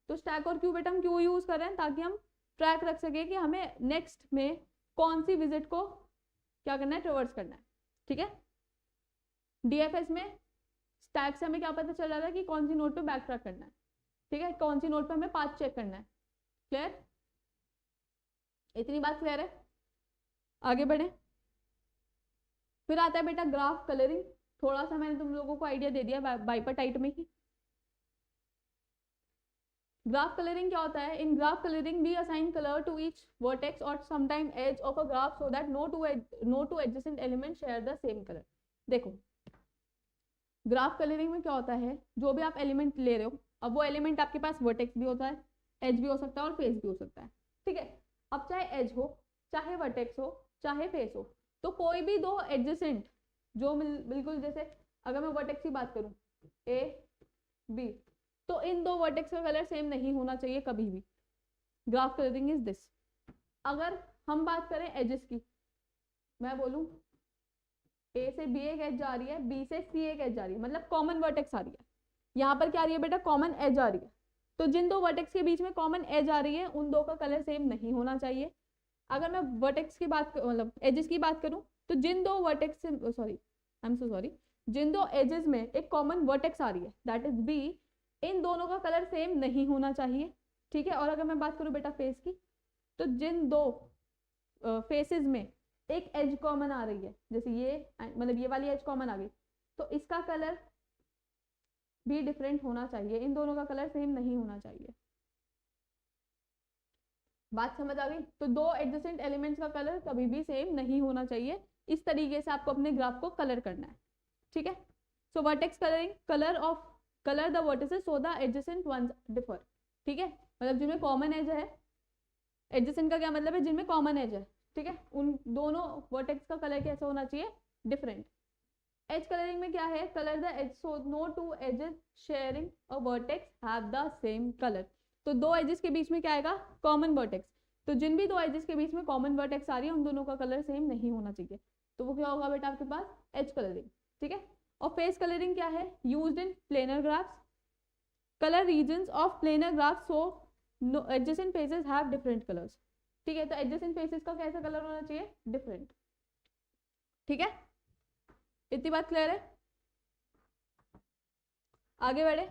तो स्टैक और क्यू बेटा हम क्यों यूज कर रहे हैं, ताकि हम ट्रैक रख सके कि हमें नेक्स्ट में कौन सी विजिट को क्या करना है, ट्रेवर्स करना है, ठीक है। DFS में स्टैक से हमें क्या पता चल रहा था कि कौन सी नोड पे बैक ट्रैक करना है, ठीक है, कौन सी नोड पे हमें पाथ चेक करना है, क्लियर, इतनी बात क्लियर है। आगे बढ़े। फिर आता है बेटा ग्राफ कलरिंग। थोड़ा सा मैंने तुम लोगों को आइडिया दे दिया बाइपार्टाइट में ही। ग्राफ कलरिंग क्या होता है, in graph colouring we assign colour to each vertex or sometime edge of a graph so that no two adjacent element share the same colour. देखो ग्राफ कलरिंग में क्या होता है, जो भी आप एलिमेंट ले रहे हो, अब वो एलिमेंट आपके पास वर्टेक्स भी होता है, एज भी हो सकता है और फेस भी हो सकता है, ठीक है। अब चाहे एज हो, चाहे वर्टेक्स हो, चाहे फेस हो, तो कोई भी दो एडजेसेंट जो बिल्कुल, जैसे अगर मैं वर्टेक्स की बात करूं ए बी, तो इन दो वर्टेक्स का कलर सेम नहीं होना चाहिए कभी भी। Graph colouring is this. अगर हम बात करें एजेस की, मैं बोलूं ए से बी एक एज जा रही है, बी से सी एक एज जा रही है, मतलब कॉमन वर्टेक्स आ रही है। यहाँ पर क्या आ रही है बेटा, कॉमन एज आ रही है। तो जिन दो वर्टेक्स के बीच में कॉमन एज आ रही है उन दो का कलर सेम नहीं होना चाहिए। अगर मैं वर्टेक्स की बात मतलब एजेस की बात करूं, तो जिन दो वर्टेक्स से सॉरी जिन दो एजेस में एक कॉमन वर्टेक्स आ रही है दैट इज बी, इन दोनों का कलर सेम नहीं होना चाहिए, ठीक है। और अगर मैं बात करूं बेटा फेस की, तो जिन दो फेसेस में एक एज कॉमन आ रही है, जैसे ये मतलब ये वाली एज कॉमन आ गई, तो इसका कलर भी डिफरेंट होना चाहिए, इन दोनों का कलर सेम नहीं होना चाहिए। बात समझ आ गई। तो दो एडजेसेंट एलिमेंट्स का कलर कभी भी सेम नहीं होना चाहिए। इस तरीके से आपको अपने ग्राफ को कलर करना है, ठीक है। So vertex colouring, colour the vertices so the adjacent ones differ, ठीक है। मतलब जिनमें कॉमन एज है, एडजेसेंट का क्या मतलब है, जिनमें कॉमन एज है, ठीक है, उन दोनों वर्टेक्स का कलर कैसा होना चाहिए, डिफरेंट। एज कलरिंग में क्या है, colour the edge so no two edges sharing a vertex have the same colour. तो दो एजेस के बीच में क्या आएगा, कॉमन वर्टेक्स। तो जिन भी दो एजेस के बीच में कॉमन वर्टेक्स आ रही है उन दोनों का कलर सेम नहीं होना चाहिए, तो वो क्या होगा बेटा आपके पास, एज कलरिंग, ठीक है। और फेस कलरिंग क्या है, used in planar graphs. color regions of planar graph so no adjacent faces have different colors. ठीक है, तो adjacent faces का कैसा कलर होना चाहिए, different. ठीक है, इतनी बात क्लियर है, आगे बढ़े.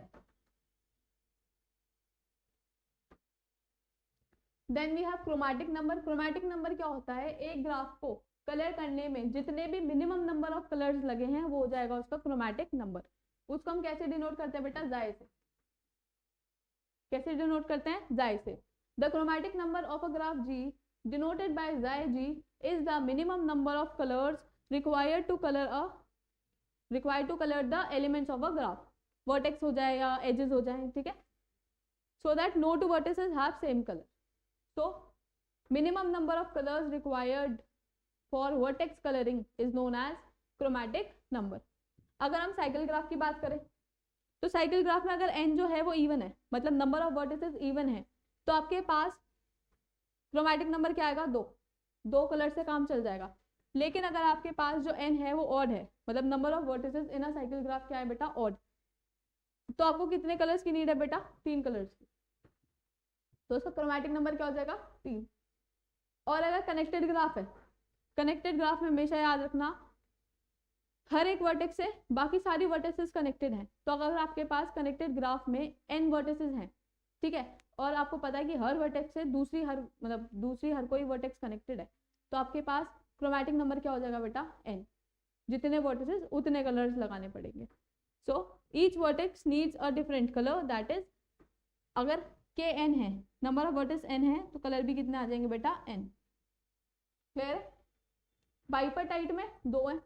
Then we have chromatic number. Chromatic number क्या होता है, एक ग्राफ को कलर करने में जितने भी मिनिमम नंबर ऑफ कलर्स लगे हैं वो हो जाएगा उसका क्रोमैटिक नंबर. उसको हम कैसे डिनोट करते हैं बेटा, जाय से. कैसे डिनोट करते हैं, जाय से. The chromatic number of a graph G denoted by chi G is the minimum number of colours required to colour the elements of a graph. Vertex हो जाए या एजेस हो जाए, ठीक है, so that no two vertices have same colour. So minimum number of colors required for vertex coloring is known as chromatic number. अगर हम साइकिल ग्राफ की बात करें तो साइकिल ग्राफ में अगर n जो है वो इवन है, मतलब नंबर ऑफ वर्टिसेस इवन है, तो आपके पास क्रोमैटिक नंबर क्या आएगा, 2 कलर से काम चल जाएगा. लेकिन अगर आपके पास जो n है वो ऑड है, मतलब number of vertices in a cycle graph क्या है बेटा, ऑड, तो आपको कितने कलर्स की नीड है बेटा, 3 कलर्स की. तो उसका क्रोमैटिक नंबर क्या हो जाएगा, 3. और अगर कनेक्टेड ग्राफ है, कनेक्टेड ग्राफ में हमेशा याद रखना हर एक वर्टेक्स से बाकी सारी वर्टिसेस कनेक्टेड हैं. तो अगर आपके पास कनेक्टेड ग्राफ में n वर्टिसेस हैं, ठीक है, और आपको पता है कि हर वर्टेक्स से दूसरी हर कोई वर्टेक्स कनेक्टेड है, तो आपके पास क्रोमैटिक नंबर क्या हो जाएगा बेटा, n. जितने वर्टिसेस उतने कलर्स लगाने पड़ेंगे. So each vertex needs a different colour, that is अगर के n है, नंबर ऑफ वर्टिस n है, तो कलर भी कितने आ जाएंगे बेटा, n. क्लियर है. बाइपर्टाइट में 2 है,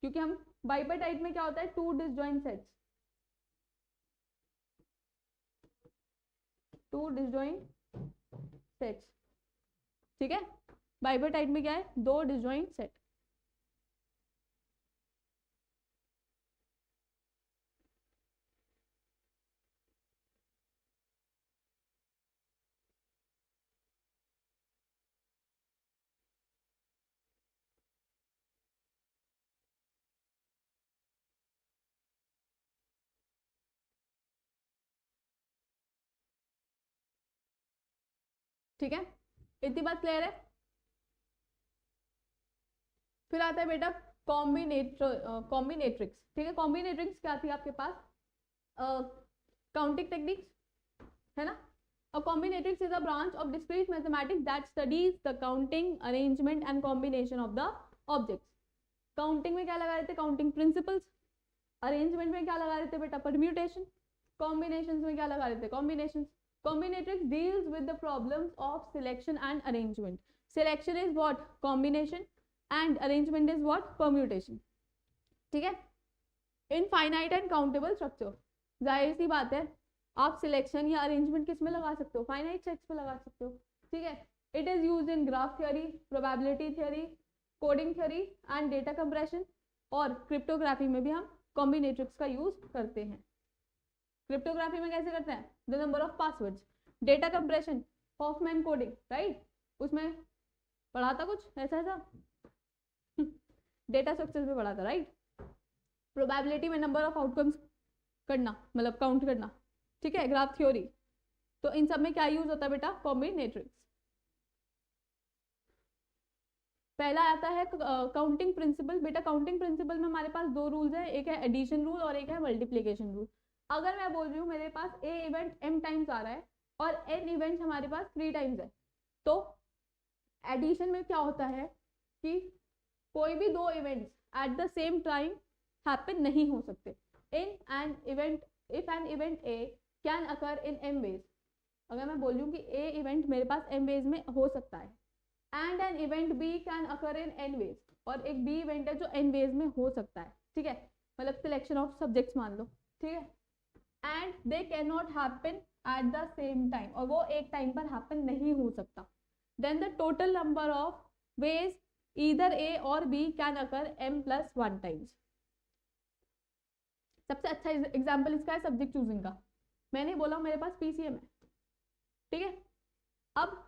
क्योंकि हम बाइपर्टाइट में क्या होता है, 2 डिसजॉइंट सेट्स, 2 डिसजॉइंट सेट्स, ठीक है. बाइपर्टाइट में क्या है, 2 डिसजॉइंट सेट. ठीक है, इतनी बात क्लियर है. फिर आता है बेटा कॉम्बिनेट्रिक्स. ठीक है, कॉम्बिनेट्रिक्स क्या थी आपके पास, काउंटिंग टेक्निक्स है ना. A combinatorics is a branch of discrete mathematics that studies the counting, arrangement and combination of the objects. Counting में क्या लगा रहे थे, काउंटिंग प्रिंसिपल्स. अरेंजमेंट में क्या लगा रहे थे बेटा, परम्यूटेशन. कॉम्बिनेशंस में क्या लगा रहे थे, combinations. Combinatorics deals with the problems of selection and arrangement. Selection is what, combination, and arrangement is what, permutation. ठीक है. Infinite and countable structure. जाहिर सी बात है आप सिलेक्शन या अरेंजमेंट किस में लगा सकते हो, फाइनाइट सेट्स पे लगा सकते हो. ठीक है. It is used in graph theory, probability theory, coding theory and data compression. और क्रिप्टोग्राफी में भी हम कॉम्बिनेट्रिक्स का यूज करते हैं. क्रिप्टोग्राफी में कैसे करते हैं, the number of passwords. Data compression, Huffman coding, right, उसमें पढ़ा था कुछ ऐसा डेटा स्ट्रक्चर्स में पढ़ा था, राइट. प्रोबेबिलिटी में नंबर ऑफ आउटकम्स करना, मतलब काउंट करना. ठीक है, ग्राफ थ्योरी. तो इन सब में क्या यूज होता है बेटा, कॉम्बिनेट्रिक्स. पहला आता है काउंटिंग प्रिंसिपल. बेटा काउंटिंग प्रिंसिपल में हमारे पास 2 रूल्स है, एक है एडिशन रूल और एक है मल्टीप्लिकेशन रूल. अगर मैं बोल रही हूँ मेरे पास ए इवेंट m टाइम्स आ रहा है और n इवेंट हमारे पास 3 टाइम्स है, तो एडिशन में क्या होता है कि कोई भी 2 events at the same time happen नहीं हो सकते. In an event, if an event A can occur in m ways. अगर मैं बोल रही हूँ कि ए इवेंट मेरे पास m वेज में हो सकता है, and an event B can occur in n ways, और एक बी इवेंट है जो n वेज में हो सकता है. ठीक है, मतलब सिलेक्शन ऑफ सब्जेक्ट्स मान लो. ठीक है, and they can not happen at the same time, और वो एक टाइम पर हैपन नहीं हो सकता. Then the total number of ways either A or B can occur m+1 times. सबसे अच्छा एग्जाम्पल इसका है सब्जेक्ट चूजिंग का. मैंने बोला मेरे पास PCM है, ठीक है. अब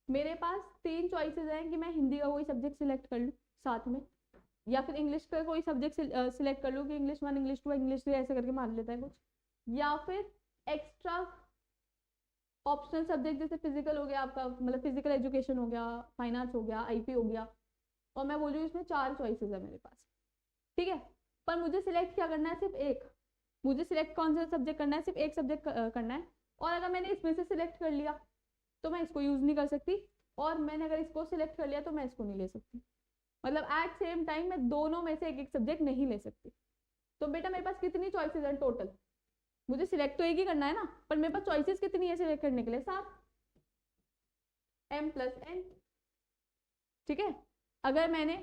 मेरे पास 3 चॉइसेस हैं कि मैं हिंदी का कोई सब्जेक्ट सिलेक्ट कर लूँ साथ में, या फिर इंग्लिश का कोई सब्जेक्ट सिलेक्ट कर लूँ कि इंग्लिश 1, इंग्लिश 2, इंग्लिश 3 ऐसे करके मान लेता है कुछ, या फिर एक्स्ट्रा ऑप्शनल सब्जेक्ट जैसे फिजिकल हो गया आपका, मतलब फिजिकल एजुकेशन हो गया, फाइन आर्ट्स हो गया, आईपी हो गया, और मैं बोल रही हूँ इसमें 4 चॉइसेस है मेरे पास, ठीक है। पर मुझे सिलेक्ट क्या करना है, सिर्फ एक, मुझे सिलेक्ट कौन सा सब्जेक्ट करना है, सिर्फ एक सब्जेक्ट करना है। और अगर मैंने इसमें से सिलेक्ट कर लिया तो मैं इसको यूज नहीं कर सकती, और मैंने अगर इसको सिलेक्ट कर लिया तो मैं इसको नहीं ले सकती, मतलब एट सेम टाइम मैं दोनों में से एक एक सब्जेक्ट नहीं ले सकती। तो बेटा मेरे पास कितनी चॉइसेस हैं टोटल, मुझे सिलेक्ट तो एक ही करना है ना, पर मेरे पास चॉइसेस कितनी है सिलेक्ट करने के लिए, 7, m+n, ठीक है। अगर मैंने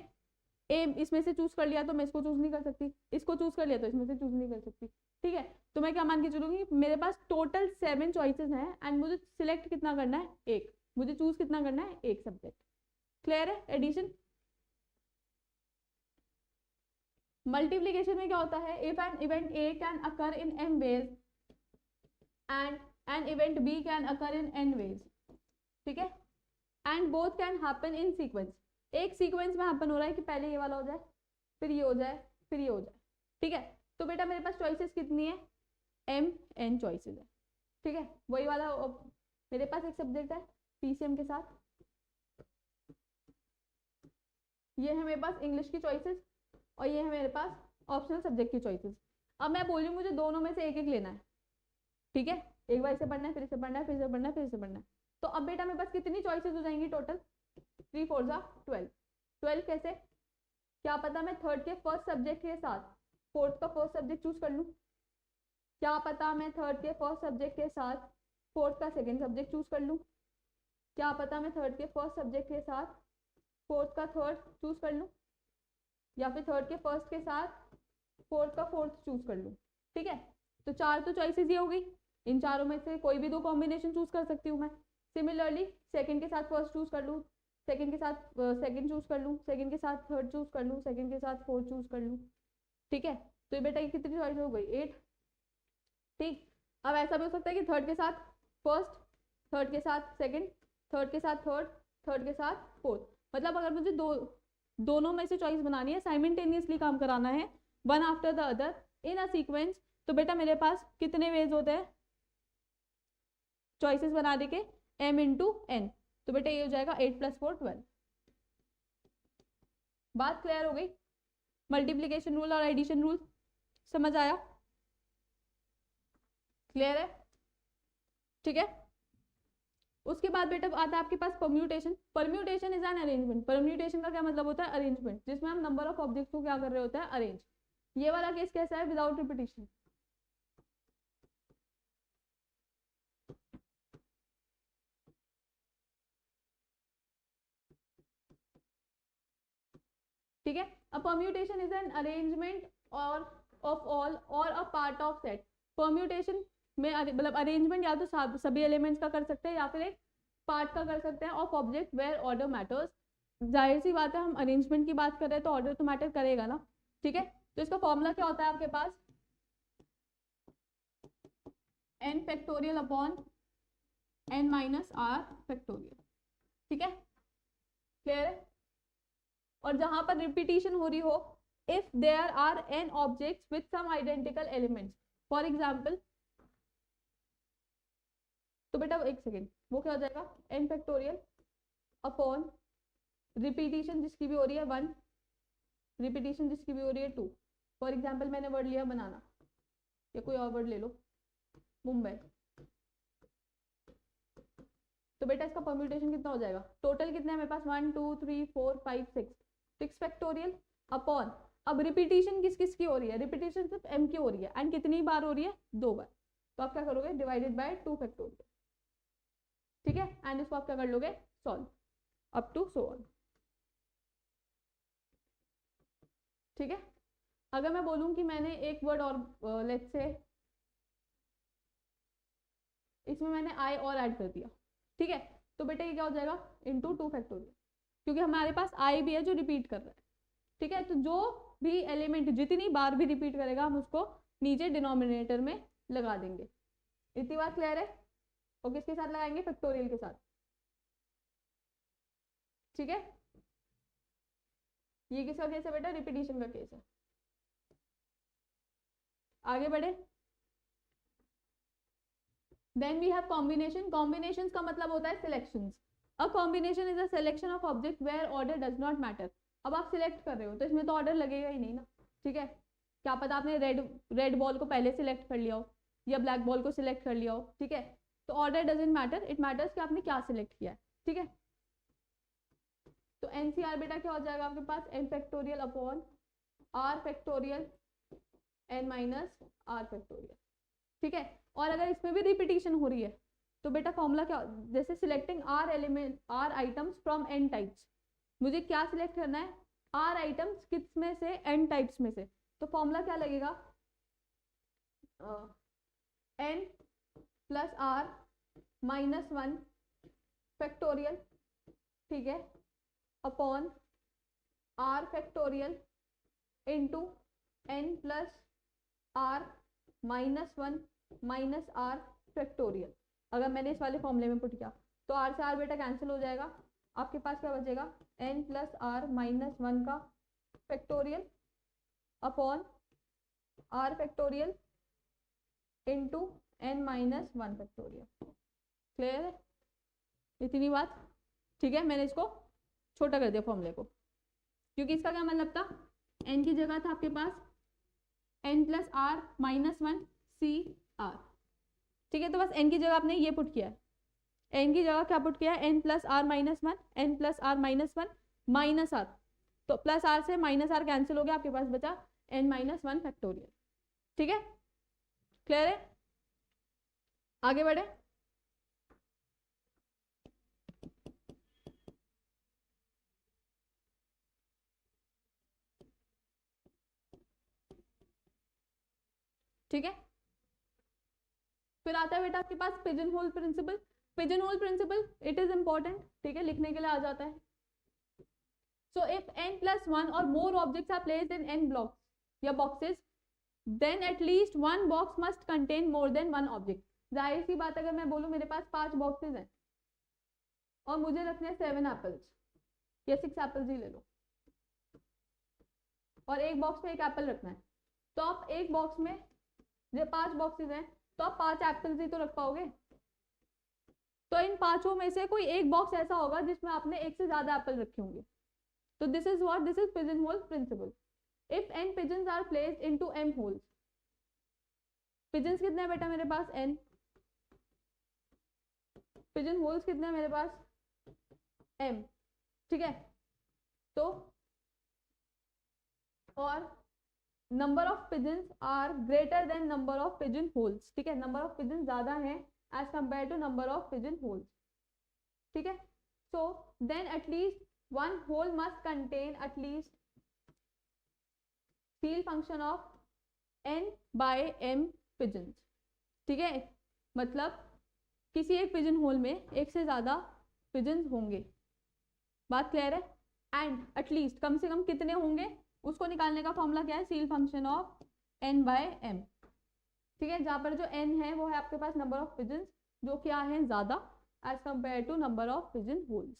ए इसमें से चूज कर लिया तो मैं इसको चूज नहीं कर सकती, इसको चूज कर लिया तो इसमें से चूज नहीं कर सकती, ठीक है। तो मैं क्या मान के चलूंगी, मेरे पास टोटल 7 चॉइसेस हैं एंड मुझे सिलेक्ट कितना करना है, एक, मुझे चूज कितना करना है, एक सब्जेक्ट। क्लियर है। एडिशन, मल्टीप्लीकेशन में क्या होता है, if an event A can occur in m ways and an event b can occur in n ways, ठीक है, and both can happen in sequence, एक सीक्वेंस में हैपन हो रहा है कि पहले ये वाला हो जाए, फिर ये हो जाए, फिर ये हो जाए, ठीक है। तो बेटा मेरे पास चॉइसेस कितनी है, m n चॉइसेस है, ठीक है। वही वाला मेरे पास एक सब्जेक्ट है पीसीएम के साथ, ये है मेरे पास इंग्लिश की चॉइसेस, और ये है मेरे पास ऑप्शनल सब्जेक्ट की चॉइसेस। अब मैं बोल रही हूँ मुझे दोनों में से एक एक लेना है, ठीक है, एक बार इसे पढ़ना है, फिर इसे पढ़ना है, फिर इसे पढ़ना है, फिर इसे पढ़ना है। तो अब बेटा मेरे पास कितनी चॉइसेस हो जाएंगी टोटल, 3 4 12, 12 कैसे, क्या पता मैं थर्ड के फर्स्ट सब्जेक्ट के साथ फोर्थ का फर्स्ट सब्जेक्ट चूज कर लूँ, क्या पता मैं थर्ड के फर्स्ट सब्जेक्ट के साथ फोर्थ का सेकेंड सब्जेक्ट चूज कर लूँ, क्या पता मैं थर्ड के फर्स्ट सब्जेक्ट के साथ फोर्थ का थर्ड चूज कर लूँ, या फिर थर्ड के फर्स्ट के साथ फोर्थ का फोर्थ चूज कर लूँ, ठीक है। तो 4 तो चॉइसेस ये हो गई, इन चारों में से कोई भी 2 कॉम्बिनेशन चूज कर सकती हूँ मैं। सिमिलरली सेकंड के साथ फर्स्ट चूज कर लूँ, सेकंड के साथ सेकंड चूज कर लूँ, सेकंड के साथ थर्ड चूज कर लूँ, सेकंड के साथ फोर्थ चूज कर लूँ, ठीक है। तो ये बेटा ये कितनी चॉइस हो गई, 8, ठीक। अब ऐसा भी हो सकता है कि थर्ड के साथ फर्स्ट, थर्ड के साथ सेकंड, थर्ड के साथ थर्ड, थर्ड के साथ फोर्थ, मतलब अगर मुझे दोनों में से चॉइस बनानी है, साइमल्टेनियसली काम कराना है, one after the other in a sequence, तो बेटा मेरे पास कितने वेज होते हैं चॉइसेस बनाने के, m × n, तो बेटा ये हो जाएगा 8 + 4 12। बात क्लियर हो गई, मल्टीप्लीकेशन रूल और एडिशन रूल समझ आया, क्लियर है, ठीक है। उसके बाद बेटा आता है आपके पास permutation. Permutation is an arrangement, permutation का क्या मतलब होता है, अरेंजमेंट, जिसमें हम नंबर ऑफ ऑब्जेक्ट्स को क्या कर रहे होते हैं, अरेंज। ये वाला केस कैसा है, विदाउट रिपीटिशन, ठीक है। अ परम्यूटेशन इज एन अरेंजमेंट और ऑफ ऑल और a part of set. Permutation में मतलब अरेंजमेंट या तो सभी एलिमेंट्स का कर सकते हैं या फिर एक पार्ट का कर सकते हैं of object where order matters. जाहिर सी बात है हम अरेंजमेंट की बात कर रहे हैं तो ऑर्डर तो मैटर करेगा ना, ठीक है। तो इसका फॉर्मूला क्या होता है आपके पास, n factorial upon n - r factorial, ठीक है, क्लियर है। और जहां पर रिपीटिशन हो रही हो, if there are n objects with some identical elements, for example, तो बेटा एक सेकेंड, वो क्या हो जाएगा, n फैक्टोरियल अपॉन रिपीटिशन जिसकी भी हो रही है 1, रिपीटिशन जिसकी भी हो रही है 2। फॉर एग्जांपल मैंने वर्ड लिया बनाना, या कोई और वर्ड ले लो, मुंबई, तो बेटा इसका परम्यूटेशन कितना हो जाएगा, टोटल कितने हैं मेरे पास, 1 2 3 4 5 6, 6 फैक्टोरियल अपॉन, अब रिपीटिशन किस किस की हो रही है, रिपीटिशन सिर्फ m की हो रही है, एंड कितनी बार हो रही है, 2 बार, तो आप क्या करोगे, डिवाइडेड बाय 2 फैक्टोरियल, ठीक है, एंड इसको आप क्या कर लोगे, solve up to so on, ठीक है। अगर मैं बोलूं कि मैंने एक वर्ड और लेट्स से इसमें मैंने आई और ऐड कर दिया, ठीक है, तो बेटा ये क्या हो जाएगा, इंटू 2 फैक्टोरियल, क्योंकि हमारे पास आई भी है जो रिपीट कर रहा है, ठीक है। तो जो भी एलिमेंट जितनी बार भी रिपीट करेगा हम उसको नीचे डिनोमिनेटर में लगा देंगे, इतनी बात क्लियर है। और किसके साथ लगाएंगे, फैक्टोरियल के साथ, ठीक है। ये किसका केस है बेटा, रिपीटिशन का केस है। आगे बढ़े, then we have combination. Combination का मतलब होता है selections. A combination is a selection of object where order does not matter. अब आप सिलेक्ट कर रहे हो तो इसमें तो ऑर्डर लगेगा ही नहीं ना. ठीक है, क्या पता आपने रेड बॉल को पहले सिलेक्ट कर लिया हो या ब्लैक बॉल को सिलेक्ट कर लिया हो. ठीक है, तो order doesn't matter, it matters कि आपने क्या सिलेक्ट किया है. ठीक है, तो एनसीआर बेटा क्या हो जाएगा आपके पास, n factorial upon r factorial n minus r factorial. ठीक है, और अगर इसमें भी रिपीटिशन हो रही है तो बेटा फॉर्मूला क्या, जैसे selecting r element or items from n types. मुझे क्या सिलेक्ट करना है, आर आइटम्स किस में से, एन टाइप्स में से. तो फॉर्मूला क्या लगेगा, n plus r minus 1 factorial. ठीक है, upon r factorial into n plus r minus 1 minus r factorial. अगर मैंने इस वाले फॉर्मूले में पुट किया तो आर से आर बेटा कैंसिल हो जाएगा. आपके पास क्या बचेगा, एन प्लस आर माइनस 1 का factorial upon r factorial into n minus 1 factorial. Clear है इतनी बात. ठीक है, मैंने इसको छोटा कर दिया फॉर्मूले को, क्योंकि इसका क्या मतलब था, एन की जगह था आपके पास n plus r minus 1 C r. ठीक है, तो बस एन की जगह आपने ये पुट किया है, एन की जगह क्या पुट किया है, n plus r minus 1 n plus r minus 1 minus r. तो प्लस आर से माइनस आर कैंसिल हो गया, आपके पास बचा एन माइनस 1 फैक्टोरियल. ठीक है, क्लियर है, आगे बढ़े. ठीक है, फिर आता है बेटा आपके पास pigeon hole principle. Pigeon hole principle it is important. ठीक है, लिखने के लिए आ जाता है. So if n plus 1 or more objects are placed in n blocks या boxes, then at least one box must contain more than one object. जाहिर सी बात, अगर मैं बोलूं मेरे पास 5 बॉक्सेस हैं और मुझे रखने हैं 7 एप्पल्स या 6 एप्पल्स ही ले लो, और एक बॉक्स में एक एप्पल रखना है, तो आप एक बॉक्स में जब 5 बॉक्सेस हैं तो आप 5 एप्पल्स ही तो रख पाओगे. तो इन पांचों में से कोई एक बॉक्स ऐसा होगा जिसमें आपने एक से ज्यादा एप्पल रखे होंगे. तो this is what, this is pigeon hole principle. If n pigeons are placed into m holes, pigeons कितने हैं बेटा मेरे पास, n. पिजन होल्स कितने हैं मेरे पास, m. ठीक है, तो और number of pigeons are greater than number of pigeon holes. ठीक है, नंबर ऑफ पिजन ज्यादा है as compare to number of pigeon holes. ठीक है, so then at least one hole must contain at least seal function of n by m pigeons. ठीक है, मतलब किसी एक पिजन होल में एक से ज्यादा पिजन्स होंगे. बात क्लियर है. एंड एटलीस्ट कम से कम कितने होंगे उसको निकालने का फॉर्मूला क्या है, seal function of n by m. ठीक है, जहां पर जो n है वो है आपके पास नंबर ऑफ पिजन्स जो क्या है ज्यादा as compare to number of pigeon holes.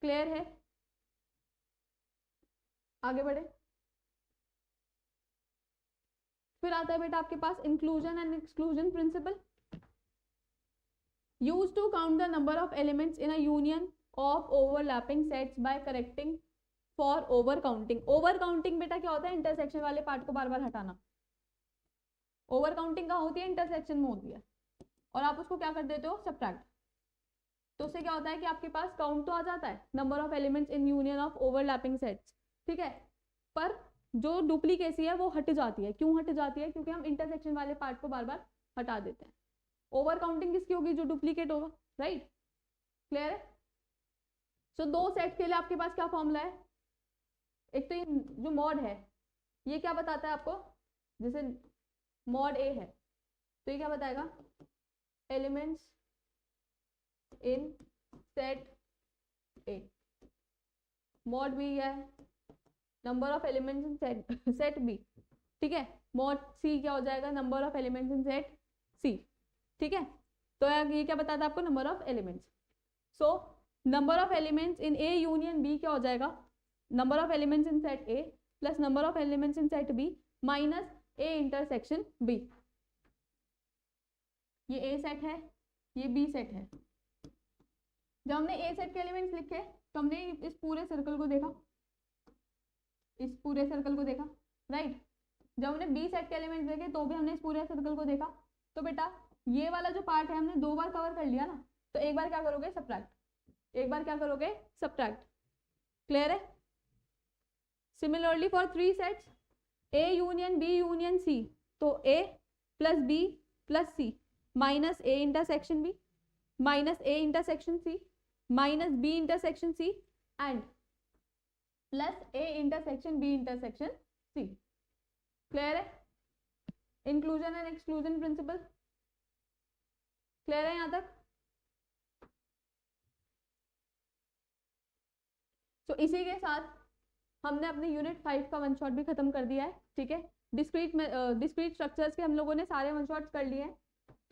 Clear है, आगे बढ़े. फिर आता है बेटा आपके पास inclusion and exclusion principle. Use to count the number of elements in a union of overlapping sets by correcting for over counting. Over counting बेटा क्या होता है, इंटरसेक्शन वाले पार्ट को बार बार हटाना. ओवर काउंटिंग कहाँ होती है, इंटरसेक्शन में होती है, और आप उसको क्या कर देते हो, सब्ट्रैक्ट. तो उससे क्या होता है कि आपके पास काउंट तो आ जाता है number of elements in union of overlapping sets. ठीक है, पर जो डुप्लीकेसी है वो हट जाती है. क्यों हट जाती है, क्योंकि हम इंटरसेक्शन वाले पार्ट को बार बार हटा देते हैं. ओवर काउंटिंग किसकी होगी, जो डुप्लीकेट होगा. राइट, क्लियर है. सो दो सेट के लिए आपके पास क्या फॉर्मूला है, एक तो ये जो मॉड है ये क्या बताता है आपको, जैसे मॉड ए है तो ये क्या बताएगा, elements in set A. Mod B है number of elements in set B. ठीक है, मॉड सी क्या हो जाएगा, number of elements in set C. ठीक है, तो ये क्या बताता है आपको, number of elements. So number of elements in A union B क्या हो जाएगा, number of elements in set A plus number of elements in set B minus A intersection B. ये ए सेट है, ये बी सेट है। जब हमने ए सेट के एलिमेंट्स लिखे तो हमने इस पूरे सर्कल को देखा, इस पूरे सर्कल को देखा, राइट। जब हमने बी सेट के एलिमेंट्स देखे तो भी हमने इस पूरे सर्कल को देखा। तो बेटा ये वाला जो पार्ट है हमने 2 बार कवर कर लिया ना, तो एक बार क्या करोगे, सब्ट्रैक्ट, एक बार क्या करोगे, सब्ट्रैक्ट। क्लियर है? Similarly for 3 sets A union B union C, तो A plus B plus C minus A intersection B minus A intersection C minus B intersection C and plus A intersection B intersection C. Clear है? Inclusion and exclusion principle clear है यहाँ तक? तो इसी के साथ हमने अपने यूनिट 5 का 1 शॉट भी खत्म कर दिया है। ठीक है, डिस्क्रीट स्ट्रक्चर्स के हम लोगों ने सारे 1 शॉट्स कर लिए हैं।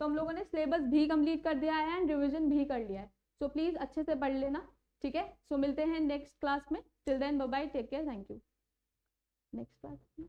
तो हम लोगों ने सिलेबस भी कंप्लीट कर दिया है एंड रिवीजन भी कर लिया है। सो प्लीज अच्छे से पढ़ लेना। ठीक है, सो मिलते हैं नेक्स्ट क्लास में। Till then bye bye, take care, thank you. Next class में